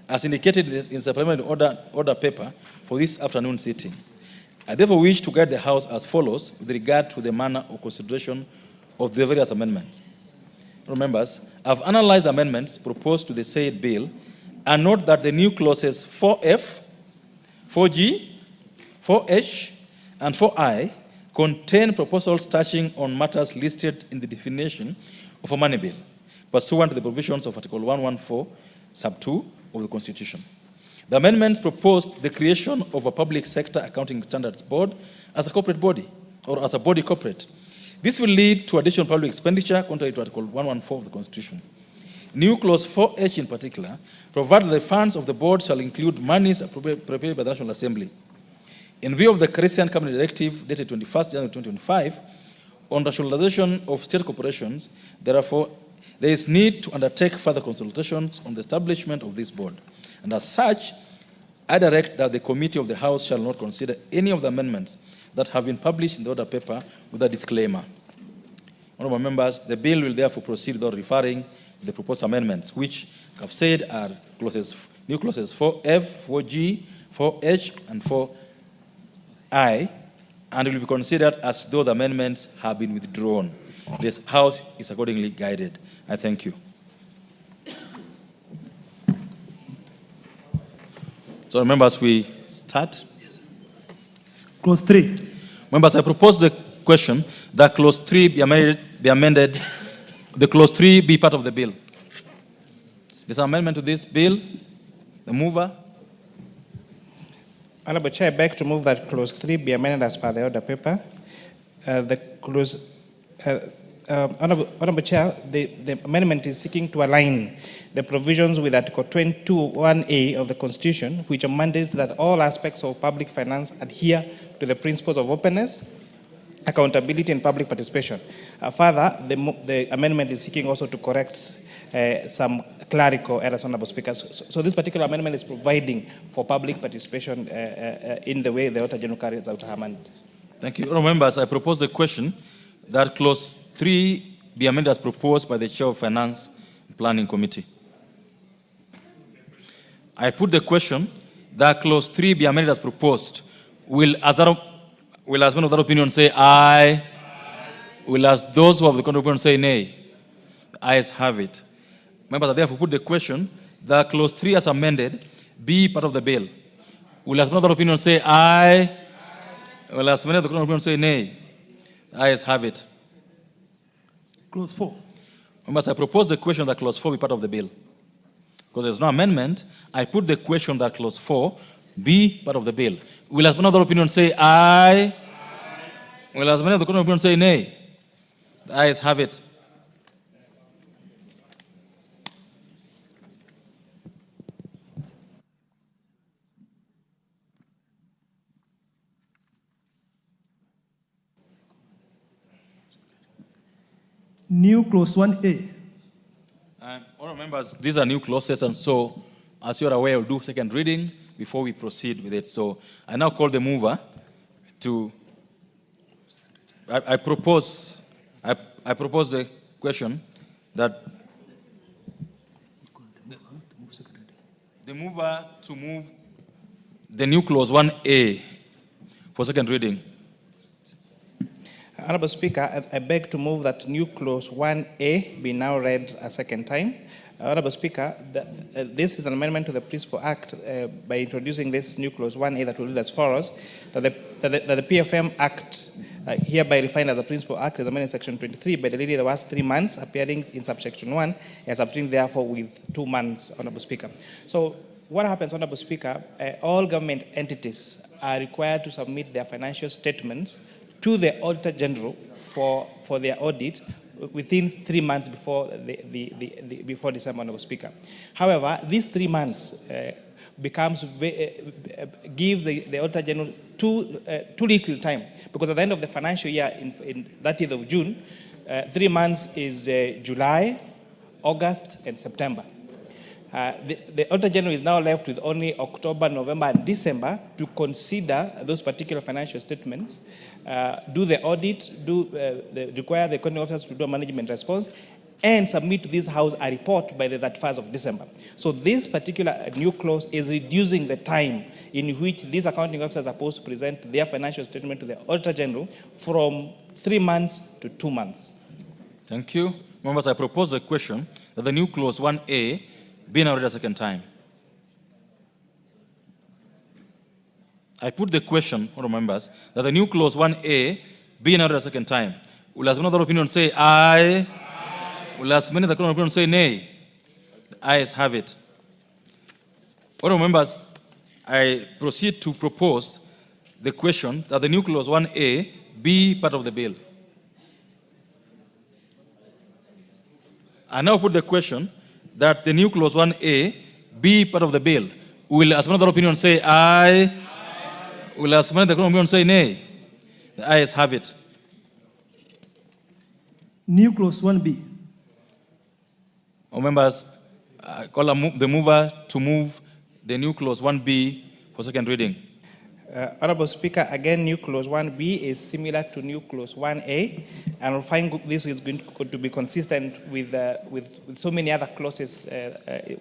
as indicated in the supplementary order paper for this afternoon sitting. I therefore wish to guide the House as follows with regard to the manner of consideration of the various amendments. Honourable members, I've analysed the amendments proposed to the said bill and note that the new clauses 4F, 4G, 4H, and 4I contain proposals touching on matters listed in the definition of a money bill, pursuant to the provisions of Article 114, sub 2 of the Constitution. The amendments proposed the creation of a public sector accounting standards board as a corporate body, or as a body corporate. This will lead to additional public expenditure contrary to Article 114 of the Constitution. New clause 4H in particular provides that the funds of the board shall include monies prepared by the National Assembly. In view of the recent Cabinet Directive dated 21st January 2025 on rationalization of state corporations, therefore, there is need to undertake further consultations on the establishment of this board. And as such, I direct that the committee of the House shall not consider any of the amendments that have been published in the order paper with a disclaimer. Honourable members, the bill will therefore proceed without referring to the proposed amendments, which I've said are new clauses 4F, 4G, 4H, and 4I, and will be considered as though the amendments have been withdrawn. This House is accordingly guided. I thank you. So, members, we start. Clause 3. Members, I propose the question that clause 3 be amended, the clause 3 be part of the bill. There's an amendment to this bill. The mover. Honourable Chair, I beg to move that clause 3 be amended as per the order paper. Honourable Chair, the amendment is seeking to align the provisions with Article 21A of the Constitution, which mandates that all aspects of public finance adhere to the principles of openness, accountability, and public participation. Further, the amendment is seeking also to correct some clerical errors, Honourable Speaker. So this particular amendment is providing for public participation in the way the Auditor General carries out her mandate. Thank you. Honourable members, I propose the question that clause 3 be amended as proposed by the Chair of Finance and Planning Committee. I put the question that clause 3 be amended as proposed. Will as men of that opinion say aye? Will as those who have the contrary opinion say nay? The ayes have it. Members, I therefore put the question that clause 3 as amended be part of the bill. Will as men of that opinion say aye? Will as men of the contrary opinion say nay? The ayes have it. Clause 4. Members, I propose the question that clause 4 be part of the bill. Because there's no amendment, I put the question that clause 4 be part of the bill. Will as many of the opinion say aye? Will as many of the opinion say nay? The ayes have it. New clause 1A. Honourable members, these are new clauses, and so, as you are aware, we'll do second reading before we proceed with it. So I now call the mover to, I propose the question that the mover to move the new clause 1A for second reading. Honorable Speaker, I beg to move that new clause 1A be now read a second time. Honorable Speaker, this is an amendment to the Principal Act by introducing this new clause 1A that will read as follows, that the PFM Act hereby refined as a Principal Act is amended in Section 23 by deleting the last 3 months appearing in subsection 1 and substituting therefore with 2 months, Honorable Speaker. So what happens, Honorable Speaker, all government entities are required to submit their financial statements to the Auditor General for their audit within 3 months before before December, Honorable Speaker. However, these 3 months give the Auditor General too little time, because at the end of the financial year, in 30th of June, 3 months is July, August, and September. The Auditor General is now left with only October, November, and December to consider those particular financial statements, do the audit, require the accounting officers to do a management response, and submit to this House a report by the 31st of December. So this particular new clause is reducing the time in which these accounting officers are supposed to present their financial statement to the Auditor General from 3 months to 2 months. Thank you. Members, I propose the question that the new clause 1A be now read a second time. I put the question, honorable members, that the new clause 1A be now read a second time. Will as many other opinion say aye? Will as many other opinion say nay? The ayes have it. Honorable members, I proceed to propose the question that the new clause 1A be part of the bill. I now put the question that the new clause 1A be part of the bill. Will as many other opinion say aye? Will as many other opinion say nay? The ayes have it. New clause 1B. Members, I call the mover to move the new clause 1B for second reading. Honorable Speaker, again, new clause 1B is similar to new clause 1A, and I find this is going to be consistent with so many other clauses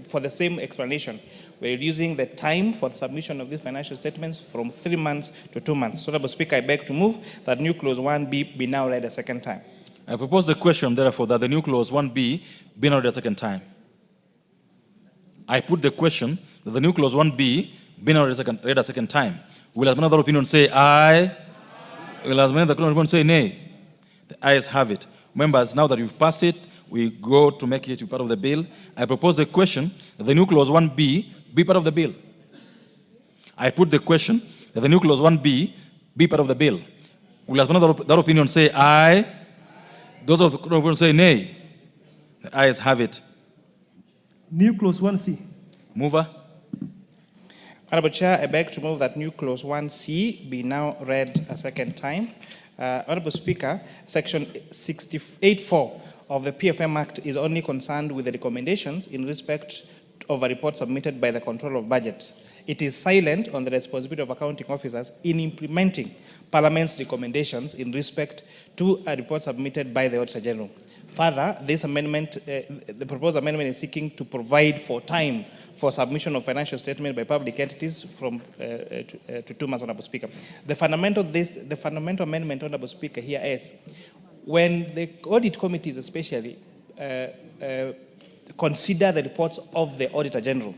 for the same explanation. We're reducing the time for the submission of these financial statements from 3 months to 2 months. Honorable Speaker, I beg to move that new clause 1B be now read a second time. I propose the question, therefore, that the new clause 1B be now read a second time. I put the question that the new clause 1B be now read a second time. Will as many other opinion say aye? Will as many other opinion say nay? The ayes have it. Members, now that you've passed it, we go to make it part of the bill. I propose the question that the new clause 1B be part of the bill. I put the question that the new clause 1B be part of the bill. Will as many other opinion say aye? Those of the opinion say nay? The ayes have it. New clause 1C. Mover. Honorable Chair, I beg to move that new clause 1C be now read a second time. Honorable Speaker, Section 68(4) of the PFM Act is only concerned with the recommendations in respect of a report submitted by the Controller of Budget. It is silent on the responsibility of accounting officers in implementing Parliament's recommendations in respect to a report submitted by the Auditor General. Further, this amendment, the proposed amendment is seeking to provide for time for submission of financial statement by public entities from to 2 months, Honorable Speaker. The fundamental amendment, Honorable Speaker, here is when the audit committees especially consider the reports of the Auditor General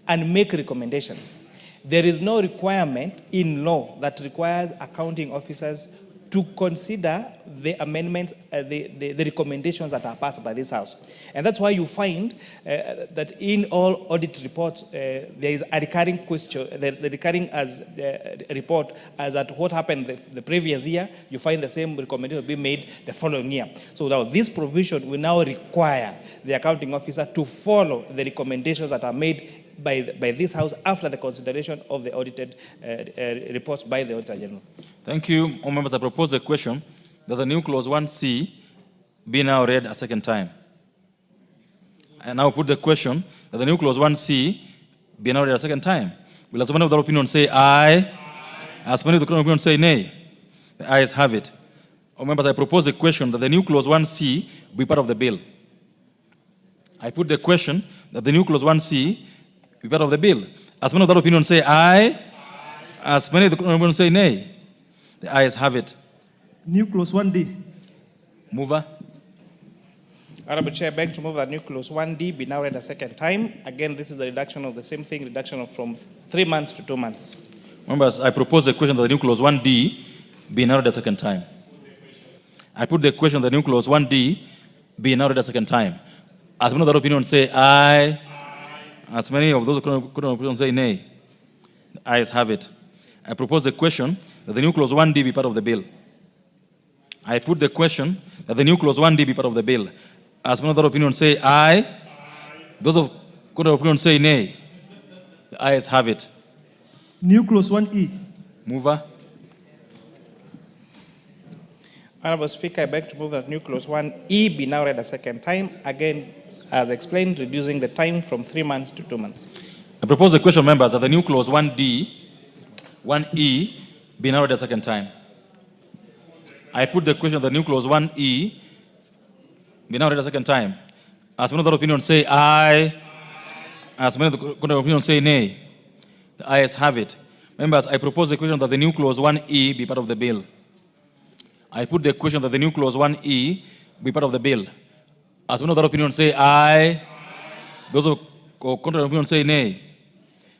and make recommendations, there is no requirement in law that requires accounting officers to consider the amendments, the recommendations that are passed by this House. And that's why you find that in all audit reports, there is a recurring question, the recurring report as at what happened the previous year, you find the same recommendation being made the following year. So now this provision will now require the accounting officer to follow the recommendations that are made by this House after the consideration of the audited reports by the Auditor General. Thank you. All members, I propose the question that the new clause 1C be now read a second time. I now put the question that the new clause 1C be now read a second time. Will as many of the opinion say aye? As many of the opinion say nay? The ayes have it. Members, I propose a question that the new clause 1C be part of the bill. I put the question that the new clause 1C be part of the bill. As many of that opinion say aye, as many of the opinion say nay, the ayes have it. New clause 1D. Mover. Honorable Chair, I beg to move that new clause 1D be now read a second time. Again, this is a reduction of the same thing, reduction of from 3 months to 2 months. Members, I propose the question that the new clause 1D be now read a second time. I put the question that the new clause 1D be now read a second time. As many of that opinion say aye, as many of those opinion say nay, the ayes have it. I propose the question that the new clause 1D be part of the bill. I put the question that the new clause 1D be part of the bill. As many of that opinion say aye, those of opinion say nay, the ayes have it. New clause 1E. Mover. Honorable Speaker, I beg to move that new clause 1E be now read a second time. Again, as explained, reducing the time from 3 months to 2 months. I propose the question, members, that the new clause 1D, 1E be now read a second time. I put the question that the new clause 1E be now read a second time. As many of the opinion say aye, as many of the opinion say nay, the ayes have it. Members, I propose the question that the new clause 1E be part of the bill. I put the question that the new clause 1E be part of the bill. As many of the opinion say aye, those of contrary opinion say nay,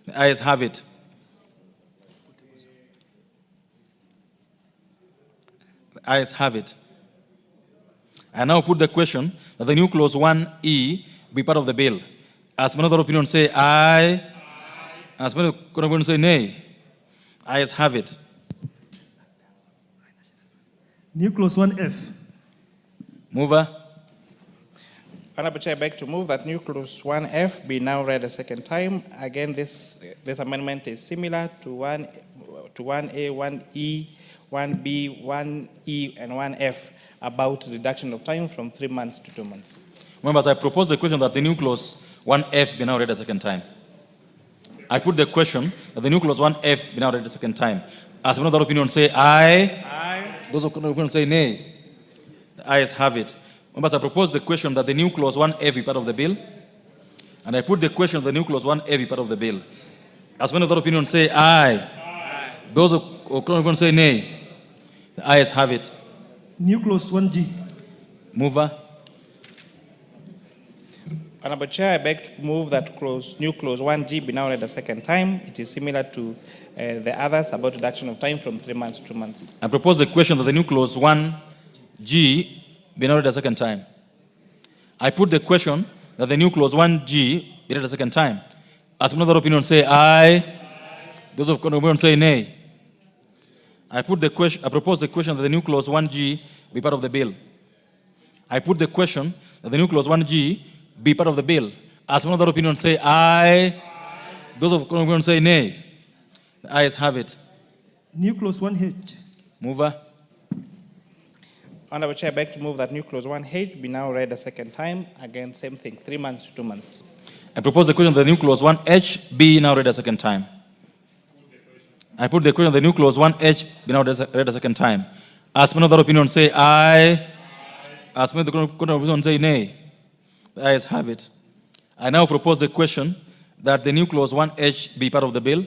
the ayes have it. The ayes have it. I now put the question that the new clause 1E be part of the bill. As many of the opinion say aye, as many of the opinion say nay, the ayes have it. New clause 1F. Mover. Honorable Chair, I beg to move that new clause 1F be now read a second time. Again, this amendment is similar to 1A, 1E, 1B, 1E, and 1F about reduction of time from 3 months to 2 months. Members, I propose the question that the new clause 1F be now read a second time. I put the question that the new clause 1F be now read a second time. As one of the opinion say aye, those of the opinion say nay, the ayes have it. Members, I propose the question that the new clause 1F be part of the bill. And I put the question that the new clause 1F be part of the bill. As one of the opinion say aye, those of the opinion say nay, the ayes have it. New clause 1G. Mover. Honorable Chair, I beg to move that new clause 1G be now read a second time. It is similar to the others about reduction of time from 3 months to 2 months. I propose the question that the new clause 1G be now read a second time. I put the question that the new clause 1G be read a second time. As another opinion say aye, those of opinion say nay. I propose the question that the new clause 1G be part of the bill. I put the question that the new clause 1G be part of the bill. As one other opinion say aye, those of opinion say nay. The ayes have it. New clause 1H. Mover. Honorable Chair, I beg to move that new clause 1H be now read a second time. Again, same thing, 3 months to 2 months. I propose the question that the new clause 1H be now read a second time. I put the question that the new clause 1H be now read a second time. As many other opinion say aye, as many other opinion say nay. The ayes have it. I now propose the question that the new clause 1H be part of the bill.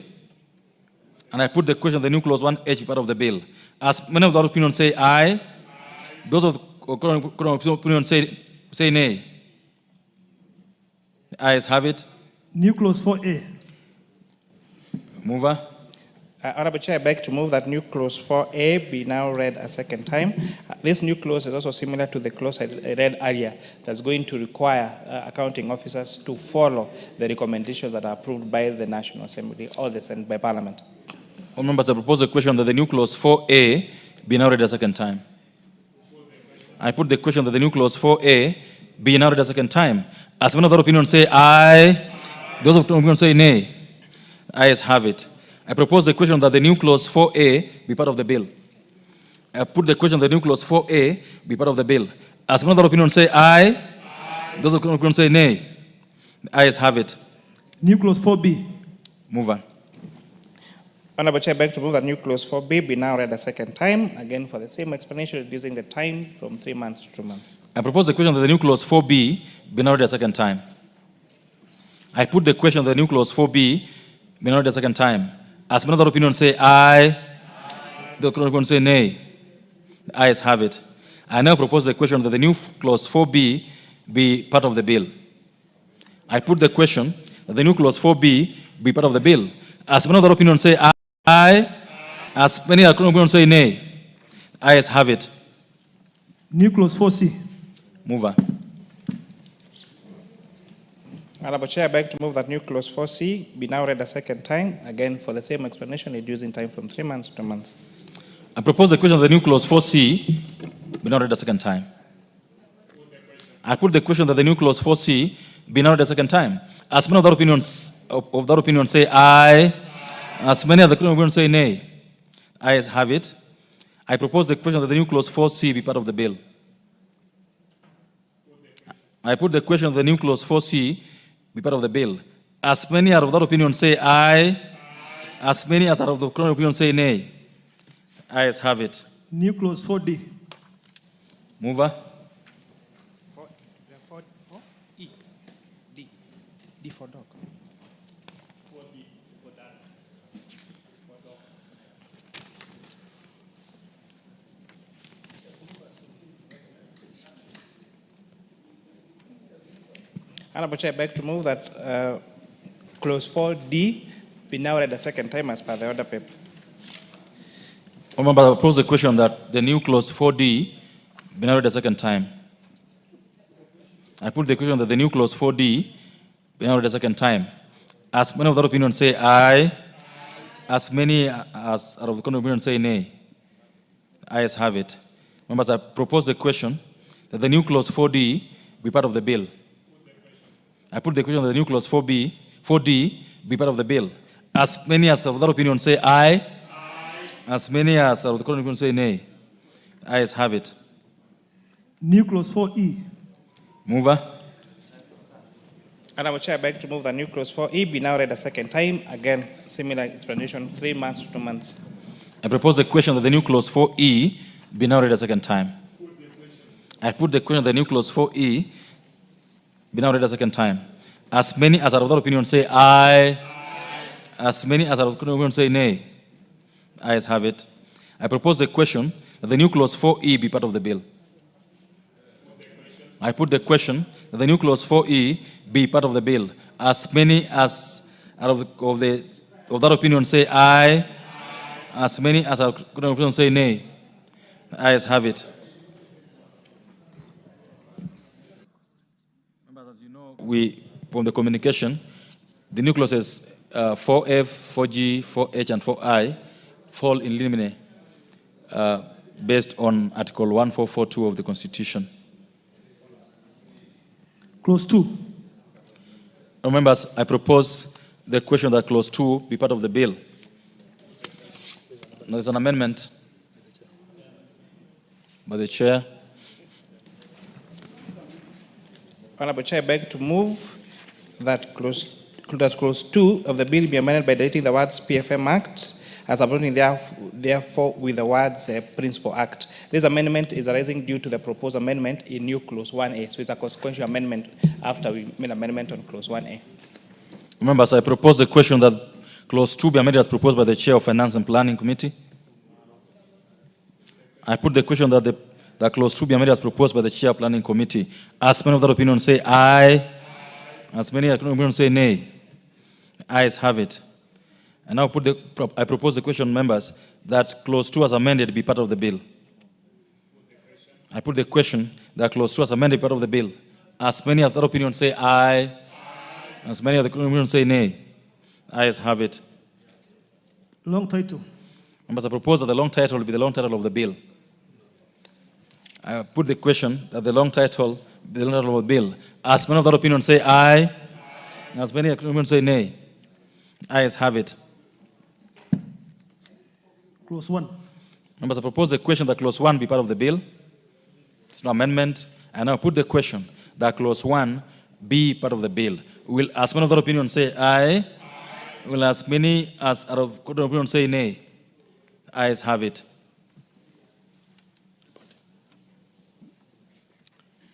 And I put the question that the new clause 1H be part of the bill. As many of the opinion say aye, those of the opinion say nay. The ayes have it. New clause 4A. Mover. Honorable Chair, I beg to move that new clause 4A be now read a second time. This new clause is also similar to the clause I read earlier that's going to require accounting officers to follow the recommendations that are approved by the National Assembly or the Senate by Parliament. All members, I propose the question that the new clause 4A be now read a second time. I put the question that the new clause 4A be now read a second time. As one of the opinion say aye, those of the opinion say nay. The ayes have it. I propose the question that the new clause 4A be part of the bill. I put the question that the new clause 4A be part of the bill. As another opinion say aye, those of the opinion say nay. The ayes have it. New clause 4B. Move on. Honorable Chair, I beg to move that new clause 4B be now read a second time, again for the same explanation, reducing the time from 3 months to 2 months. I propose the question that the new clause 4B be now read a second time. I put the question that the new clause 4B be now read a second time. As another opinion say aye, the other opinion say nay. The ayes have it. I now propose the question that the new clause 4B be part of the bill. I put the question that the new clause 4B be part of the bill. As many other opinions say aye, as many other opinions say nay. The ayes have it. New clause 4C. Mover. Honorable Chair, I beg to move that new clause 4C be now read a second time, again for the same explanation, reducing time from 3 months to 2 months. I propose the question of the new clause 4C be now read a second time. I put the question that the new clause 4C be now read a second time. As many other opinions of that opinion say aye, as many other opinions say nay. Ayes have it. I propose the question that the new clause 4C be part of the bill. I put the question of the new clause 4C be part of the bill. As many are of that opinion say aye, as many as are of the opinion say nay. Ayes have it. New clause 4D. Mover. D for dog. Honorable Chair, I beg to move that clause 4D be now read a second time as per the order paper. Remember, I propose the question that the new clause 4D be now read a second time. I put the question that the new clause 4D be now read a second time. As many of that opinion say aye, as many as are of the opinion say nay. Ayes have it. Members, I propose the question that the new clause 4D be part of the bill. I put the question that the new clause 4D be part of the bill. As many as of that opinion say aye, as many as are of the opinion say nay. Ayes have it. New clause 4E. Mover. Honorable Chair, I beg to move that new clause 4E be now read a second time. Again, similar explanation, 3 months to 2 months. I propose the question that the new clause 4E be now read a second time. I put the question that the new clause 4E be now read a second time. As many as are of that opinion say aye, as many as are of that opinion say nay. Ayes have it. I propose the question that the new clause 4E be part of the bill. I put the question that the new clause 4E be part of the bill. As many as are of that opinion say aye, as many as are of that opinion say nay. Ayes have it. From the communication, the new clauses 4F, 4G, 4H, and 4I fall in limine based on Article 1442 of the Constitution. Clause 2. Members, I propose the question that Clause 2 be part of the bill. There's an amendment by the Chair. Honorable Chair, I beg to move that clause 2 of the bill be amended by deleting the words PFM Act and supplementing therefore with the words Principal Act. This amendment is arising due to the proposed amendment in new clause 1A. So it's a consequential amendment after we made amendment on clause 1A. Members, I propose the question that Clause 2 be amended as proposed by the Chair of Finance and Planning Committee. I put the question that that Clause 2 be amended as proposed by the Chair of Planning Committee. As many of that opinion say aye, as many of that opinion say nay. Ayes have it. And now I propose the question, members, that Clause 2 as amended be part of the bill. I put the question that Clause 2 as amended be part of the bill. As many of that opinion say aye, as many of the opinion say nay. Ayes have it. Long title. Members, I propose that the long title will be the long title of the bill. I put the question that the long title be the long title of the bill. As many of that opinion say aye, as many of the opinion say nay. Ayes have it. Clause 1. Members, I propose the question that Clause 1 be part of the bill. It's no amendment. I now put the question that Clause 1 be part of the bill. Will, as many of that opinion say aye, Will as many as are of contrary opinion say nay? Ayes have it.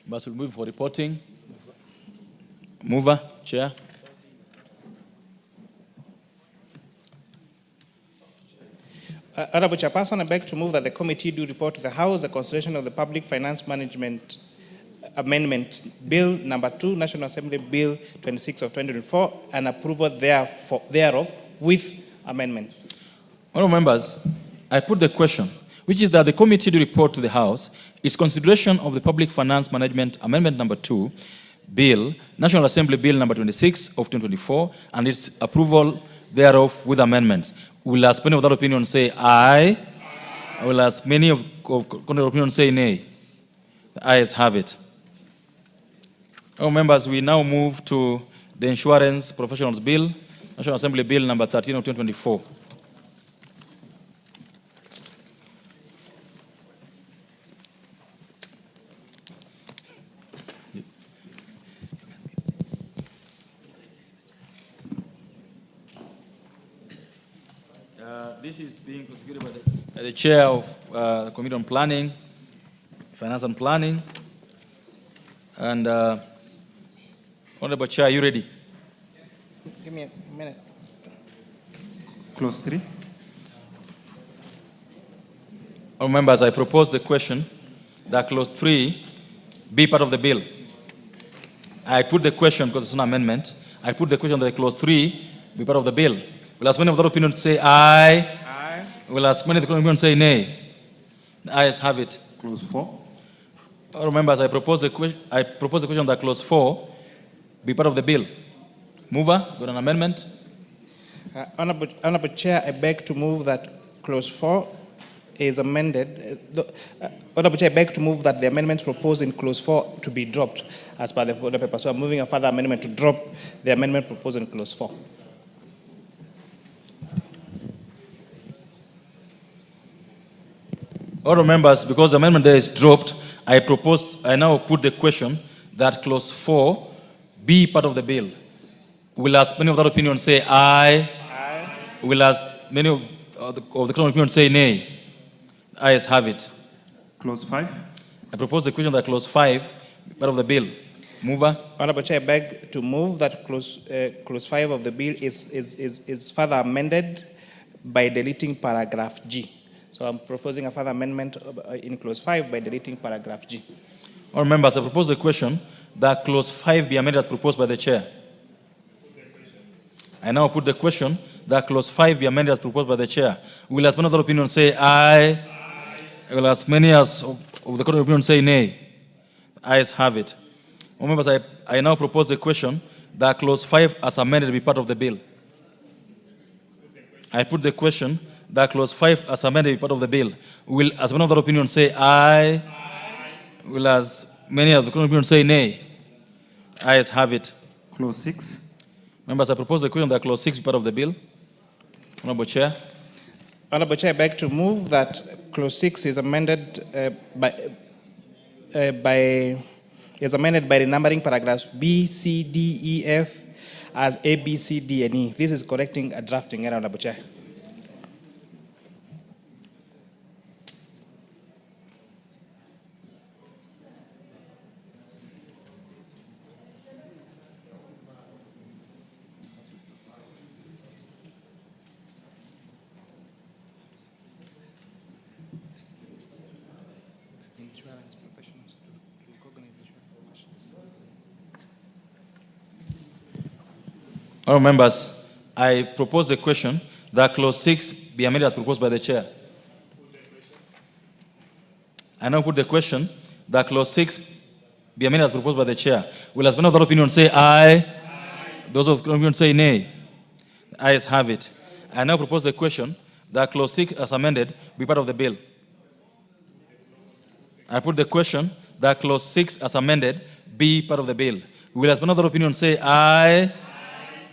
Members will move for reporting. Mover, Chair. Honorable Chairperson, I beg to move that the committee do report to the House the consideration of the Public Finance Management Amendment Bill Number 2, National Assembly Bill 26 of 2024, and approval thereof with amendments. Honourable members, I put the question, which is that the committee do report to the House its consideration of the Public Finance Management Amendment Number 2, Bill, National Assembly Bill Number 26 of 2024, and its approval thereof with amendments. Will as many of that opinion say aye? Will as many of contrary opinion say nay? The ayes have it. Honourable members, we now move to the Insurance Professionals Bill, National Assembly Bill Number 13 of 2024. This is being prosecuted by the chair of the Committee on Planning, Finance and Planning. And Honorable Chair, are you ready? Give me a minute. Clause 3. Honourable members, I propose the question that clause 3 be part of the bill. I put the question because it's an amendment. I put the question that clause 3 be part of the bill. Will as many of that opinion say aye? Aye. Will as many of the opinion say nay? The ayes have it. Clause 4. Honourable members, I propose the question that clause 4 be part of the bill. Mover, got an amendment? Honourable Chair, I beg to move that clause 4 is amended. Honourable Chair, I beg to move that the amendment proposed in clause 4 to be dropped as per the order paper. So I'm moving a further amendment to drop the amendment proposed in clause 4. Honourable members, because the amendment there is dropped, I now put the question that clause 4 be part of the bill. Will as many of that opinion say aye? Aye. Will as many of the opinion say nay? Ayes have it. Clause 5. I propose the question that clause 5 be part of the bill. Mover. Honourable Chair, I beg to move that clause 5 of the bill is further amended by deleting paragraph G. So I'm proposing a further amendment in clause 5 by deleting paragraph G. All members, I propose the question that clause 5 be amended as proposed by the chair. I now put the question that clause 5 be amended as proposed by the chair. Will as many of the opinion say aye? Aye. Will as many as of the court of opinion say nay? Ayes have it. All members, I now propose the question that clause 5 as amended be part of the bill. I put the question that clause 5 as amended be part of the bill. Will as many of the opinion say aye? Aye. Will as many of the opinion say nay? Ayes have it. Clause 6. Members, I propose the question that clause 6 be part of the bill. Honourable Chair. Honourable Chair, I beg to move that clause 6 is amended by the numbering paragraphs B, C, D, E, F as A, B, C, D, and E. This is correcting a drafting error, Honourable Chair. Honourable members, I propose the question that clause 6 be amended as proposed by the chair. I now put the question that clause 6 be amended as proposed by the chair. Will as many of that opinion say aye? Aye. Those of the opinion say nay? The ayes have it. I now propose the question that clause 6 as amended be part of the bill. I put the question that clause 6 as amended be part of the bill. Will as many of that opinion say aye?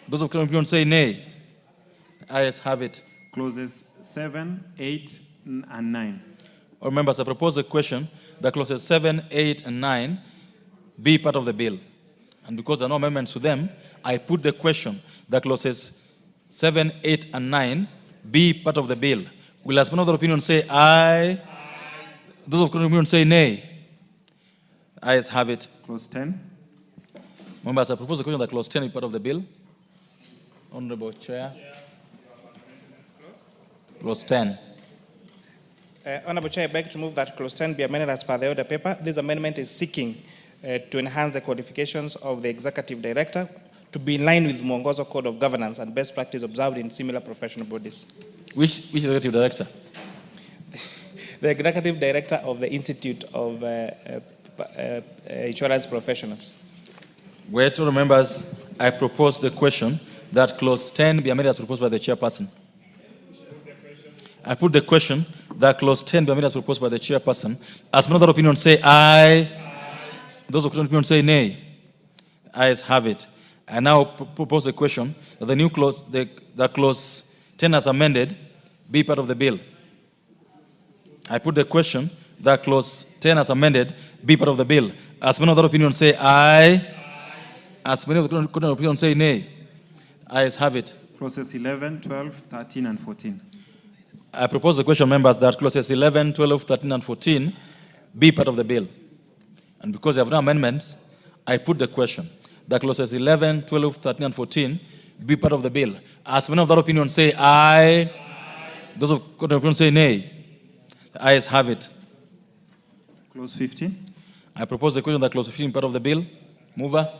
Those of the opinion say nay. Ayes have it. Clauses 7, 8, and 9. All members, I propose the question that clauses 7, 8, and 9 be part of the bill. And because there are no amendments to them, I put the question that clauses 7, 8, and 9 be part of the bill. Will as one of the opinion say aye? Those of the opinion say nay. Ayes have it. Clause 10. Members, I propose the question that clause 10 be part of the bill. Honorable Chair. Clause 10. Honorable Chair, I beg to move that clause 10 be amended as per the order paper. This amendment is seeking to enhance the qualifications of the executive director to be in line with Mwongozo Code of Governance and best practice observed in similar professional bodies. Which executive director? The executive director of the Institute of Insurance Professionals. Wait, all members, I propose the question that clause 10 be amended as proposed by the chairperson. I put the question that clause 10 be amended as proposed by the chairperson. As another opinion say aye. Those of opinion say nay. Ayes have it. I now propose the question that the new clause, that clause 10 as amended, be part of the bill. I put the question that clause 10 as amended, be part of the bill. As many other opinions say aye. As many other opinions say nay. Ayes have it. Clauses 11, 12, 13, and 14. I propose the question, members, that clauses 11, 12, 13, and 14 be part of the bill. And because there have no amendments, I put the question that clauses 11, 12, 13, and 14 be part of the bill. As many of that opinion say aye, those of that opinion say nay. The ayes have it. Clause 15. I propose the question that clause 15 be part of the bill. Mover.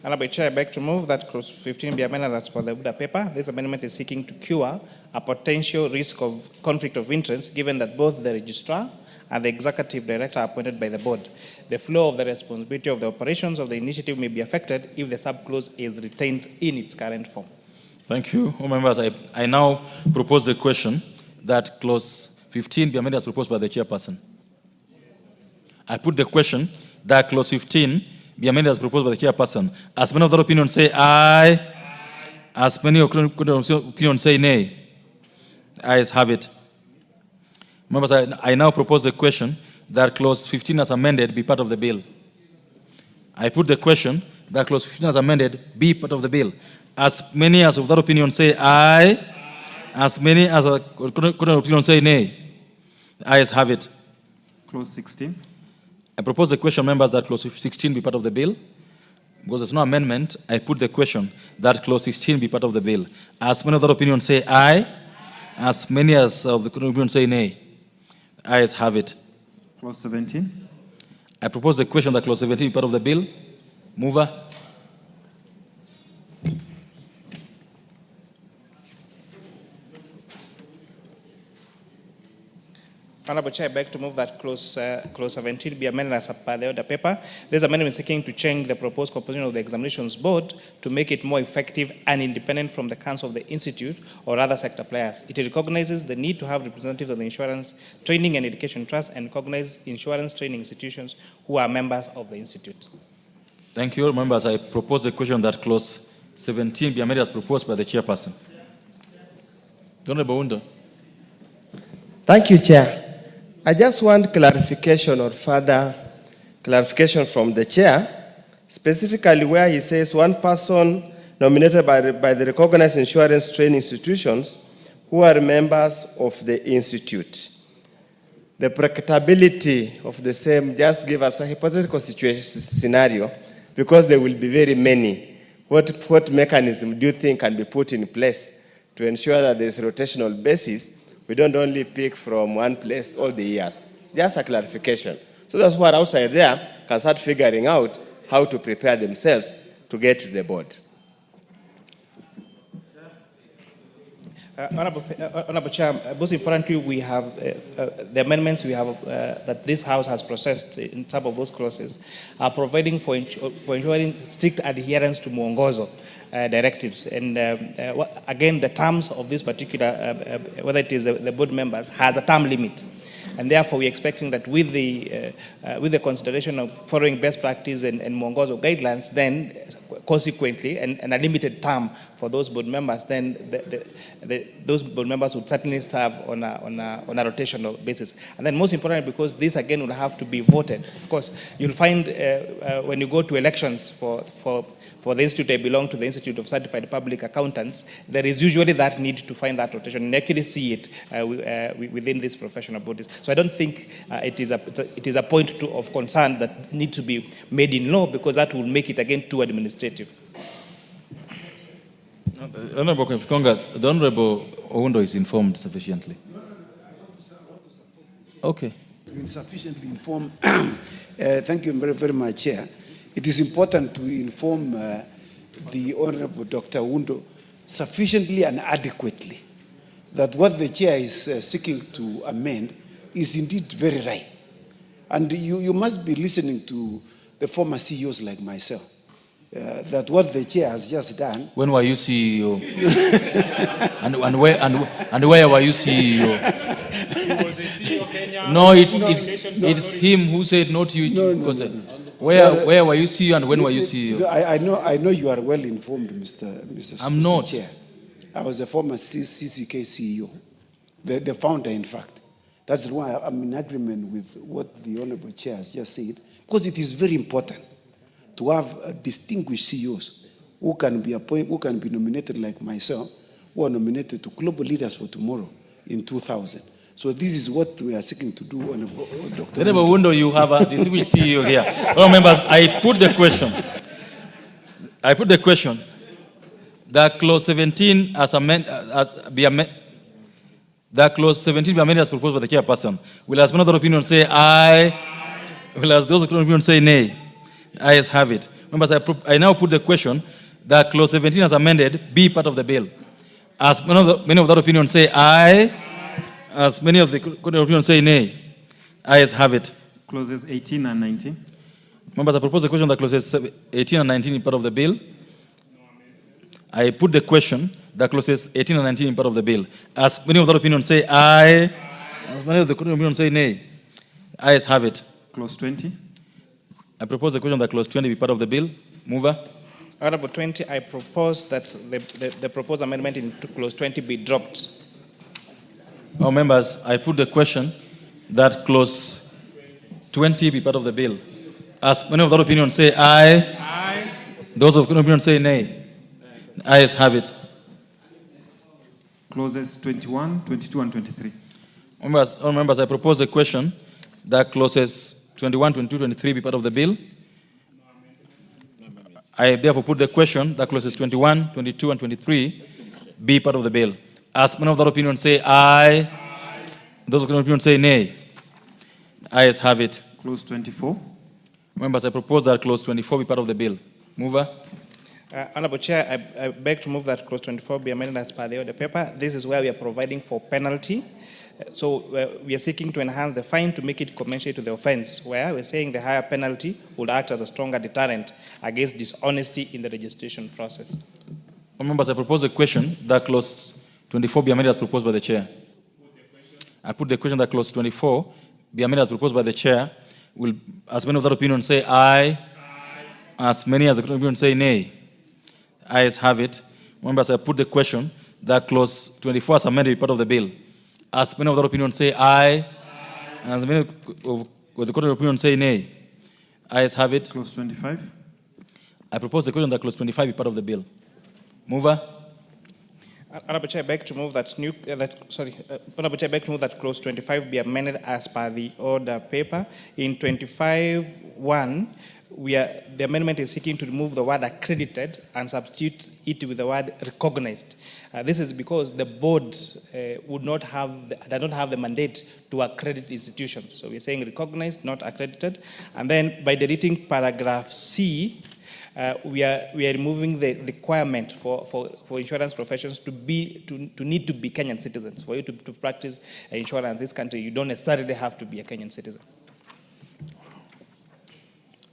Honorable Chair, I beg to move that clause 15 be amended as per the order paper. This amendment is seeking to cure a potential risk of conflict of interest given that both the registrar and the executive director are appointed by the board. The flow of the responsibility of the operations of the initiative may be affected if the subclause is retained in its current form. Thank you. All members, I now propose the question that clause 15 be amended as proposed by the chairperson. I put the question that clause 15 be amended as proposed by the chairperson. As many of that opinion say aye, as many opinions say nay. Ayes have it. Members, I now propose the question that clause 15 as amended be part of the bill. I put the question that clause 15 as amended be part of the bill. As many as of that opinion say aye, as many as of that opinion say nay. Ayes have it. Clause 16. I propose the question, members, that clause 16 be part of the bill. Because there's no amendment, I put the question that clause 16 be part of the bill. As many of that opinion say aye, as many as of the opinion say nay. Ayes have it. Clause 17. I propose the question that clause 17 be part of the bill. Mover. Honorable Chair, I beg to move that clause 17 be amended as per the order paper. This amendment is seeking to change the proposed composition of the examinations board to make it more effective and independent from the council of the institute or other sector players. It recognizes the need to have representatives of the Insurance Training and Education Trust and recognize insurance training institutions who are members of the institute. Thank you, members. I propose the question that clause 17 be amended as proposed by the chairperson. Honorable Undo. Thank you, Chair. I just want clarification or further clarification from the chair, specifically where he says one person nominated by the recognized insurance training institutions who are members of the institute. The practicability of the same, just give us a hypothetical scenario, because there will be very many. What mechanism do you think can be put in place to ensure that there's rotational basis? We don't only pick from one place all the years. Just a clarification. So that's what outside there can start figuring out how to prepare themselves to get to the board. Honorable Chair, most importantly, we have the amendments we have that this House has processed in some of those clauses are providing for ensuring strict adherence to Mwongozo directives. And again, the terms of this particular, whether it is the board members, has a term limit. And therefore, we're expecting that with the consideration of following best practice and Mwongozo guidelines, then consequently, and a limited term for those board members, then those board members would certainly serve on a rotational basis. And then most importantly, because this again will have to be voted. Of course, you'll find when you go to elections for the institute I belong to, the Institute of Certified Public Accountants, there is usually that need to find that rotation, and actually see it within these professional bodies. So I don't think it is a point of concern that needs to be made in law, because that will make it again too administrative. Honorable Kipkonga, the Honorable Oundo is informed sufficiently. Okay. Insufficiently informed. Thank you very, very much, Chair. It is important to inform the Honorable Dr. Oundo sufficiently and adequately that what the Chair is seeking to amend is indeed very right. And you must be listening to the former CEOs like myself, that what the Chair has just done. When were you CEO? and where were you CEO? He was a CEO Kenya. No, it's him who said, not you. No. Where were you CEO and when were you CEO? I know you are well informed, Mr. I'm not. Chair. I was a former CCK CEO, the founder, in fact. That's why I'm in agreement with what the Honorable Chair has just said, because it is very important to have distinguished CEOs who can be nominated like myself, who are nominated to Global Leaders for Tomorrow in 2000. So this is what we are seeking to do, Honorable Dr. Honorable Oundo, you have a distinguished CEO here. Well, members, I put the question. That clause 17 that clause 17 be amended as proposed by the chairperson. Will as one other opinion say aye? Will as those opinion say nay? Ayes have it. Members, I now put the question that clause 17 as amended be part of the bill. As many of that opinion say aye, as many of the opinion say nay. Ayes have it. Clauses 18 and 19. Members, I propose the question that clauses 18 and 19 in part of the bill. I put the question that clauses 18 and 19 in part of the bill. As many of that opinion say aye, as many of the opinion say nay. Ayes have it. Clause 20. I propose the question that clause 20 be part of the bill. Mover. Article 20, I propose that the proposed amendment in clause 20 be dropped. Our members, I put the question that clause 20 be part of the bill. As many of that opinion say aye, those of opinion say nay. Ayes have it. Clauses 21, 22, and 23. All members, I propose the question that clauses 21, 22, 23 be part of the bill. I therefore put the question that clauses 21, 22, and 23 be part of the bill. As many of that opinion say aye, those of that opinion say nay. Ayes have it. Clause 24. Members, I propose that clause 24 be part of the bill. Mover. Honorable Chair, I beg to move that clause 24 be amended as per the order paper. This is where we are providing for penalty. So we are seeking to enhance the fine to make it commensurate to the offense, where we're saying the higher penalty would act as a stronger deterrent against dishonesty in the registration process. Members, I propose the question that clause 24 be amended as proposed by the chair. I put the question that clause 24 be amended as proposed by the chair. Will, as many of that opinion say aye, as many as the opinion say nay. Ayes have it. Members, I put the question that clause 24 as amended be part of the bill. As many of that opinion say aye, as many of the court of opinion say nay. Ayes have it. Clause 25. I propose the question that clause 25 be part of the bill. Mover. Honorable Chair, I beg to move that Honorable Chair, I beg to move that clause 25 be amended as per the order paper. In 25(1), the amendment is seeking to remove the word accredited and substitute it with the word recognized. This is because the board does not have the mandate to accredit institutions. So we're saying recognized, not accredited. And then by deleting paragraph C, we are removing the requirement for insurance professions to need to be Kenyan citizens. For you to practice insurance in this country, you don't necessarily have to be a Kenyan citizen.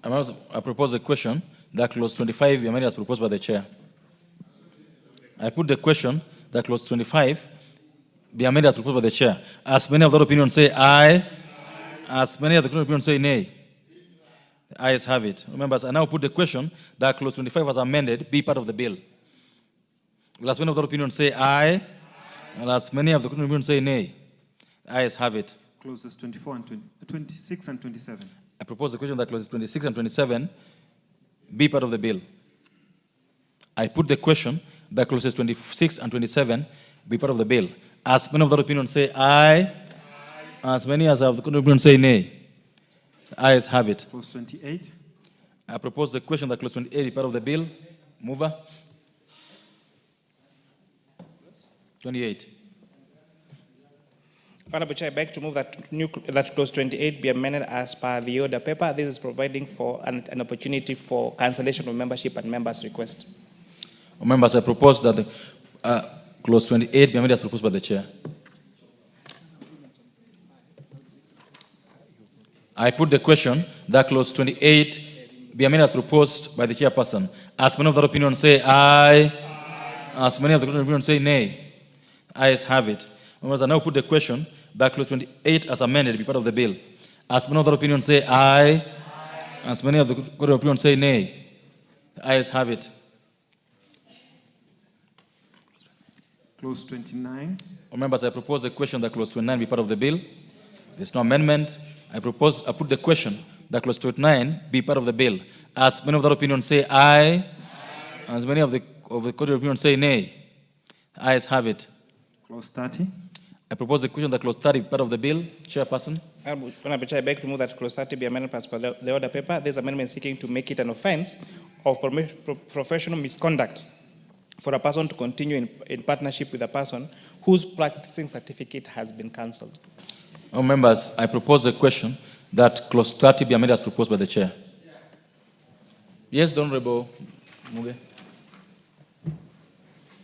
I propose a question that clause 25 be amended as proposed by the chair. I put the question that clause 25 be amended as proposed by the chair. As many of the opinion say aye, as many of the opinion say nay. The ayes have it. Members, I now put the question that clause 25 as amended be part of the bill. Will as many of the opinion say aye, and as many of the opinion say nay. The ayes have it. Clauses 24 and 26 and 27. I propose the question that clauses 26 and 27 be part of the bill. I put the question that clauses 26 and 27 be part of the bill. As many of the opinion say aye, as many as of the opinion say nay. The ayes have it. Clause 28. I propose the question that clause 28 be part of the bill. Mover. 28. Honorable Chair, I beg to move that clause 28 be amended as per the order paper. This is providing for an opportunity for cancellation of membership at members' request. Members, I propose that the, clause 28 be amended as proposed by the chair. I put the question that clause 28 be amended as proposed by the chairperson. As many of the opinion say aye, as many of the opinion say nay. Ayes have it. Members, I now put the question that clause 28 as amended be part of the bill. As many of the opinion say aye, as many of the opinion say nay. Ayes have it. Clause 29. Members, I propose the question that clause 29 be part of the bill. There's no amendment. I put the question that clause 29 be part of the bill. As many of the opinion say aye, as many of the court of opinion say nay. Ayes have it. Clause 30. I propose the question that clause 30 be part of the bill. Chairperson. Honorable Chair, I beg to move that clause 30 be amended as per the order paper. This amendment seeking to make it an offense of professional misconduct for a person to continue in partnership with a person whose practicing certificate has been cancelled. Members, I propose the question that clause 30 be amended as proposed by the chair. Yes, the Honorable Muge.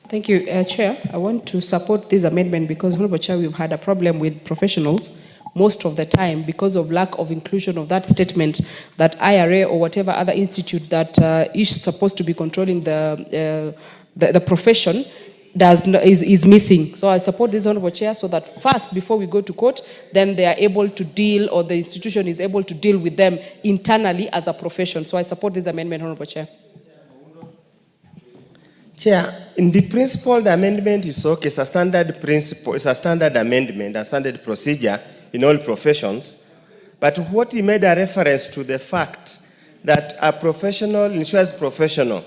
Thank you, Chair. I want to support this amendment because, Honorable Chair, we've had a problem with professionals most of the time because of lack of inclusion of that statement that IRA or whatever other institute that is supposed to be controlling the profession is missing. So I support this, Honorable Chair, so that first, before we go to court, then they are able to deal, or the institution is able to deal with them internally as a profession. So I support this amendment, Honorable Chair. Chair, in the principle, the amendment is okay. It's a standard principle, it's a standard amendment, a standard procedure in all professions. But what he made a reference to the fact that a professional, insurance professional,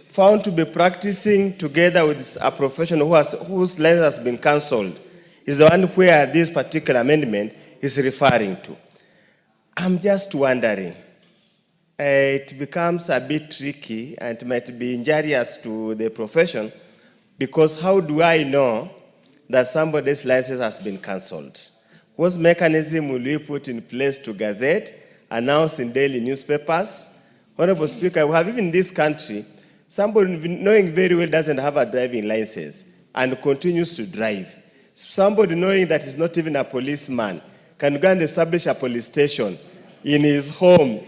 found to be practicing together with a professional whose license has been cancelled is the one where this particular amendment is referring to. I'm just wondering, it becomes a bit tricky and it might be injurious to the profession, because how do I know that somebody's license has been cancelled? What mechanism will we put in place to gazette, announce in daily newspapers? Honorable Speaker, we have even in this country somebody knowing very well doesn't have a driving license and continues to drive. Somebody knowing that he's not even a policeman can go and establish a police station in his home.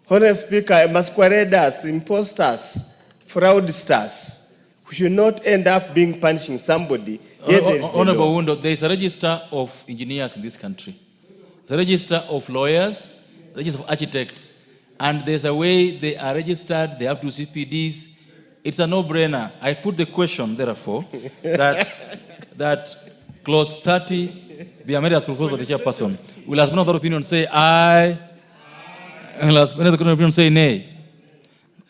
Honorable Speaker, masqueraders, imposters, fraudsters, we should not end up being punishing somebody. Honorable Wundo, there is a register of engineers in this country. There's a register of lawyers, a register of architects. And there's a way they are registered, they have two CPDs. It's a no-brainer. I put the question, therefore, that clause 30 be amended as proposed by the chairperson. Will as many of the opinion say aye? Will as many of the opinion say nay?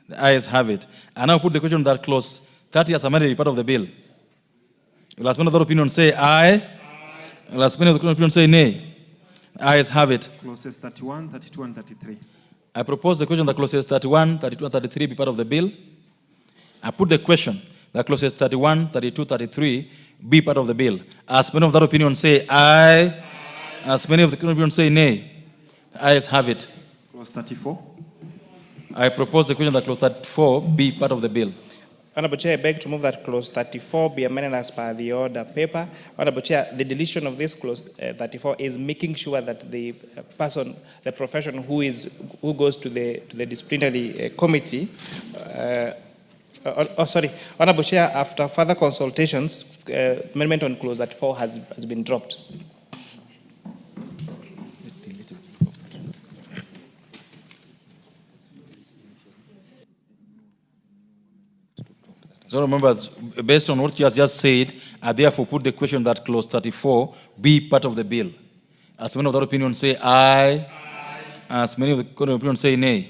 The ayes have it. I now put the question that clause 30 as amended be part of the bill. Will as many of the opinion say aye? Will as many of the opinion say nay? The ayes have it. Clauses 31, 32, and 33. I propose the question that clauses 31, 32, and 33 be part of the bill. I put the question that clauses 31, 32, 33 be part of the bill. As many of that opinion say aye, as many of the opinion say nay. The ayes have it. Clause 34. I propose the question that clause 34 be part of the bill. Honorable Chair, I beg to move that clause 34 be amended as per the order paper. Honorable Chair, the deletion of this clause 34 is making sure that the person, the professional who goes to the disciplinary committee Honorable Chair, after further consultations, amendment on clause 34 has been dropped. So members, based on what you have just said, I therefore put the question that clause 34 be part of the bill. As many of that opinion say aye, as many of the opinion say nay.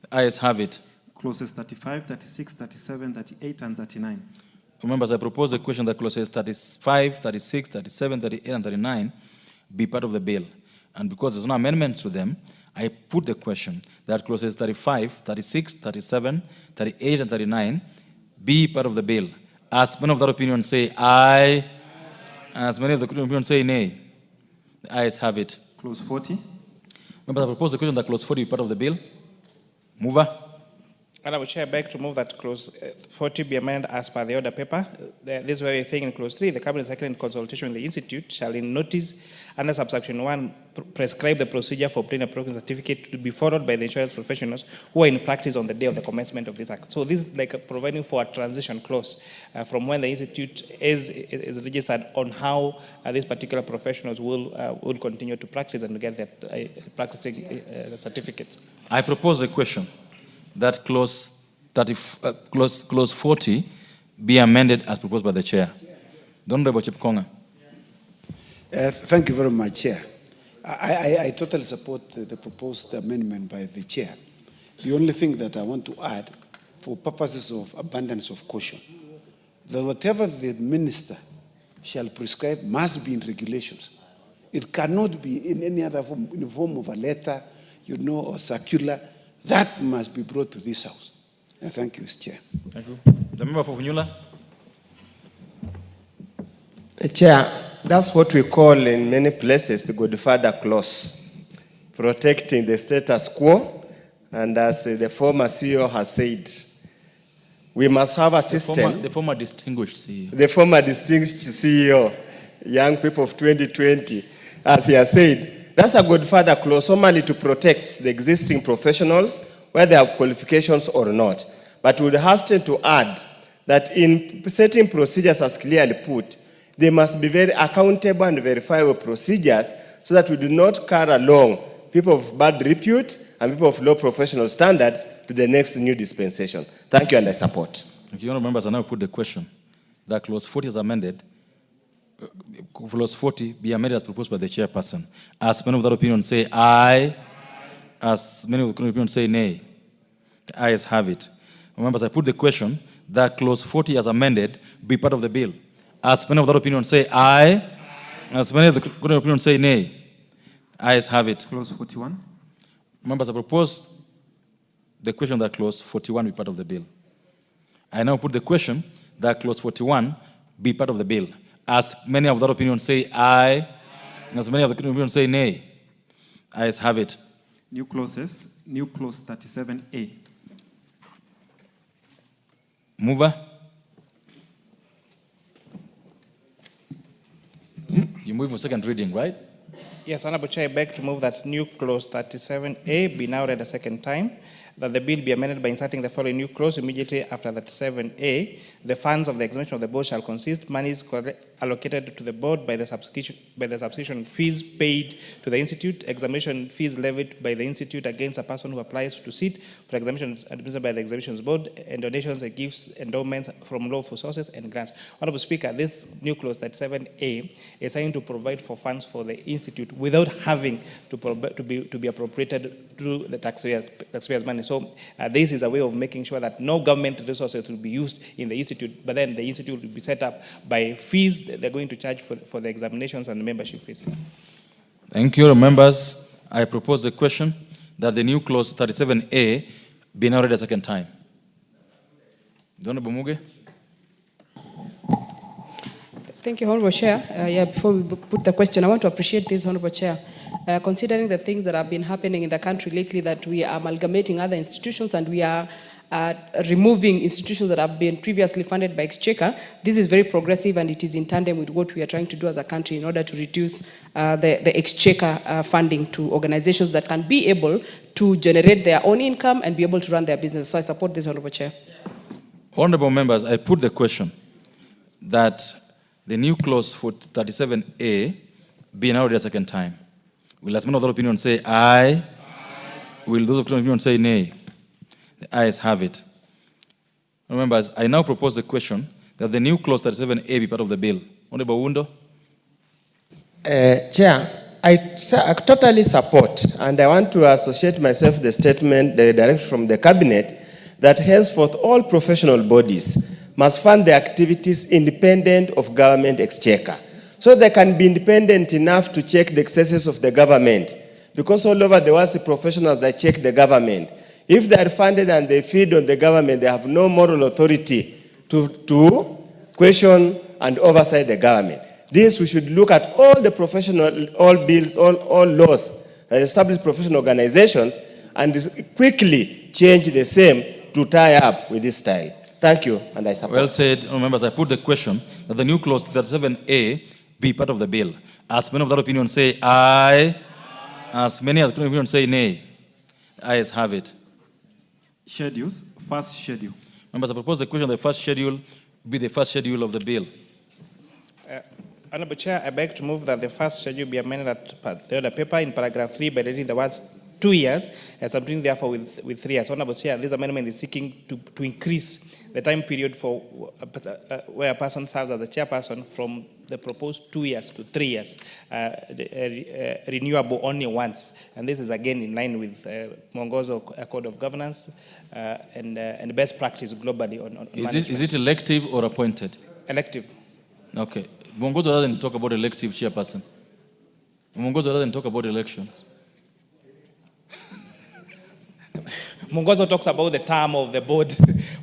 The ayes have it. Clauses 35, 36, 37, 38, and 39. Members, I propose a question that clauses 35, 36, 37, 38, and 39 be part of the bill. And because there's no amendments to them, I put the question that clauses 35, 36, 37, 38, and 39 be part of the bill. As many of that opinion say aye, as many of the opinion say nay. The ayes have it. Clause 40. Members, I propose the question that clause 40 be part of the bill. Mover. Honorable Chair, I beg to move that clause 40 be amended as per the order paper. This is where we're saying in clause 3, the Cabinet Secretary in consultation with the Institute shall in notice under subsection 1 prescribe the procedure for obtaining a procurement certificate to be followed by the insurance professionals who are in practice on the day of the commencement of this act. So this is like providing for a transition clause from when the Institute is registered on how these particular professionals will continue to practice and to get their practicing certificates. I propose a question that clause 40 be amended as proposed by the chair. The Honorable Chepkonga. Thank you very much, Chair. I totally support the proposed amendment by the Chair. The only thing that I want to add, for purposes of abundance of caution, that whatever the minister shall prescribe must be in regulations. It cannot be in any other form, in the form of a letter, or circular. That must be brought to this House. And thank you, Mr. Chair. Thank you. The member for Vunyula. Chair, that's what we call in many places the Godfather Clause, protecting the status quo. And as the former CEO has said, we must have a system. The former distinguished CEO. The former distinguished CEO, young people of 2020, as he has said, that's a Godfather Clause, normally to protect the existing professionals, whether they have qualifications or not. But we hasten to add that in setting procedures as clearly put, they must be very accountable and verifiable procedures so that we do not carry along people of bad repute and people of low professional standards to the next new dispensation. Thank you, and I support. Thank you, honourable members. I now put the question that clause 40 is amended. Clause 40 be amended as proposed by the chairperson. As many of that opinion say aye, as many of the opinion say nay. The ayes have it. Members, I put the question that clause 40 as amended be part of the bill. As many of that opinion say aye, as many of the opinion say nay. Ayes have it. Clause 41. Members, I proposed the question that clause 41 be part of the bill. I now put the question that clause 41 be part of the bill. As many of that opinion say aye, as many of the opinion say nay. Ayes have it. New clauses, new clause 37A. Mover. You move for second reading, right? Yes, Honorable Chair, I beg to move that new clause 37A be now read a second time, that the bill be amended by inserting the following new clause immediately after 37A. The funds of the examination of the board shall consist monies allocated to the board by the subscription fees paid to the institute, examination fees levied by the institute against a person who applies to sit for examinations administered by the examinations board, and donations and gifts, endowments from lawful sources, and grants. Honorable Speaker, this new clause 37A is trying to provide for funds for the institute without having to be appropriated through the taxpayers' money. So this is a way of making sure that no government resources will be used in the institute, but then the institute will be set up by fees they're going to charge for the examinations and the membership fees. Thank you, members. I propose the question that the new clause 37A be now read a second time. The Honorable Muge. Thank you, Honorable Chair. Before we put the question, I want to appreciate this, Honorable Chair. Considering the things that have been happening in the country lately, that we are amalgamating other institutions and we are removing institutions that have been previously funded by Exchequer, this is very progressive and it is in tandem with what we are trying to do as a country in order to reduce the Exchequer funding to organizations that can be able to generate their own income and be able to run their business. So I support this, Honorable Chair. Honorable members, I put the question that the new clause for 37A be now read a second time. Will as many of the opinion say aye? Will those of the opinion say nay? The ayes have it. Members, I now propose the question that the new clause 37A be part of the bill. Honorable Wundo. Chair, I totally support, and I want to associate myself with the statement, the direction from the cabinet, that henceforth all professional bodies must fund their activities independent of government exchequer. So they can be independent enough to check the excesses of the government. Because all over the world, the professionals that check the government. If they are funded and they feed on the government, they have no moral authority to question and oversight the government. This, we should look at all the professional, all bills, all laws that establish professional organizations and quickly change the same to tie up with this style. Thank you, and I support. Well said, members. I put the question that the new clause 37A be part of the bill. As many of that opinion say aye, as many as the opinion say nay. Ayes have it. Schedules, first schedule. Members, I propose the question the first schedule be the first schedule of the bill. Honorable Chair, I beg to move that the first schedule be amended at the other paper in paragraph 3 by deleting the words 2 years and substituting therefore with 3 years. Honorable Chair, this amendment is seeking to increase the time period for where a person serves as a chairperson from the proposed 2 years to 3 years, renewable only once. And this is again in line with Mwongozo Code of Governance and best practice globally on Is it elective or appointed? Elective. Okay. Mwongozo doesn't talk about elective chairperson. Mwongozo doesn't talk about elections. Mwongozo talks about the term of the board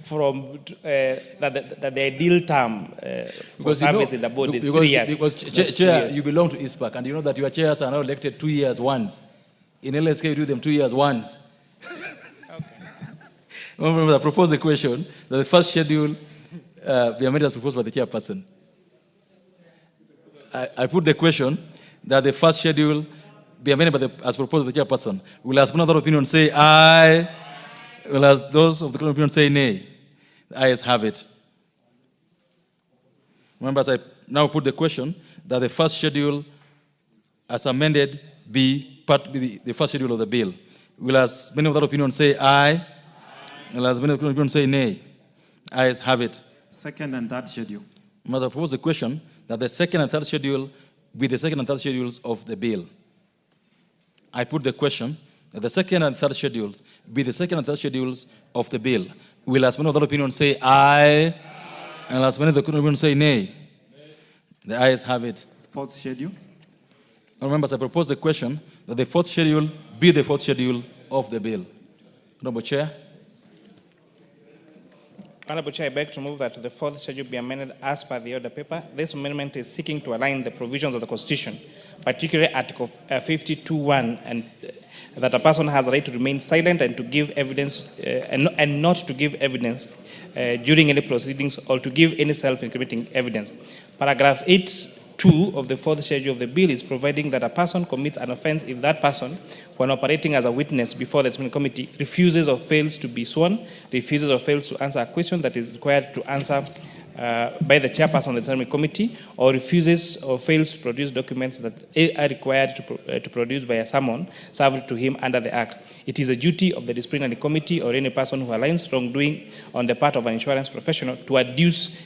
from that the ideal term for service in the board is 3 years. Because chair, you belong to ISPAC, and you know that your chairs are now elected 2 years once. In LSK, you do them 2 years once. Okay. I propose a question that the first schedule be amended as proposed by the chairperson. I put the question that the first schedule be amended as proposed by the chairperson. Will as another opinion say aye? Will as those of the opinion say nay? The ayes have it. Members, I now put the question that the first schedule as amended be the first schedule of the bill. Will as many of that opinion say aye? Will as many of that opinion say nay? The ayes have it. Second and third schedule. Members, I propose the question that the second and third schedule be the second and third schedules of the bill. I put the question that the second and third schedules be the second and third schedules of the bill. Will as many of that opinion say aye? And as many of the opinion say nay? The ayes have it. Fourth schedule. Members, I propose the question that the fourth schedule be the fourth schedule of the bill. Honorable Chair. Honorable Chair, I beg to move that the fourth schedule be amended as per the order paper. This amendment is seeking to align the provisions of the Constitution, particularly Article 52(1), and that a person has a right to remain silent and to give evidence and not to give evidence during any proceedings or to give any self-incriminating evidence. Paragraph 8(2) of the fourth schedule of the bill is providing that a person commits an offense if that person, when operating as a witness before the disciplinary committee, refuses or fails to be sworn, refuses or fails to answer a question that is required to answer by the chairperson of the disciplinary committee, or refuses or fails to produce documents that are required to produce by a summon served to him under the Act. It is a duty of the disciplinary committee or any person who aligns wrongdoing on the part of an insurance professional to adduce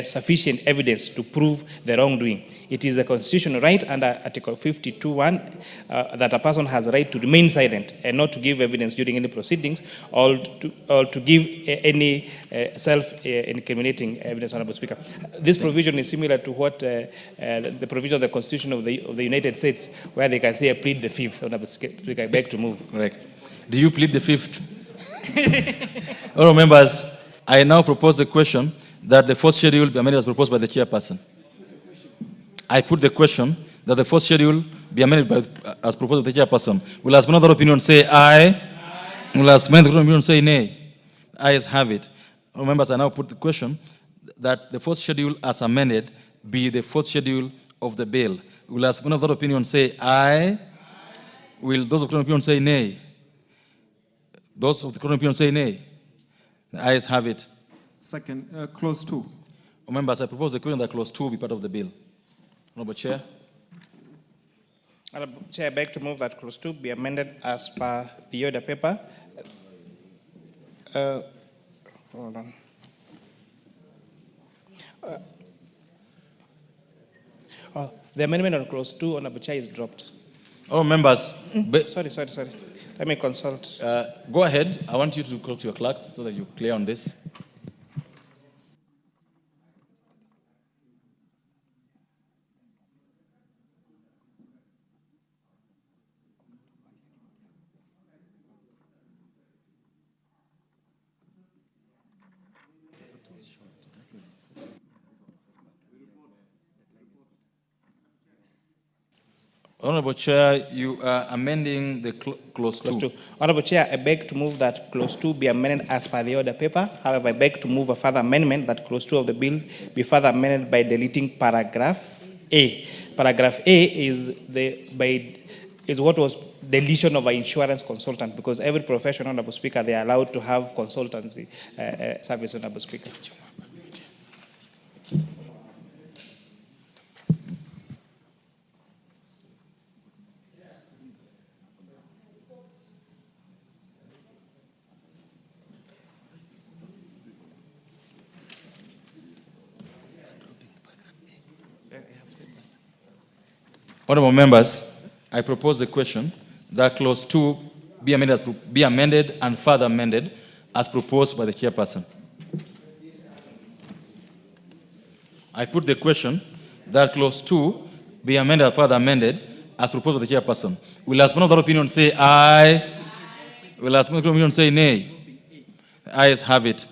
sufficient evidence to prove the wrongdoing. It is a constitutional right under Article 52(1) that a person has a right to remain silent and not to give evidence during any proceedings or to give any self-incriminating evidence. Honorable Speaker, this provision is similar to what the provision of the Constitution of the United States, where they can say, I plead the fifth. Honorable Speaker, I beg to move. Correct. Do you plead the fifth? All members, I now propose the question that the fourth schedule be amended as proposed by the chairperson. I put the question that the fourth schedule be amended as proposed by the chairperson. Will as another opinion say aye? Will as many other opinion say nay? Ayes have it. All members, I now put the question that the fourth schedule as amended be the fourth schedule of the bill. Will as many other opinion say aye? Will those of the opinion say nay? Those of the opinion say nay? The ayes have it. Clause 2. Members, I propose the question that clause 2 be part of the bill. Honorable Chair. Honorable Chair, I beg to move that clause 2 be amended as per the order paper. Hold on. The amendment on clause 2, Honorable Chair, is dropped. All members. Sorry. Let me consult. Go ahead. I want you to talk to your clerks so that you're clear on this. Honorable Chair, you are amending the clause 2. Honorable Chair, I beg to move that clause 2 be amended as per the order paper. However, I beg to move a further amendment that clause 2 of the bill be further amended by deleting paragraph A. Paragraph A is what was deletion of an insurance consultant, because every profession, Honorable Speaker, they are allowed to have consultancy service, Honorable Speaker. Honorable members, I propose the question that clause 2 be amended and further amended as proposed by the chairperson. I put the question that clause 2 be amended and further amended as proposed by the chairperson. Will as one of the opinion say aye? Will as one of the opinion say nay? The ayes have it.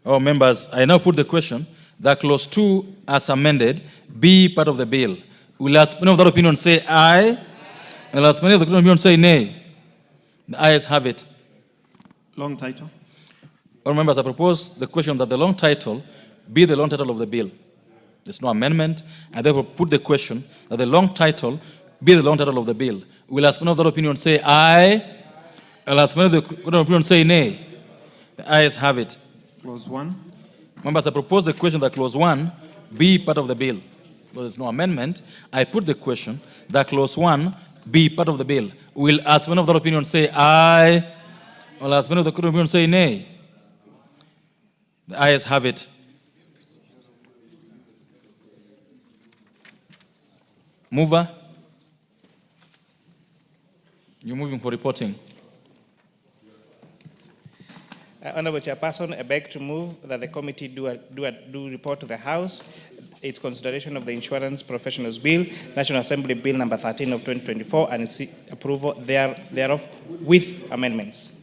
Oh, members, I now put the question that clause 2 as amended be part of the bill. Will as many of that opinion say aye? Will as many of the opinion say nay? The ayes have it. Long title. All members, I propose the question that the long title be the long title of the bill. There's no amendment. I therefore put the question that the long title be the long title of the bill. Will as many of that opinion say aye? Will as many of the opinion say nay? The ayes have it. Clause 1. Members, I propose the question that clause 1 be part of the bill. There is no amendment. I put the question that clause 1 be part of the bill. Will as many of that opinion say aye? Or as many of the opinion say nay? The ayes have it. Mover, you're moving for reporting. Honorable Chairperson, I beg to move that the committee do report to the House its consideration of the Insurance Professionals Bill, National Assembly Bill number 13 of 2024, and its approval thereof with amendments.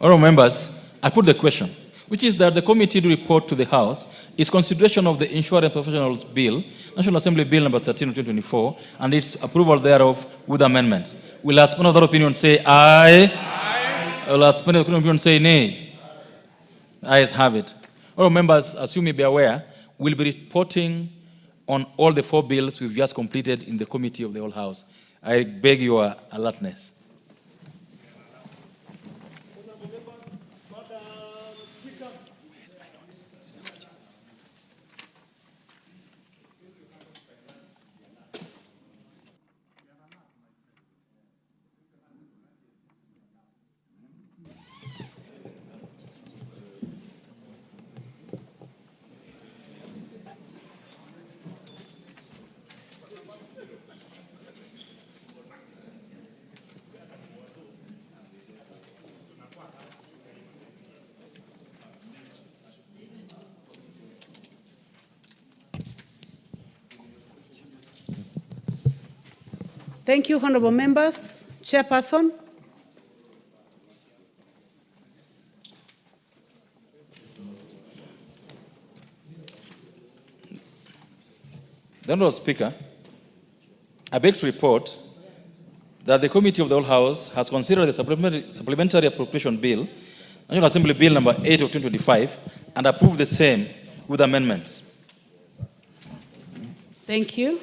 Honourable members, I put the question, which is that the committee do report to the House its consideration of the Insurance Professionals Bill, National Assembly Bill number 13 of 2024, and its approval thereof with amendments. Will as one of that opinion say aye? Aye. Will as one of that opinion say nay? Ayes have it. All members, as you may be aware, will be reporting on all the 4 bills we've just completed in the committee of the whole House. I beg your alertness. Thank you, honorable members. Chairperson. The Honourable Speaker, I beg to report that the Committee of the Whole House has considered the Supplementary Appropriation Bill, National Assembly Bill number 8 of 2025, and approved the same with amendments. Thank you.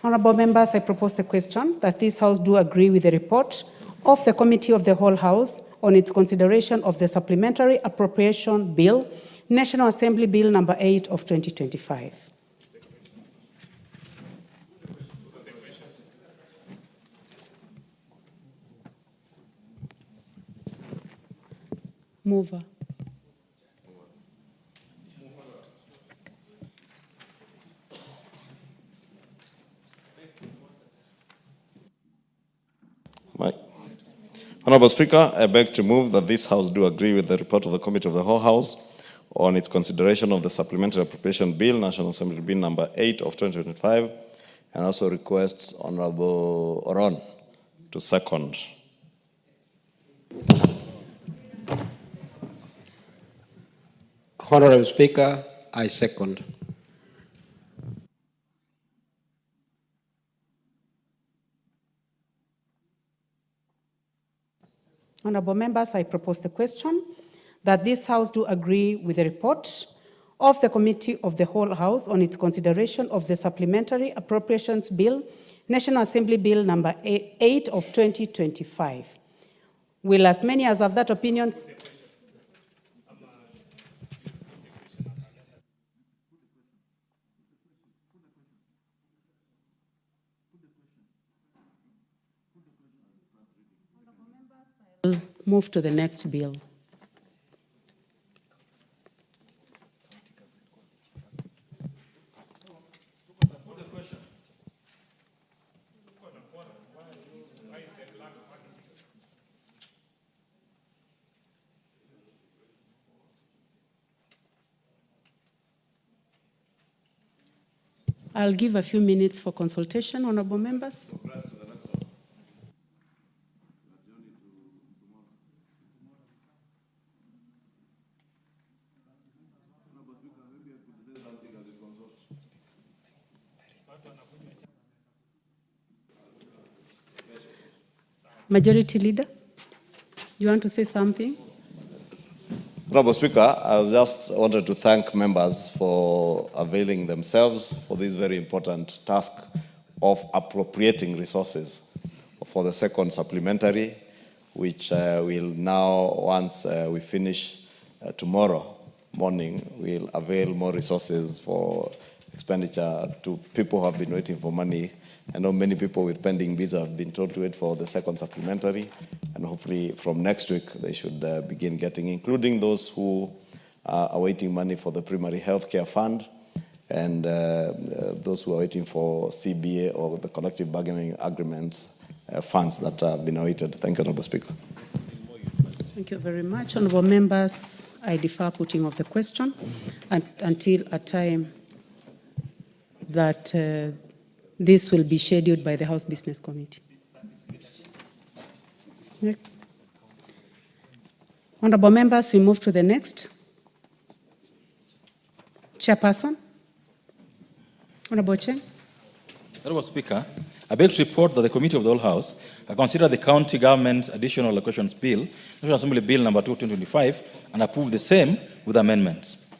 Honorable members, I propose the question that this House do agree with the report of the Committee of the Whole House on its consideration of the Supplementary Appropriation Bill, National Assembly Bill number 8 of 2025. Mover. Honorable Speaker, I beg to move that this House do agree with the report of the Committee of the Whole House on its consideration of the Supplementary Appropriation Bill, National Assembly Bill number 8 of 2025, and also requests Honorable Oron to second. Honorable Speaker, I second. Honorable members, I propose the question that this House do agree with the report of the Committee of the Whole House on its consideration of the Supplementary Appropriations Bill, National Assembly Bill number 8 of 2025. Will as many as have that opinion? Move to the next bill. I'll give a few minutes for consultation, honorable members. Majority Leader, you want to say something? Honorable Speaker, I just wanted to thank members for availing themselves for this very important task of appropriating resources for the second supplementary, which will now, once we finish tomorrow morning, will avail more resources for expenditure to people who have been waiting for money. I know many people with pending bills have been told to wait for the second supplementary, and hopefully from next week they should begin getting, including those who are awaiting money for the primary health care fund and those who are waiting for CBA or the collective bargaining agreement funds that have been awaited. Thank you, Honorable Speaker. Thank you very much. Honorable members, I defer putting of the question until a time that this will be scheduled by the House Business Committee. Next. Honorable members, we move to the next. Chairperson. Honorable Chen. Honorable Speaker, I beg to report that the Committee of the Whole House has considered the County Government's Additional Allocations Bill, National Assembly Bill number 2, 2025, and approved the same with amendments.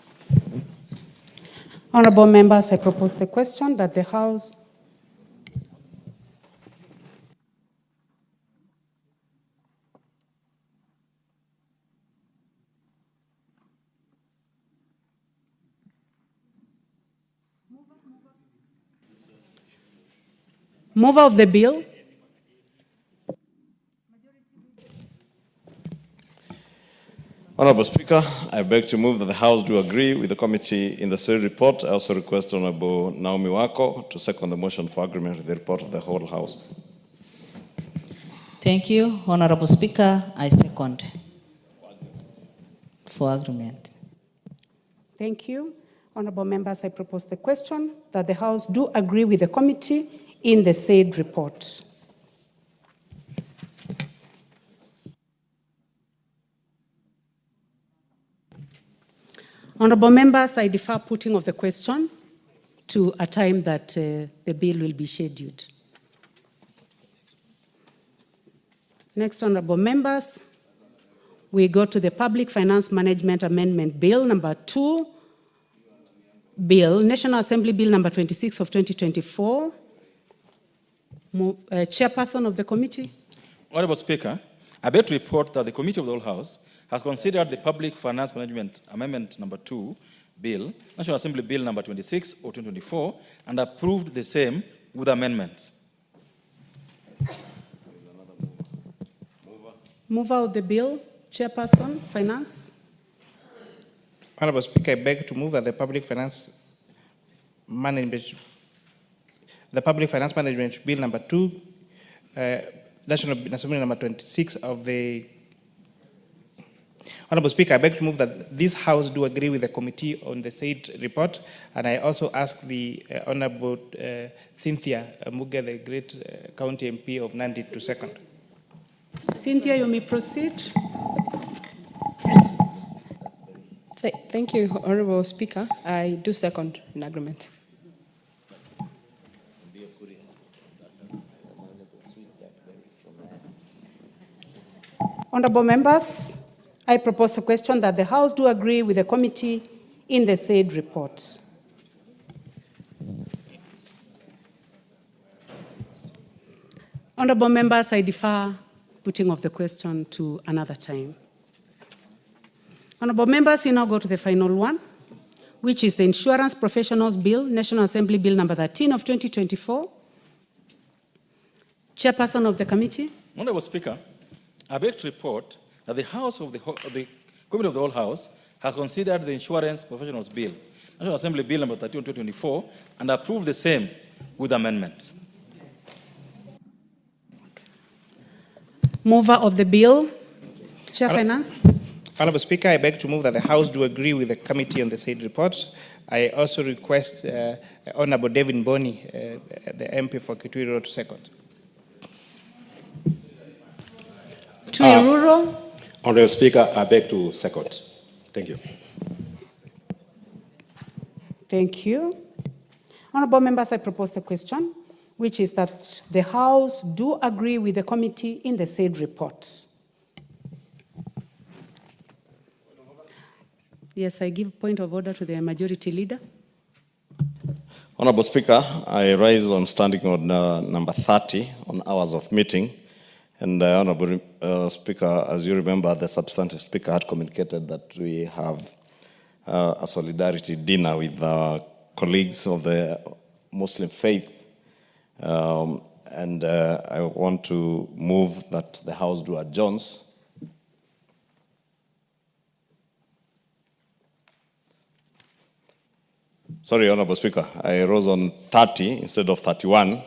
Honorable members, I propose the question that the House mover of the bill. Honorable Speaker, I beg to move that the House do agree with the committee in the said report. I also request Honorable Naomi Wako to second the motion for agreement with the report of the whole House. Thank you, Honorable Speaker. I second for agreement. Thank you. Honorable members, I propose the question that the House do agree with the committee in the said report. Honorable members, I defer putting of the question to a time that the bill will be scheduled. Next, honorable members, we go to the Public Finance Management Amendment Bill number 2, Bill, National Assembly Bill number 26 of 2024, Chairperson of the committee. Honorable Speaker, I beg to report that the Committee of the Whole House has considered the Public Finance Management Amendment Number 2 Bill, National Assembly Bill Number 26 of 2024, and approved the same with amendments. Mover of the bill, Chairperson, Finance. Honorable Speaker, I beg to move that the Public Finance Management Bill Number 2, National Assembly Number 26 of the Honorable Speaker, I beg to move that this House do agree with the committee on the said report, and I also ask the Honorable Cynthia Muge, the great county MP of Nandi, to second. Cynthia, you may proceed. Thank you, Honorable Speaker. I do second in agreement. Honorable members, I propose a question that the House do agree with the committee in the said report. Honorable members, I defer putting of the question to another time. Honorable members, we now go to the final one, which is the Insurance Professionals Bill, National Assembly Bill Number 13 of 2024. Chairperson of the committee. Honorable Speaker, I beg to report that the Committee of the Whole House has considered the Insurance Professionals Bill, National Assembly Bill Number 13 of 2024, and approved the same with amendments. Mover of the bill, Chair Finance. Honorable Speaker, I beg to move that the House do agree with the committee on the said report. I also request Honorable David Boni, the MP for Kitui Road, to second. Rural. Honorable Speaker, I beg to second. Thank you. Thank you. Honorable members, I propose the question, which is that the House do agree with the committee in the said report. Yes, I give point of order to the majority leader. Honorable Speaker, I rise on standing order number 30 on hours of meeting. And Honorable Speaker, as you remember, the substantive Speaker had communicated that we have a solidarity dinner with colleagues of the Muslim faith. And I want to move that the House do adjourns. Sorry, Honorable Speaker, I rose on 30 instead of 31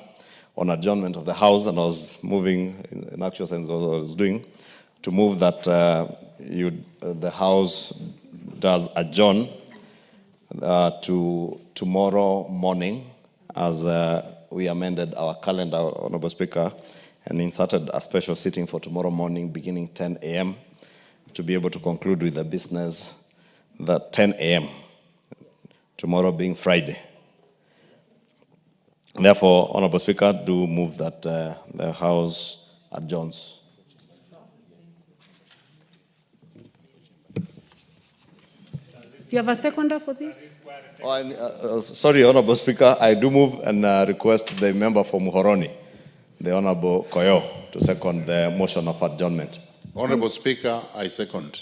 on adjournment of the House, and I was moving, in actual sense, what I was doing, to move that the House does adjourn to tomorrow morning, as we amended our calendar, Honorable Speaker, and inserted a special sitting for tomorrow morning beginning 10 a.m. to be able to conclude with the business at 10 a.m., tomorrow being Friday. Therefore, Honorable Speaker, do move that the House adjourns. Do you have a seconder for this? Sorry, Honorable Speaker, I do move and request the member for Muhoroni, the Honorable Koyo, to second the motion of adjournment. Honorable Speaker, I second.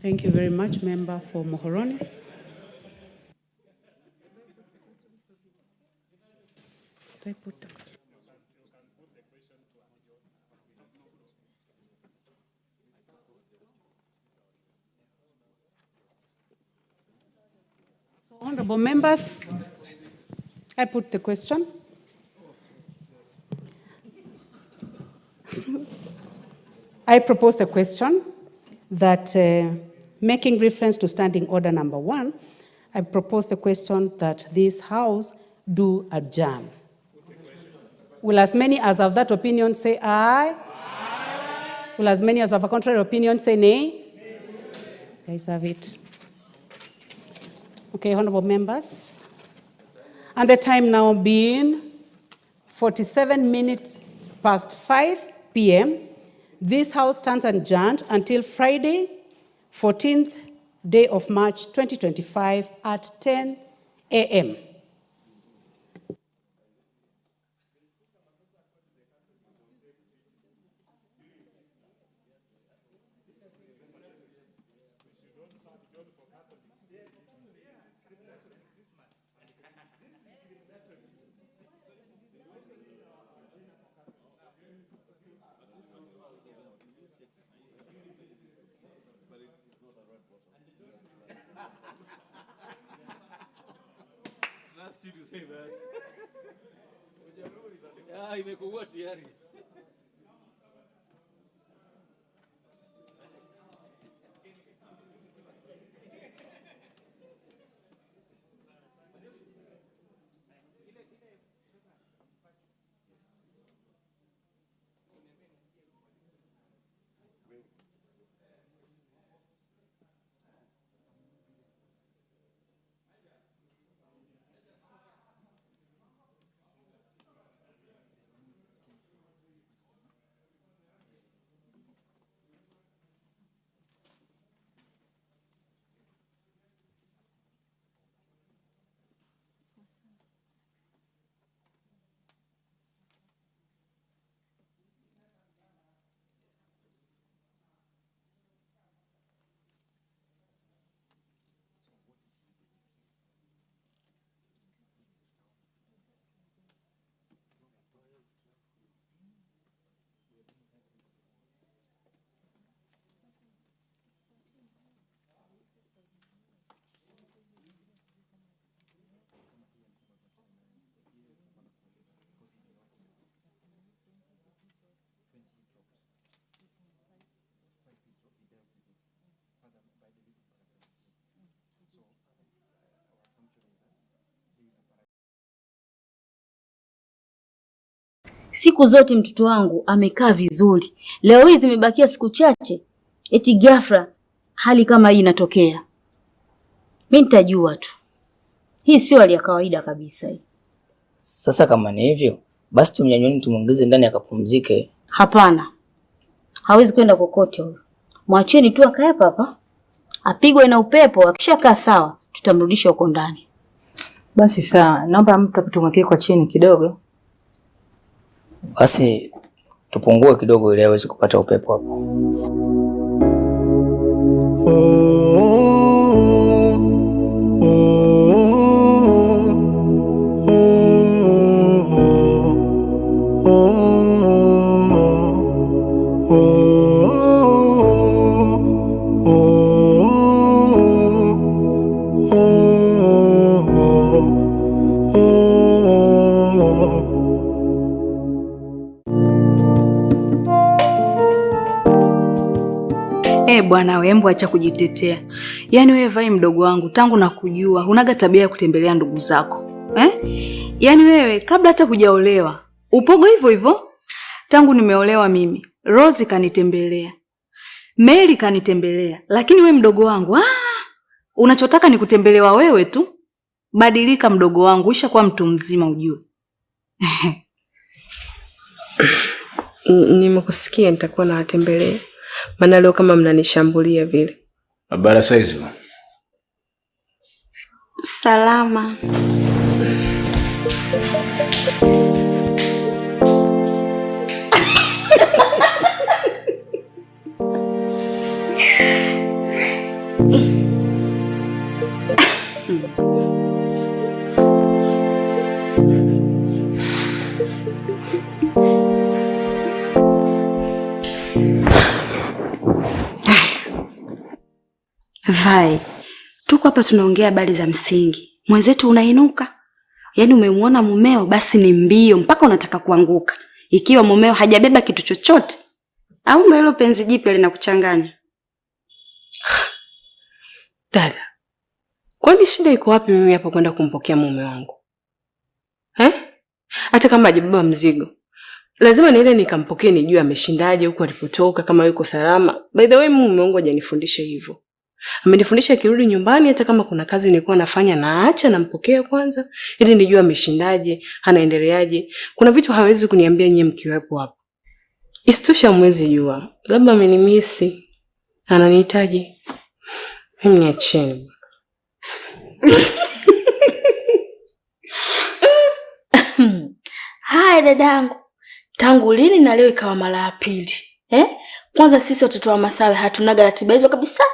Thank you very much, member for Muhoroni. So, honorable members, I put the question. I propose the question that, making reference to standing order number 1, I propose the question that this House do adjourn. Will as many as have that opinion say aye? Aye. Will as many as have a contrary opinion say nay? Guys have it. Okay, honorable members. And the time now being 47 minutes past 5 p.m., this House stands adjourned until Friday, 14th day of March 2025 at 10 a.m. Trust you to say that. Yeah, imekuwa tayari. Siku zote mtoto wangu amekaa vizuri. Leo hii zimebakia siku chache. Eti ghafla hali kama hii inatokea. Mimi nitajua tu. Hii sio hali ya kawaida kabisa hii. Sasa kama ni hivyo, basi tumnyanyoni tumuongeze ndani akapumzike. Hapana. Hawezi kwenda kokote huyo. Mwacheni tu akae hapa. Apigwe na upepo, akishakaa sawa, tutamrudisha huko ndani. Basi sawa, naomba mtu tumwekee kwa chini kidogo. Basi tupungue kidogo ili aweze kupata upepo hapo. Bwana wewe, acha kujitetea. Yaani wewe Vai mdogo wangu, tangu nakujua unaga tabia ya kutembelea ndugu zako. Yaani wewe kabla hata hujaolewa upogo hivyo hivyo. Tangu nimeolewa mimi, Rose kanitembelea, Mary kanitembelea, lakini wewe mdogo wangu, unachotaka ni kutembelewa wewe tu. Badilika mdogo wangu, ushakuwa mtu mzima ujue. Nimekusikia, nitakuwa nawatembelea. Maana leo kama mnanishambulia vile. Habari saizi? Salama. Vai, tuko hapa tunaongea habari za msingi. Mwenzetu unainuka. Yaani umemwona mumeo basi ni mbio mpaka unataka kuanguka. Ikiwa mumeo hajabeba kitu chochote. Au hilo penzi jipya linakuchanganya. Dada, kwani shida iko wapi mimi hapa kwenda kumpokea mume wangu? Hata kama hajabeba mzigo, lazima niende nikampokee nijue ameshindaje huko alipotoka, kama yuko salama. By the way, mume wangu hajanifundisha hivyo. Amenifundisha kirudi nyumbani hata kama kuna kazi nilikuwa nafanya naacha nampokea kwanza ili nijue ameshindaje, anaendeleaje. Kuna vitu hawezi kuniambia nyie mkiwepo hapo. Isitosha mwezi jua, labda amenimisi, ananihitaji. Mimi niacheni. Hai dadangu, tangu lini na leo ikawa mara ya pili? Kwanza sisi watoto wa Masawe hatunaga ratiba hizo kabisa.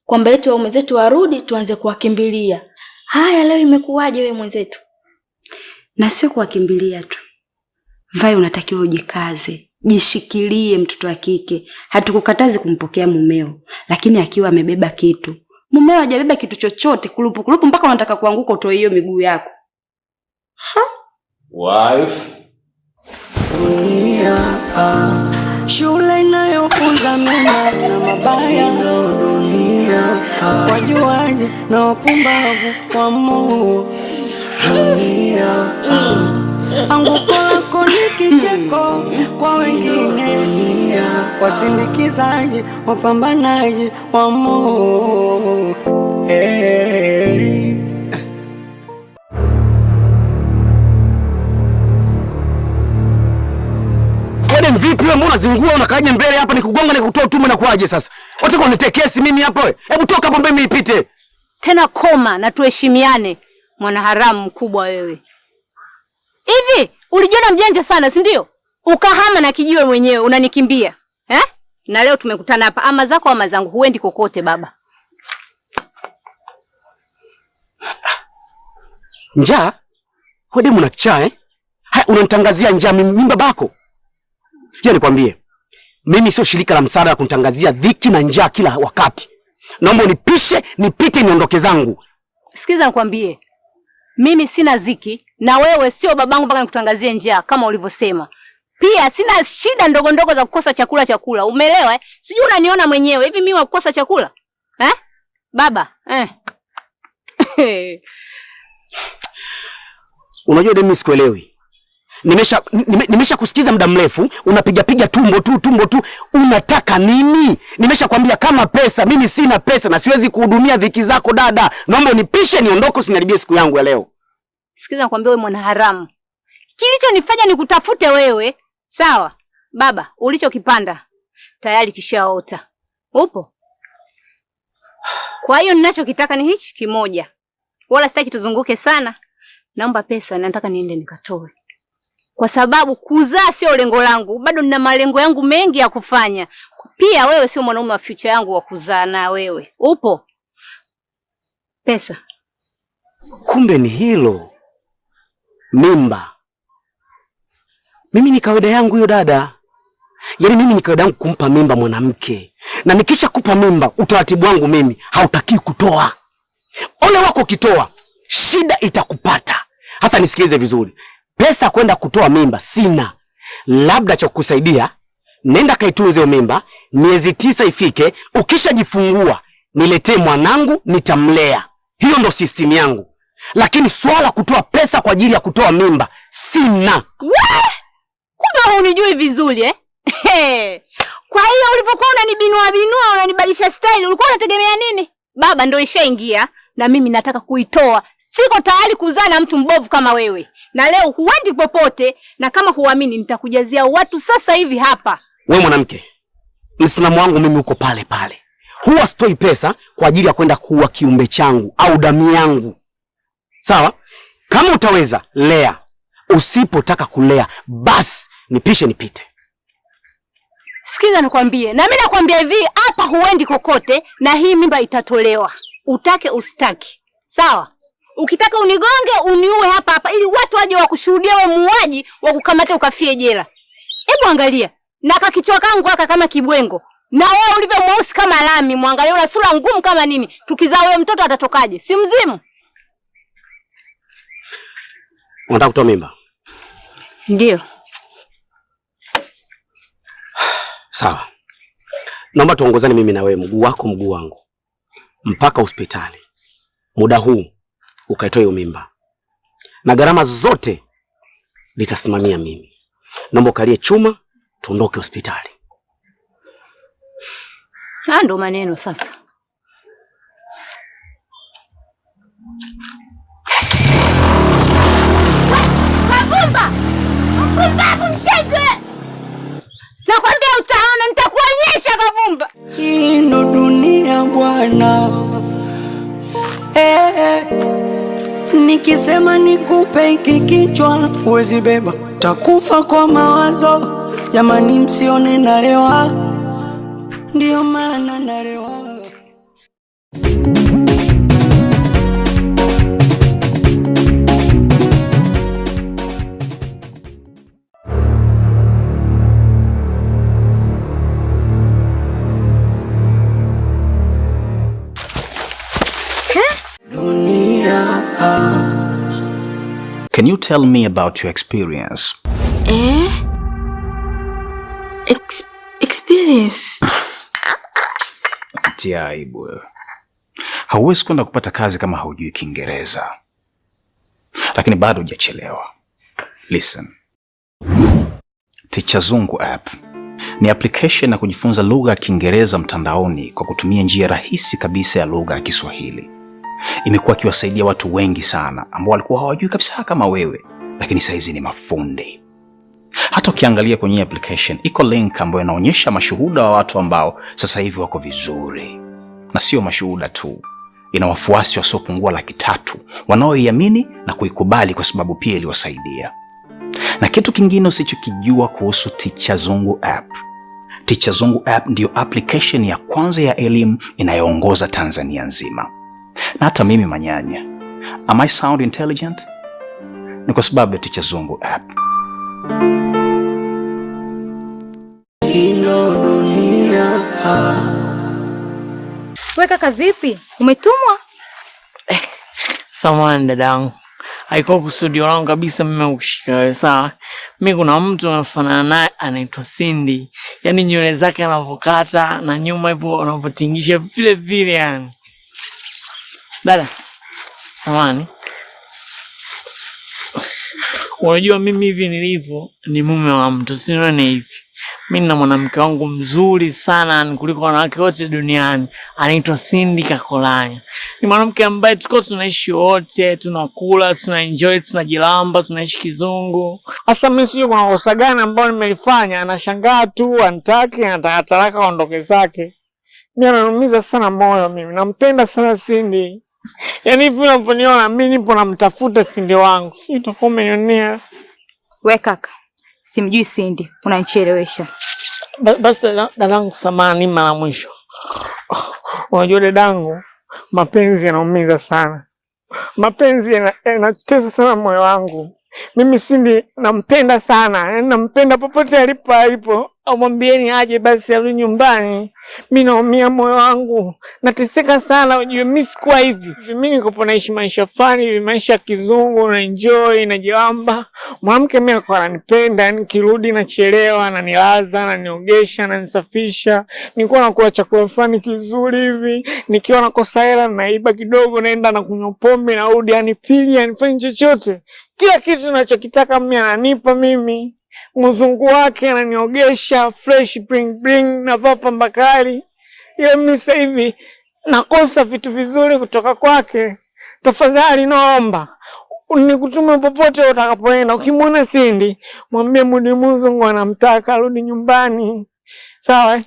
kwamba eti waume zetu warudi tuanze kuwakimbilia. Haya, leo imekuwaje wewe mwenzetu? Na sio kuwakimbilia tu. Vai, unatakiwa ujikaze, jishikilie mtoto wa kike. Hatukukatazi kumpokea mumeo, lakini akiwa amebeba kitu. Mumeo hajabeba kitu chochote, kulupu mpaka unataka kuanguka utoe hiyo miguu yako. Wife. Shule inayofunza mema na mabaya ndo dunia. Wajuaji na wapumbavu wa Mungu. Dunia. Anguko lako ni kicheko kwa wengine. Wasindikizaji, wapambanaji wa Mungu. Vipi wewe, mbona zingua unakaje mbele hapa nikugonga nikutoa tume na kuaje sasa? Wataka unitie kesi mimi hapa wewe? Hebu toka hapo mbele nipite. Tena koma na tuheshimiane, mwana haramu mkubwa wewe. Hivi ulijiona mjanja sana, si ndio? Ukahama na kijiwe mwenyewe unanikimbia. Na leo tumekutana hapa, ama zako ama zangu, huendi kokote baba. Njaa? Wewe demu na kichaa Hai, unanitangazia njaa mimi babako? Sikia nikwambie, mimi sio shirika la msaada la kunitangazia dhiki na njaa kila wakati. Naomba unipishe, nipite niondoke zangu. Sikiza nikwambie, mimi sina ziki na wewe sio babangu mpaka nikutangazie njaa kama ulivyosema. Pia sina shida ndogo ndogo za kukosa chakula. Umeelewa? Sijui unaniona mwenyewe hivi mimi wa kukosa chakula? Baba, Unajua demi sikuelewi. Nimesha kusikiza muda mrefu, unapiga tumbo tu. Unataka nini? Nimesha kwambia kama pesa, mimi sina pesa na siwezi kuhudumia dhiki zako dada. Naomba unipishe niondoke, usiniharibie siku yangu ya leo. Sikiza nikwambie wewe mwana haramu. Kilichonifanya nikutafute wewe, sawa? Baba, ulichokipanda tayari kishaota. Upo? Kwa hiyo ninachokitaka ni hichi kimoja. Wala sitaki tuzunguke sana. Naomba pesa, nataka niende nikatoe. Kwa sababu kuzaa sio lengo langu, bado nina malengo yangu mengi ya kufanya. Pia wewe sio mwanaume wa future yangu wa kuzaa na wewe. Upo? Pesa. Kumbe ni hilo. Mimba. Mimi ni kawaida yangu hiyo dada. Yaani mimi ni kawaida yangu kumpa mimba mwanamke. Na nikisha kupa mimba, utaratibu wangu mimi hautaki kutoa. Ole wako kitoa, shida itakupata. Hasa nisikilize vizuri. Pesa kwenda kutoa mimba sina. Labda cha kukusaidia, nenda kaitunze hiyo mimba, miezi 9 ifike, ukishajifungua niletee mwanangu, nitamlea. Hiyo ndo system yangu. Lakini swala kutoa pesa kwa ajili ya kutoa mimba sina. Kumbe unijui vizuri Kwa hiyo ulivyokuwa unanibinua unanibadilisha style, ulikuwa unategemea nini? Baba ndo ishaingia na mimi nataka kuitoa. Siko tayari kuzaa na mtu mbovu kama wewe. Na leo huendi popote, na kama huamini nitakujazia watu sasa hivi hapa. Wewe mwanamke, msimamo wangu mimi uko pale pale. Huwa sitoi pesa kwa ajili ya kwenda kuua kiumbe changu au damu yangu. Sawa? Kama utaweza, lea. Usipotaka kulea, basi nipishe nipite. Sikiza nikwambie, na mimi nakwambia hivi, hapa huendi kokote na hii mimba itatolewa. Utake ustaki. Sawa? Ukitaka unigonge, uniue hapa ili watu waje wakushuhudia wewe muuaji, wakukamata ukafie jela. Hebu angalia, na kakichwa kangu haka kama kibwengo. Na wewe ulivyo mweusi kama lami, muangalie una sura ngumu kama nini. Tukizaa wewe mtoto atatokaje? Si mzimu? Unataka kutoa mimba? Ndio. Sawa. Naomba tuongozane mimi na wewe, mguu wako mguu wangu, mpaka hospitali. Muda huu ukaitoa hiyo mimba. Na gharama zote nitasimamia mimi. Naomba ukalie chuma, tuondoke hospitali. Ndo maneno sasa. Kabumba! Mpumbavu mshenzi! Nakwambia utaona, nitakuonyesha Kabumba. Hii ndo dunia bwana. Nikisema nikupe hiki kichwa huwezi beba, takufa kwa mawazo. Jamani msione nalewa, ndio maana nalewa. Can you tell me about your experience? Experience? Tia aibu. Hauwezi kwenda kupata kazi kama haujui Kiingereza. Lakini bado hujachelewa. Listen. GACHAGUA app ni application ya kujifunza lugha ya Kiingereza mtandaoni kwa kutumia njia rahisi kabisa ya lugha ya Kiswahili. Imekuwa ikiwasaidia watu wengi sana ambao walikuwa hawajui kabisa kama wewe, lakini saizi ni mafundi. Hata ukiangalia kwenye application iko link ambayo inaonyesha mashuhuda wa watu ambao sasa hivi wako vizuri. Na sio mashuhuda tu, ina wafuasi wasiopungua 300,000 wanaoiamini na kuikubali kwa sababu pia iliwasaidia. Na kitu kingine usichokijua kuhusu GACHAGUA app. GACHAGUA app ndio application ya kwanza ya elimu inayoongoza Tanzania nzima. Na hata mimi manyanya. Am I sound intelligent? Ni kwa sababu ya GACHAGUA app. Wewe kaka vipi? Umetumwa? Samahani dadangu. Haikuwa kusudio langu kabisa mimi kukushika wewe, sawa? Mimi kuna mtu anafanana naye anaitwa Cindy. Yaani nywele zake anavokata na nyuma hivyo anavotingisha vile vile yani. Dada. Samahani. Unajua mimi hivi nilivyo ni mume wa mtu, sione hivi. Mimi na mwanamke wangu mzuri sana kuliko wanawake wote duniani. Anaitwa Cindy Kakolanya. Ni mwanamke ambaye tuko tunaishi wote, tunakula, tunaenjoy, tunajilamba, tunaishi kizungu. Sasa mimi sio kuna kosa gani ambalo nimelifanya? Anashangaa tu, anataka talaka aondoke zake. Mimi ananumiza sana moyo mimi. Nampenda sana Cindy. Yaani hivi unavyoniona mimi nipo namtafuta Cindy wangu. Si utakuwa umenionea. Wewe kaka, simjui Cindy, unanichelewesha. Basi dadangu samahani mara mwisho. Unajua dadangu, mapenzi yanaumiza sana. Mapenzi yanatesa sana moyo wangu. Mimi Cindy nampenda sana, nampenda popote alipo. Au mwambieni aje basi arudi nyumbani. Mimi naumia moyo wangu. Nateseka sana, unajua mimi sikuwa hivi. Mimi niko naishi maisha fani, maisha kizungu, na enjoy, najilamba. Mwanamke mimi alikuwa ananipenda, nikirudi nachelewa, ananilaza, ananiogesha, ananisafisha. Nilikuwa nakula chakula fani kizuri hivi. Nikiwa nakosa hela naiba kidogo, naenda na kunywa pombe, narudi anipiga, anifanye chochote. Kila kitu ninachokitaka mimi ananipa mimi. Mzungu wake ananiogesha fresh bling navaa pamba kali. Ila mimi sasa hivi nakosa vitu vizuri kutoka kwake. Tafadhali naomba nikutume popote utakapoenda. Ukimwona Cindy mwambie mzungu anamtaka arudi nyumbani. Sawa?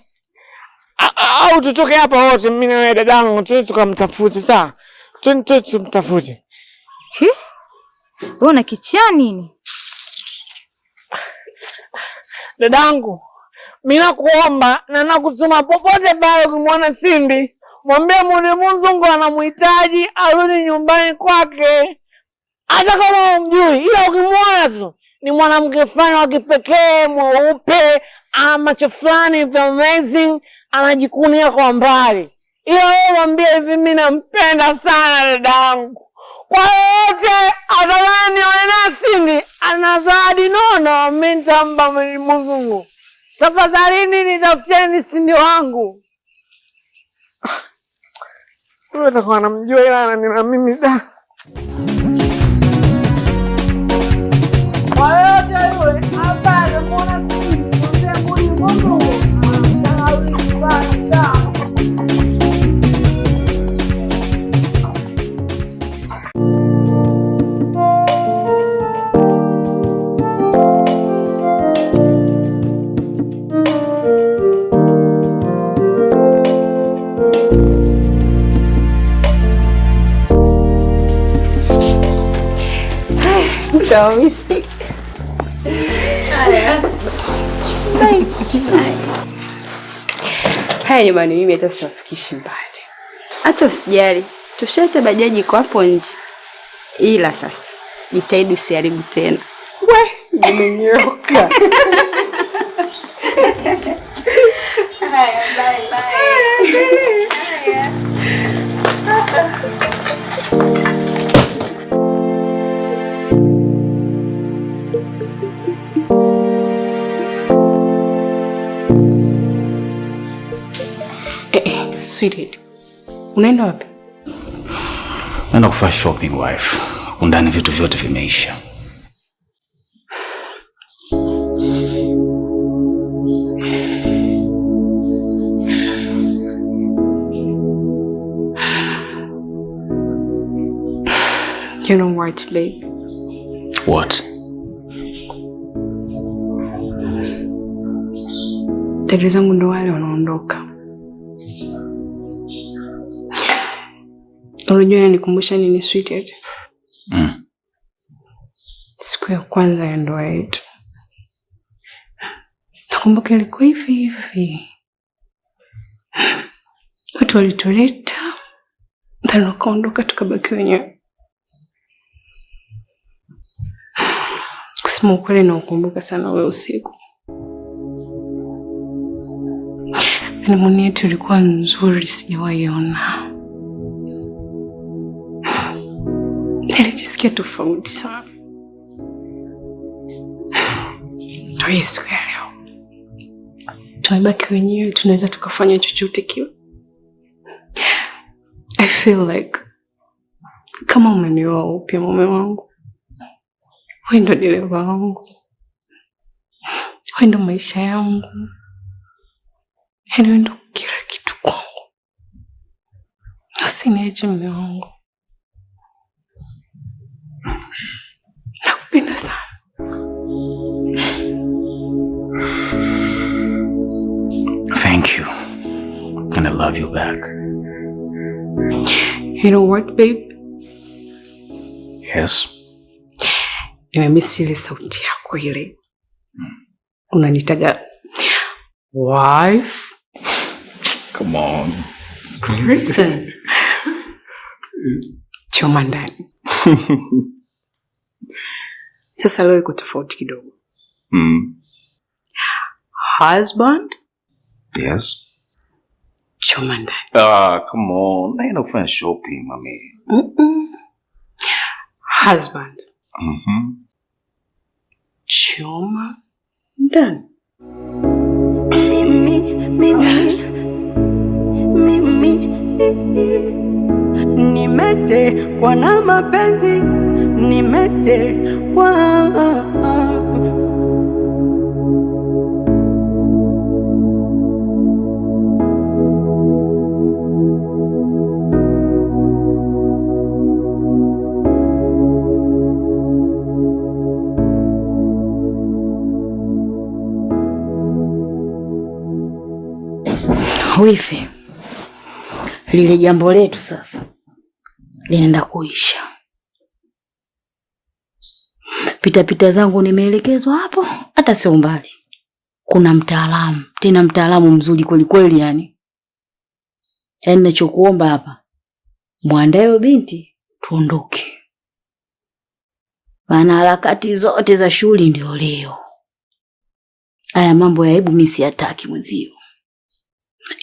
Au tutoke hapa wote mimi na wewe dadangu tukamtafute, sawa? Tumtafute. Wewe una kichaa nini? Dadangu, mimi nakuomba na nakutuma popote pale ukimwona Cindy, mwambie mzungu anamhitaji arudi nyumbani kwake. Hata kama umjui, ila ukimwona tu ni mwanamke fulani wa kipekee, mweupe, ana macho fulani amazing, anajikunia kwa mbali. Ila wewe mwambie hivi mimi nampenda sana dadangu. Kwa yote adalani wana Cindy anazadi nono mimi nitamba mzungu. Tafadhali nitafuteni Cindy wangu. Wewe utakuwa unamjua ila ananina mimi sana. Kwa yote yule hapa anamuona Cindy mzungu. Misi. Haya jamani, mimi hata siwafikishi mbali. Hata usijali, tushate bajaji kwa hapo nje. Ila sasa jitahidi usiharibu tena. We, nimenyoka. Haya, bye. Haya. Sweetheart, unaenda wapi? Naenda kufanya shopping wife. Undani vitu vyote vimeisha. You know what, babe? What? Dada zangu ndo wale wanaondoka. Unajua inanikumbusha nini, sweetheart? Siku ya kwanza ya ndoa yetu. Nakumbuka ilikuwa hivi. Watu walituleta, ndio wakaondoka tukabaki wenyewe. Kusema ukweli nakumbuka sana wewe usiku. Honeymoon yetu ilikuwa nzuri sijawahi ona. Nilijisikia tofauti sana. Ndio siku ya leo. Tumebaki wenyewe, tunaweza tukafanya chochote kile. I feel like kama umenioa upya mume wangu. Wewe ndo dereva wangu. Wewe ndo maisha yangu. Wewe ndo kila kitu kwangu. Usiniache mume wangu. Nakupenda sana. Thank you. And I love you back. You know what, babe? Yes. Nimemiss ile sauti yako ile. Unanitaga wife. Come on. Listen. Choma ndani. Sasa leo iko tofauti kidogo. Husband? Yes. Choma ndani. Come on. Naenda kufanya shopping, mami. Husband. Choma ndani. Mimi nimetekwa na mapenzi, nimetekwa. Wifi, lile jambo letu sasa linaenda kuisha. Pita zangu nimeelekezwa hapo, hata sio mbali. Kuna mtaalamu, tena mtaalamu mzuri kweli kweli yani. Yaani ninachokuomba hapa, muandae binti tuondoke. Maana harakati zote za shule ndio leo. Haya mambo ya aibu mimi siyataki mwenzio.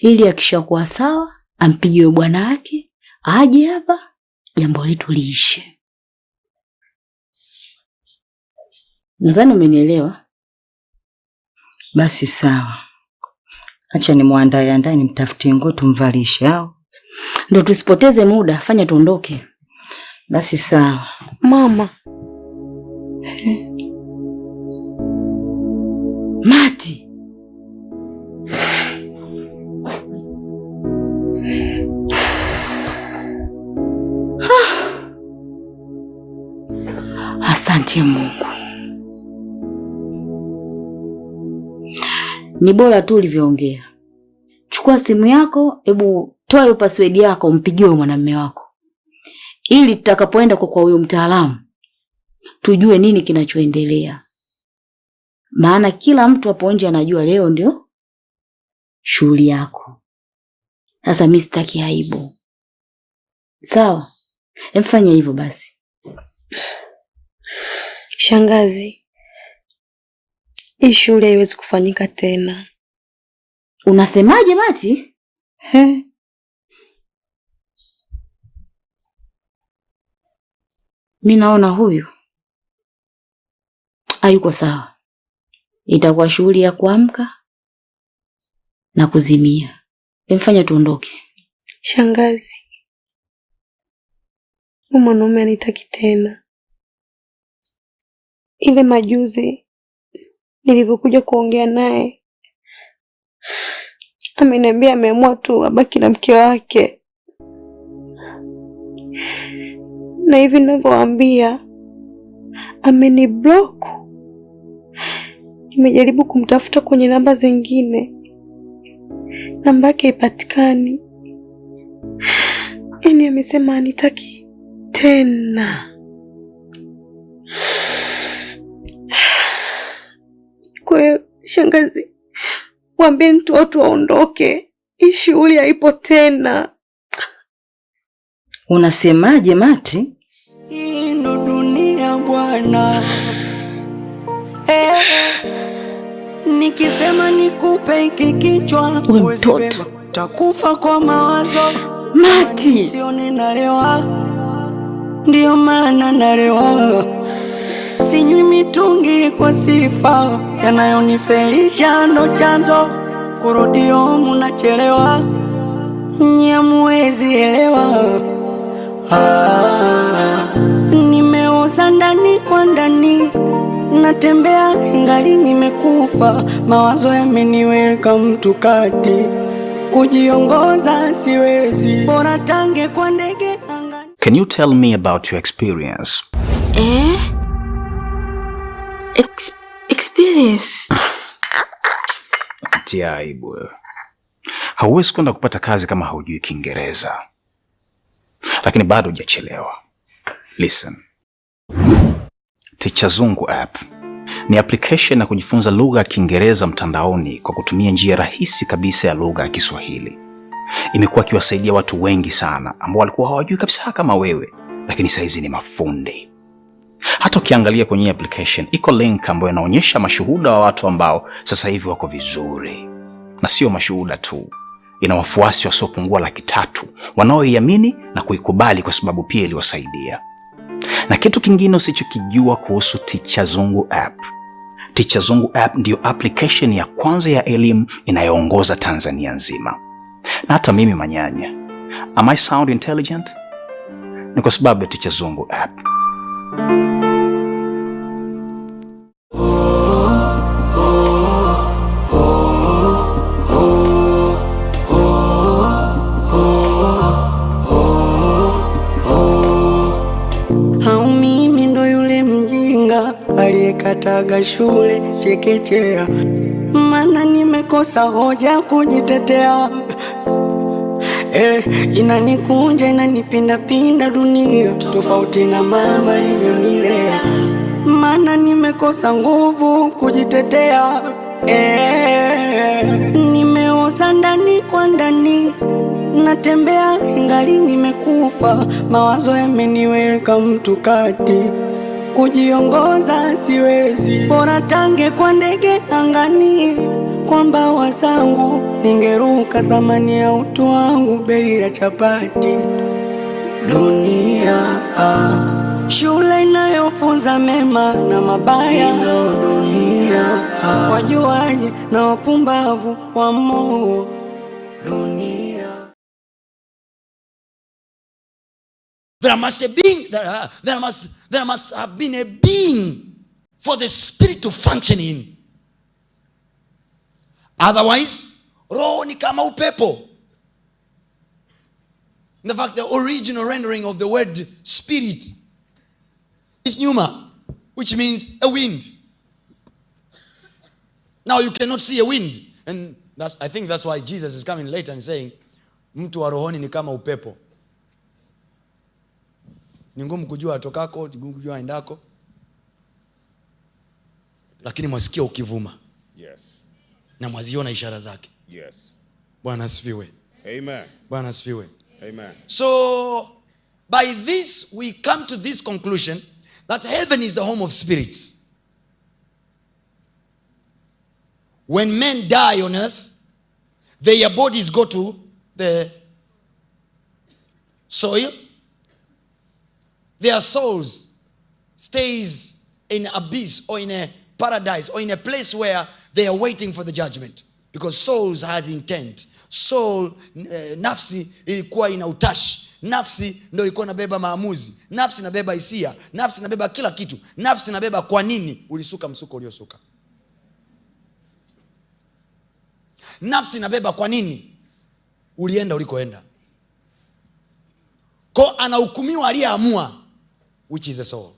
Ili akishakuwa sawa, ampigie bwana wake, aje hapa, jambo letu liishe. Nadhani umenielewa? Basi sawa. Acha nimwandae nimtafutie nguo tumvalishe hao. Ndio tusipoteze muda, fanya tuondoke. Basi sawa. Mama. Mati. Asante Mungu. Ni bora tu ulivyoongea. Chukua simu yako, hebu toa hiyo password yako, mpigie mwanamume wako. Ili tutakapoenda kwa huyo mtaalamu, tujue nini kinachoendelea. Maana kila mtu hapo nje anajua leo ndio shughuli yako. Sasa mimi sitaki aibu. Sawa? Mfanye hivyo basi. Shangazi, hii shule haiwezi kufanyika tena. Unasemaje Mati? Mimi naona huyu hayuko sawa. Itakuwa shughuli ya kuamka na kuzimia. Mfanye tuondoke. Shangazi, huyu mwanaume anitaki tena. Ile majuzi nilivyokuja kuongea naye, ameniambia ameamua tu abaki na mke wake. Na hivi ninavyowaambia, ameniblock. Nimejaribu kumtafuta kwenye namba zingine, namba yake haipatikani. Yaani amesema anitaki tena. Kwa hiyo shangazi, waambie watu waondoke. Hii shughuli haipo tena. Unasemaje Mati? Hii ndo dunia bwana. Nikisema nikupe hiki kichwa huwezi beba, takufa kwa mawazo. Mati, sioni nalewa, ndio maana nalewa. Sinywi mitungi kwa sifa, yanayonifelisha ndo chanzo. Kurudio munachelewa, nyamuwezi elewa. Nimeoza ndani kwa ndani, natembea ingali nimekufa. Mawazo yameniweka mtu kati, kujiongoza siwezi, bora tange kwa ndege angani. Can you tell me about your experience? Experience? Tia aibu. Hauwezi kwenda kupata kazi kama haujui Kiingereza. Lakini bado hujachelewa. Listen. GACHAGUA app ni application ya kujifunza lugha ya Kiingereza mtandaoni kwa kutumia njia rahisi kabisa ya lugha ya Kiswahili. Imekuwa ikiwasaidia watu wengi sana ambao walikuwa hawajui kabisa kama wewe, lakini saizi ni mafundi. Hata ukiangalia kwenye application iko link ambayo inaonyesha mashuhuda wa watu ambao sasa hivi wako vizuri. Na sio mashuhuda tu, ina wafuasi wasiopungua 300,000 wanaoiamini na kuikubali kwa sababu pia iliwasaidia. Na kitu kingine usichokijua kuhusu GACHAGUA app. GACHAGUA app ndio application ya kwanza ya elimu inayoongoza Tanzania nzima. Na hata mimi manyanya, am I sound intelligent? Ni kwa sababu ya GACHAGUA app. Aliyekataga shule chekechea, maana nimekosa hoja kujitetea. Inanikunja inanipinda pinda dunia, tofauti na mama alivyonilea, maana nimekosa nguvu kujitetea. Nimeoza ndani kwa ndani, natembea ingali nimekufa. Mawazo yameniweka mtu kati, kujiongoza siwezi, bora tange kwa ndege angani. Kwa mbawa zangu ningeruka, thamani ya utu wangu bei ya chapati. Dunia shule inayofunza mema na mabaya. Dunia wajuaji na wapumbavu wa moo. Dunia. There must have been a being for the spirit to function in. Otherwise, roho ni kama upepo. In fact, the original rendering of the word spirit is pneuma, which means a wind. Now you cannot see a wind, and I think that's why Jesus is coming later and saying, mtu wa rohoni ni kama upepo. Ni ngumu kujua atokako, ni ngumu kujua aendako. Lakini mwasikia ukivuma. Yes. Na mwaziona ishara zake. Yes. Bwana asifiwe. Amen. Bwana asifiwe. Amen. So by this we come to this conclusion that heaven is the home of spirits. When men die on earth, their bodies go to the soil. Their souls stays in abyss or in a paradise or in a place where they are waiting for the judgment. Because souls has intent. soul, nafsi ilikuwa ina utashi. Nafsi ndio ilikuwa inabeba maamuzi. Nafsi inabeba hisia. Nafsi inabeba kila kitu. Nafsi inabeba kwa nini ulisuka msuko uliosuka. Nafsi inabeba kwa nini ulienda ulikoenda. Kwa anahukumiwa aliyeamua, which is the soul.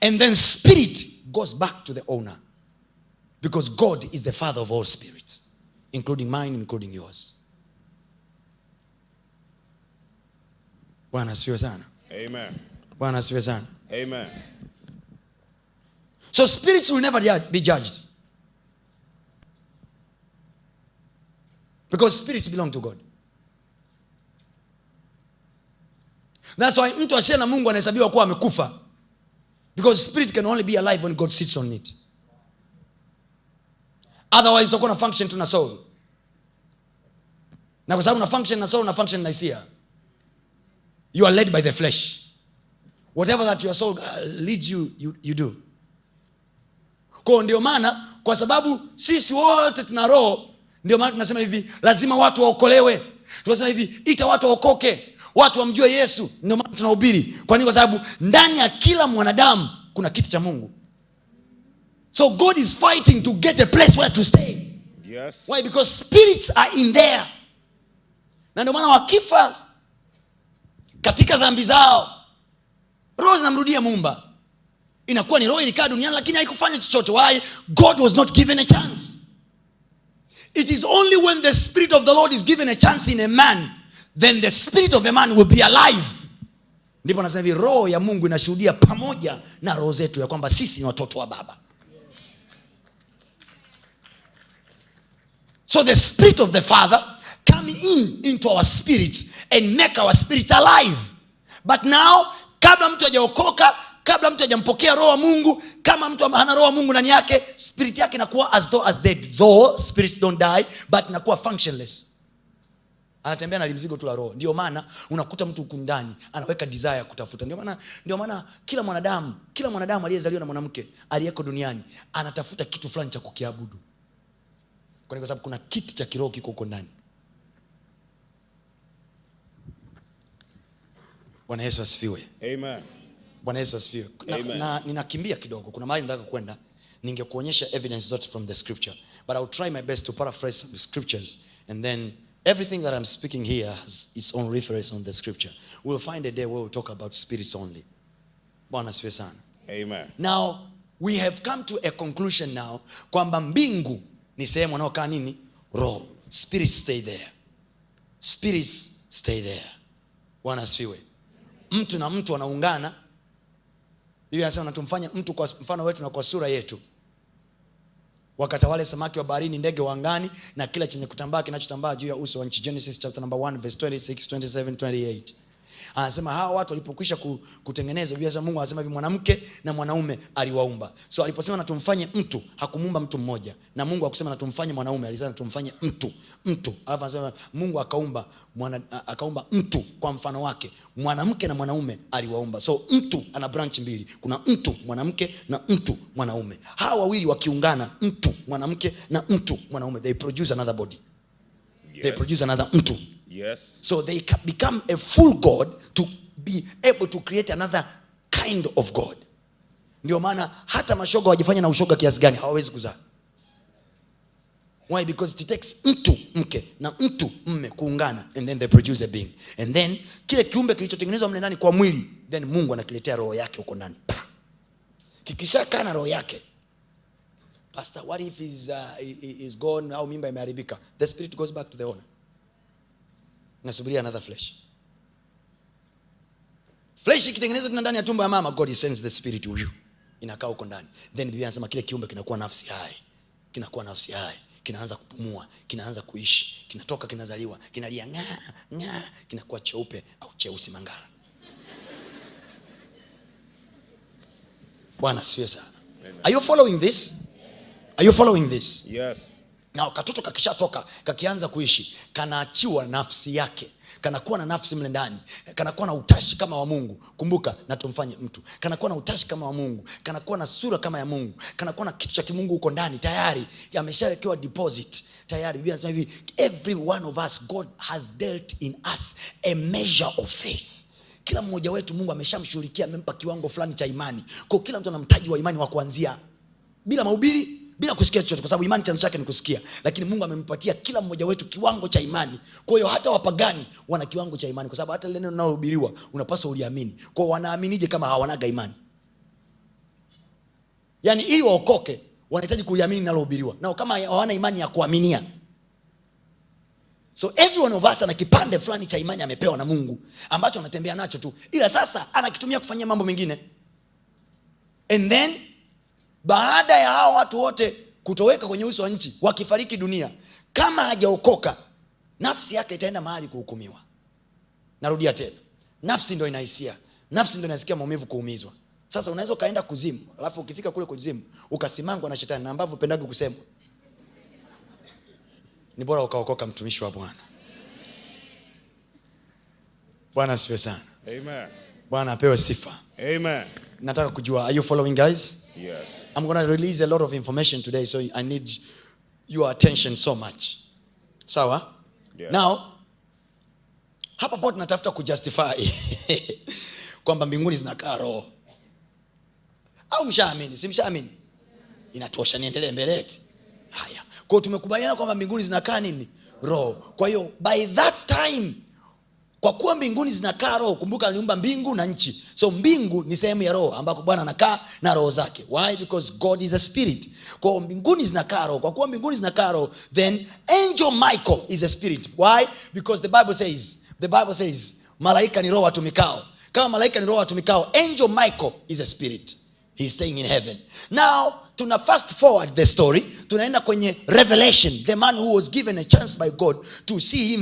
And then spirit goes back to the owner. Because God is the father of all spirits, including mine, including yours. Bwana asifiwe sana. Amen. Bwana asifiwe sana. Amen. So spirits will never be judged. Because spirits belong to God. That's why mtu asiye na Mungu anahesabiwa kuwa amekufa. Because spirit can only be alive when God sits on it. Otherwise utakuwa na function tu na soul. Na kwa sababu na function na soul na function na hisia, you are led by the flesh. Whatever that your soul leads you do. Kwa ndio maana, kwa sababu sisi wote tuna roho, ndio maana tunasema hivi, lazima watu waokolewe. Tunasema hivi, ita watu waokoke, watu wamjue Yesu. Ndio maana tunahubiri. Kwa nini? Kwa sababu ndani ya kila mwanadamu kuna kiti cha Mungu. So God is fighting to get a place where to stay. Yes. Why? Because spirits are in there. Na ndio maana wakifa katika dhambi zao, roho zinamrudia Muumba. Inakuwa ni roho ilikaa duniani lakini haikufanya chochote. Why? God was not given a chance. It is only when the spirit of the Lord is given a chance in a man, then the spirit of a man will be alive. Ndipo nasema hivi, roho ya Mungu inashuhudia pamoja na roho zetu ya kwamba sisi ni watoto wa Baba. So the spirit of the Father come into our spirits and make our spirits alive. But now, kabla mtu hajaokoka, kabla mtu hajampokea roho wa Mungu, kama mtu hana roho wa Mungu ndani yake, spirit yake inakuwa as though as dead. Though spirits don't die, but inakuwa functionless. Anatembea na limzigo tu la roho. Ndio maana unakuta mtu huko ndani anaweka desire ya kutafuta. Ndio maana kila mwanadamu aliyezaliwa na mwanamke aliyeko duniani anatafuta kitu fulani cha kukiabudu. Kwa sababu kuna kiti cha kiroho kiko huko ndani. Bwana Yesu asifiwe. Amen. Bwana Yesu asifiwe. Na ninakimbia kidogo. Kuna mahali nataka kwenda. Ningekuonyesha evidence zote from the scripture, but I will try my best to paraphrase some scriptures, and then everything that I'm speaking here has its own reference on the scripture. We'll find a day where we'll talk about spirits only. Bwana asifiwe sana. Amen. Now, we have come to a conclusion now kwamba mbingu ni sehemu wanaokaa nini? Roho. Spirits stay there. Spirits stay there. Bwana asifiwe. Mtu na mtu wanaungana. Biblia inasema na tumfanye mtu kwa mfano wetu na kwa sura yetu. Wakatawale samaki wa baharini, ndege wa angani na kila chenye kutambaa kinachotambaa juu ya uso wa nchi. Genesis chapter number 1 verse 26, 27, 28. Anasema hawa watu walipokwisha kutengenezwa, Biblia inasema Mungu anasema hivi, mwanamke na mwanaume aliwaumba. So aliposema na tumfanye mtu, hakumuumba mtu mmoja. Na Mungu hakusema na tumfanye mwanaume, alisema na tumfanye mtu. Alafu anasema Mungu akaumba mtu kwa mfano wake. Mwanamke na mwanaume aliwaumba. So mtu ana branch mbili. Kuna mtu mwanamke na mtu mwanaume. Hawa wawili wakiungana, mtu mwanamke na mtu mwanaume, they produce another body. Yes. They produce another mtu. Yes. So they become a full God to be able to create another kind of God. Ndio maana hata mashoga wajifanya na ushoga kiasi gani hawawezi kuzaa. Why? Because it takes mtu mke na mtu mme kuungana, and then they produce a being. And then kile kiumbe kilichotengenezwa mle ndani kwa mwili, then Mungu anakiletea roho yake huko ndani. Kikishakaa na roho yake, Pastor, what if is gone au mimba imeharibika? The spirit goes back to the owner. Nasubiria another flesh. Flesh ikitengenezwa ndani ya tumbo ya mama, God sends the spirit to you. Inakaa huko ndani. Then Biblia inasema kile kiumbe kinakuwa nafsi hai. Kinakuwa nafsi hai. Kinaanza kupumua, kinaanza kuishi, kinatoka, kinazaliwa, kinalia nga, kinakuwa cheupe au cheusi mangala. Bwana asifiwe sana. Are you following this? Are you following this? Yes. Na katoto kakishatoka, kakianza kuishi, kanaachiwa nafsi yake. kanakuwa na nafsi mle ndani, kanakuwa na utashi kama wa Mungu. Kumbuka, na tumfanye mtu, kanakuwa na utashi kama wa Mungu, kanakuwa na sura kama ya Mungu, kanakuwa na kitu cha kimungu huko ndani tayari, yameshawekewa deposit tayari. Biblia inasema hivi, every one of us God has dealt in us a measure of faith. Kila mmoja wetu Mungu ameshamshughulikia, amempa kiwango fulani cha imani. Kwa kila mtu ana mtaji wa imani wa kuanzia, bila mahubiri, bila kusikia chochote, kwa sababu imani chanzo chake ni kusikia. Lakini Mungu amempatia kila mmoja wetu kiwango cha imani. Kwa hiyo hata wapagani wana kiwango cha imani, kwa sababu hata lile neno linalohubiriwa unapaswa uliamini. Kwa hiyo wanaaminije kama hawanaga imani? Yaani ili waokoke wanahitaji kuliamini linalohubiriwa. Na kama hawana imani ya kuaminia. So every one of us ana kipande fulani cha imani amepewa na Mungu, ambacho anatembea nacho tu, ila sasa anakitumia kufanyia mambo mengine. And then baada ya hao watu wote kutoweka kwenye uso wa nchi, wakifariki dunia, kama hajaokoka, nafsi yake itaenda mahali kuhukumiwa. Narudia tena, nafsi ndio inahisia, nafsi ndio inasikia maumivu, kuumizwa. Sasa unaweza kaenda kuzimu, alafu ukifika kule kuzimu ukasimangwa na shetani, na ambavyo pendagi kusema, ni bora ukaokoka, mtumishi wa Bwana. Bwana asifiwe sana. Amen. Bwana apewe sifa. Amen. Nataka kujua, are you following, guys? Yes. I'm going to release a lot of information today, so I need your attention so much. Sawa? Yes. Now, hapa pot natafuta kujustify kwamba mbinguni zinakaa roho. Au mshaamini? Si mshaamini? Inatosha, niendelee mbele yetu. Haya. Kwa hiyo tumekubaliana kwamba mbinguni zinakaa nini? Roho. Kwa hiyo by that time, kwa kuwa mbinguni zinakaa roho, kumbuka aliumba mbingu na nchi. So mbingu ni sehemu ya roho ambako Bwana anakaa na roho zake. Why? Because God is a spirit. Kwa hiyo mbinguni zinakaa roho. Kwa kuwa mbinguni zinakaa roho, then angel Michael is a spirit. Why? Because the Bible says malaika ni roho watumikao. Kama malaika ni roho watumikao, angel Michael is a spirit. He's staying in heaven. Now, tuna fast forward the story. Tunaenda kwenye Revelation, the man who was given a chance by God to see him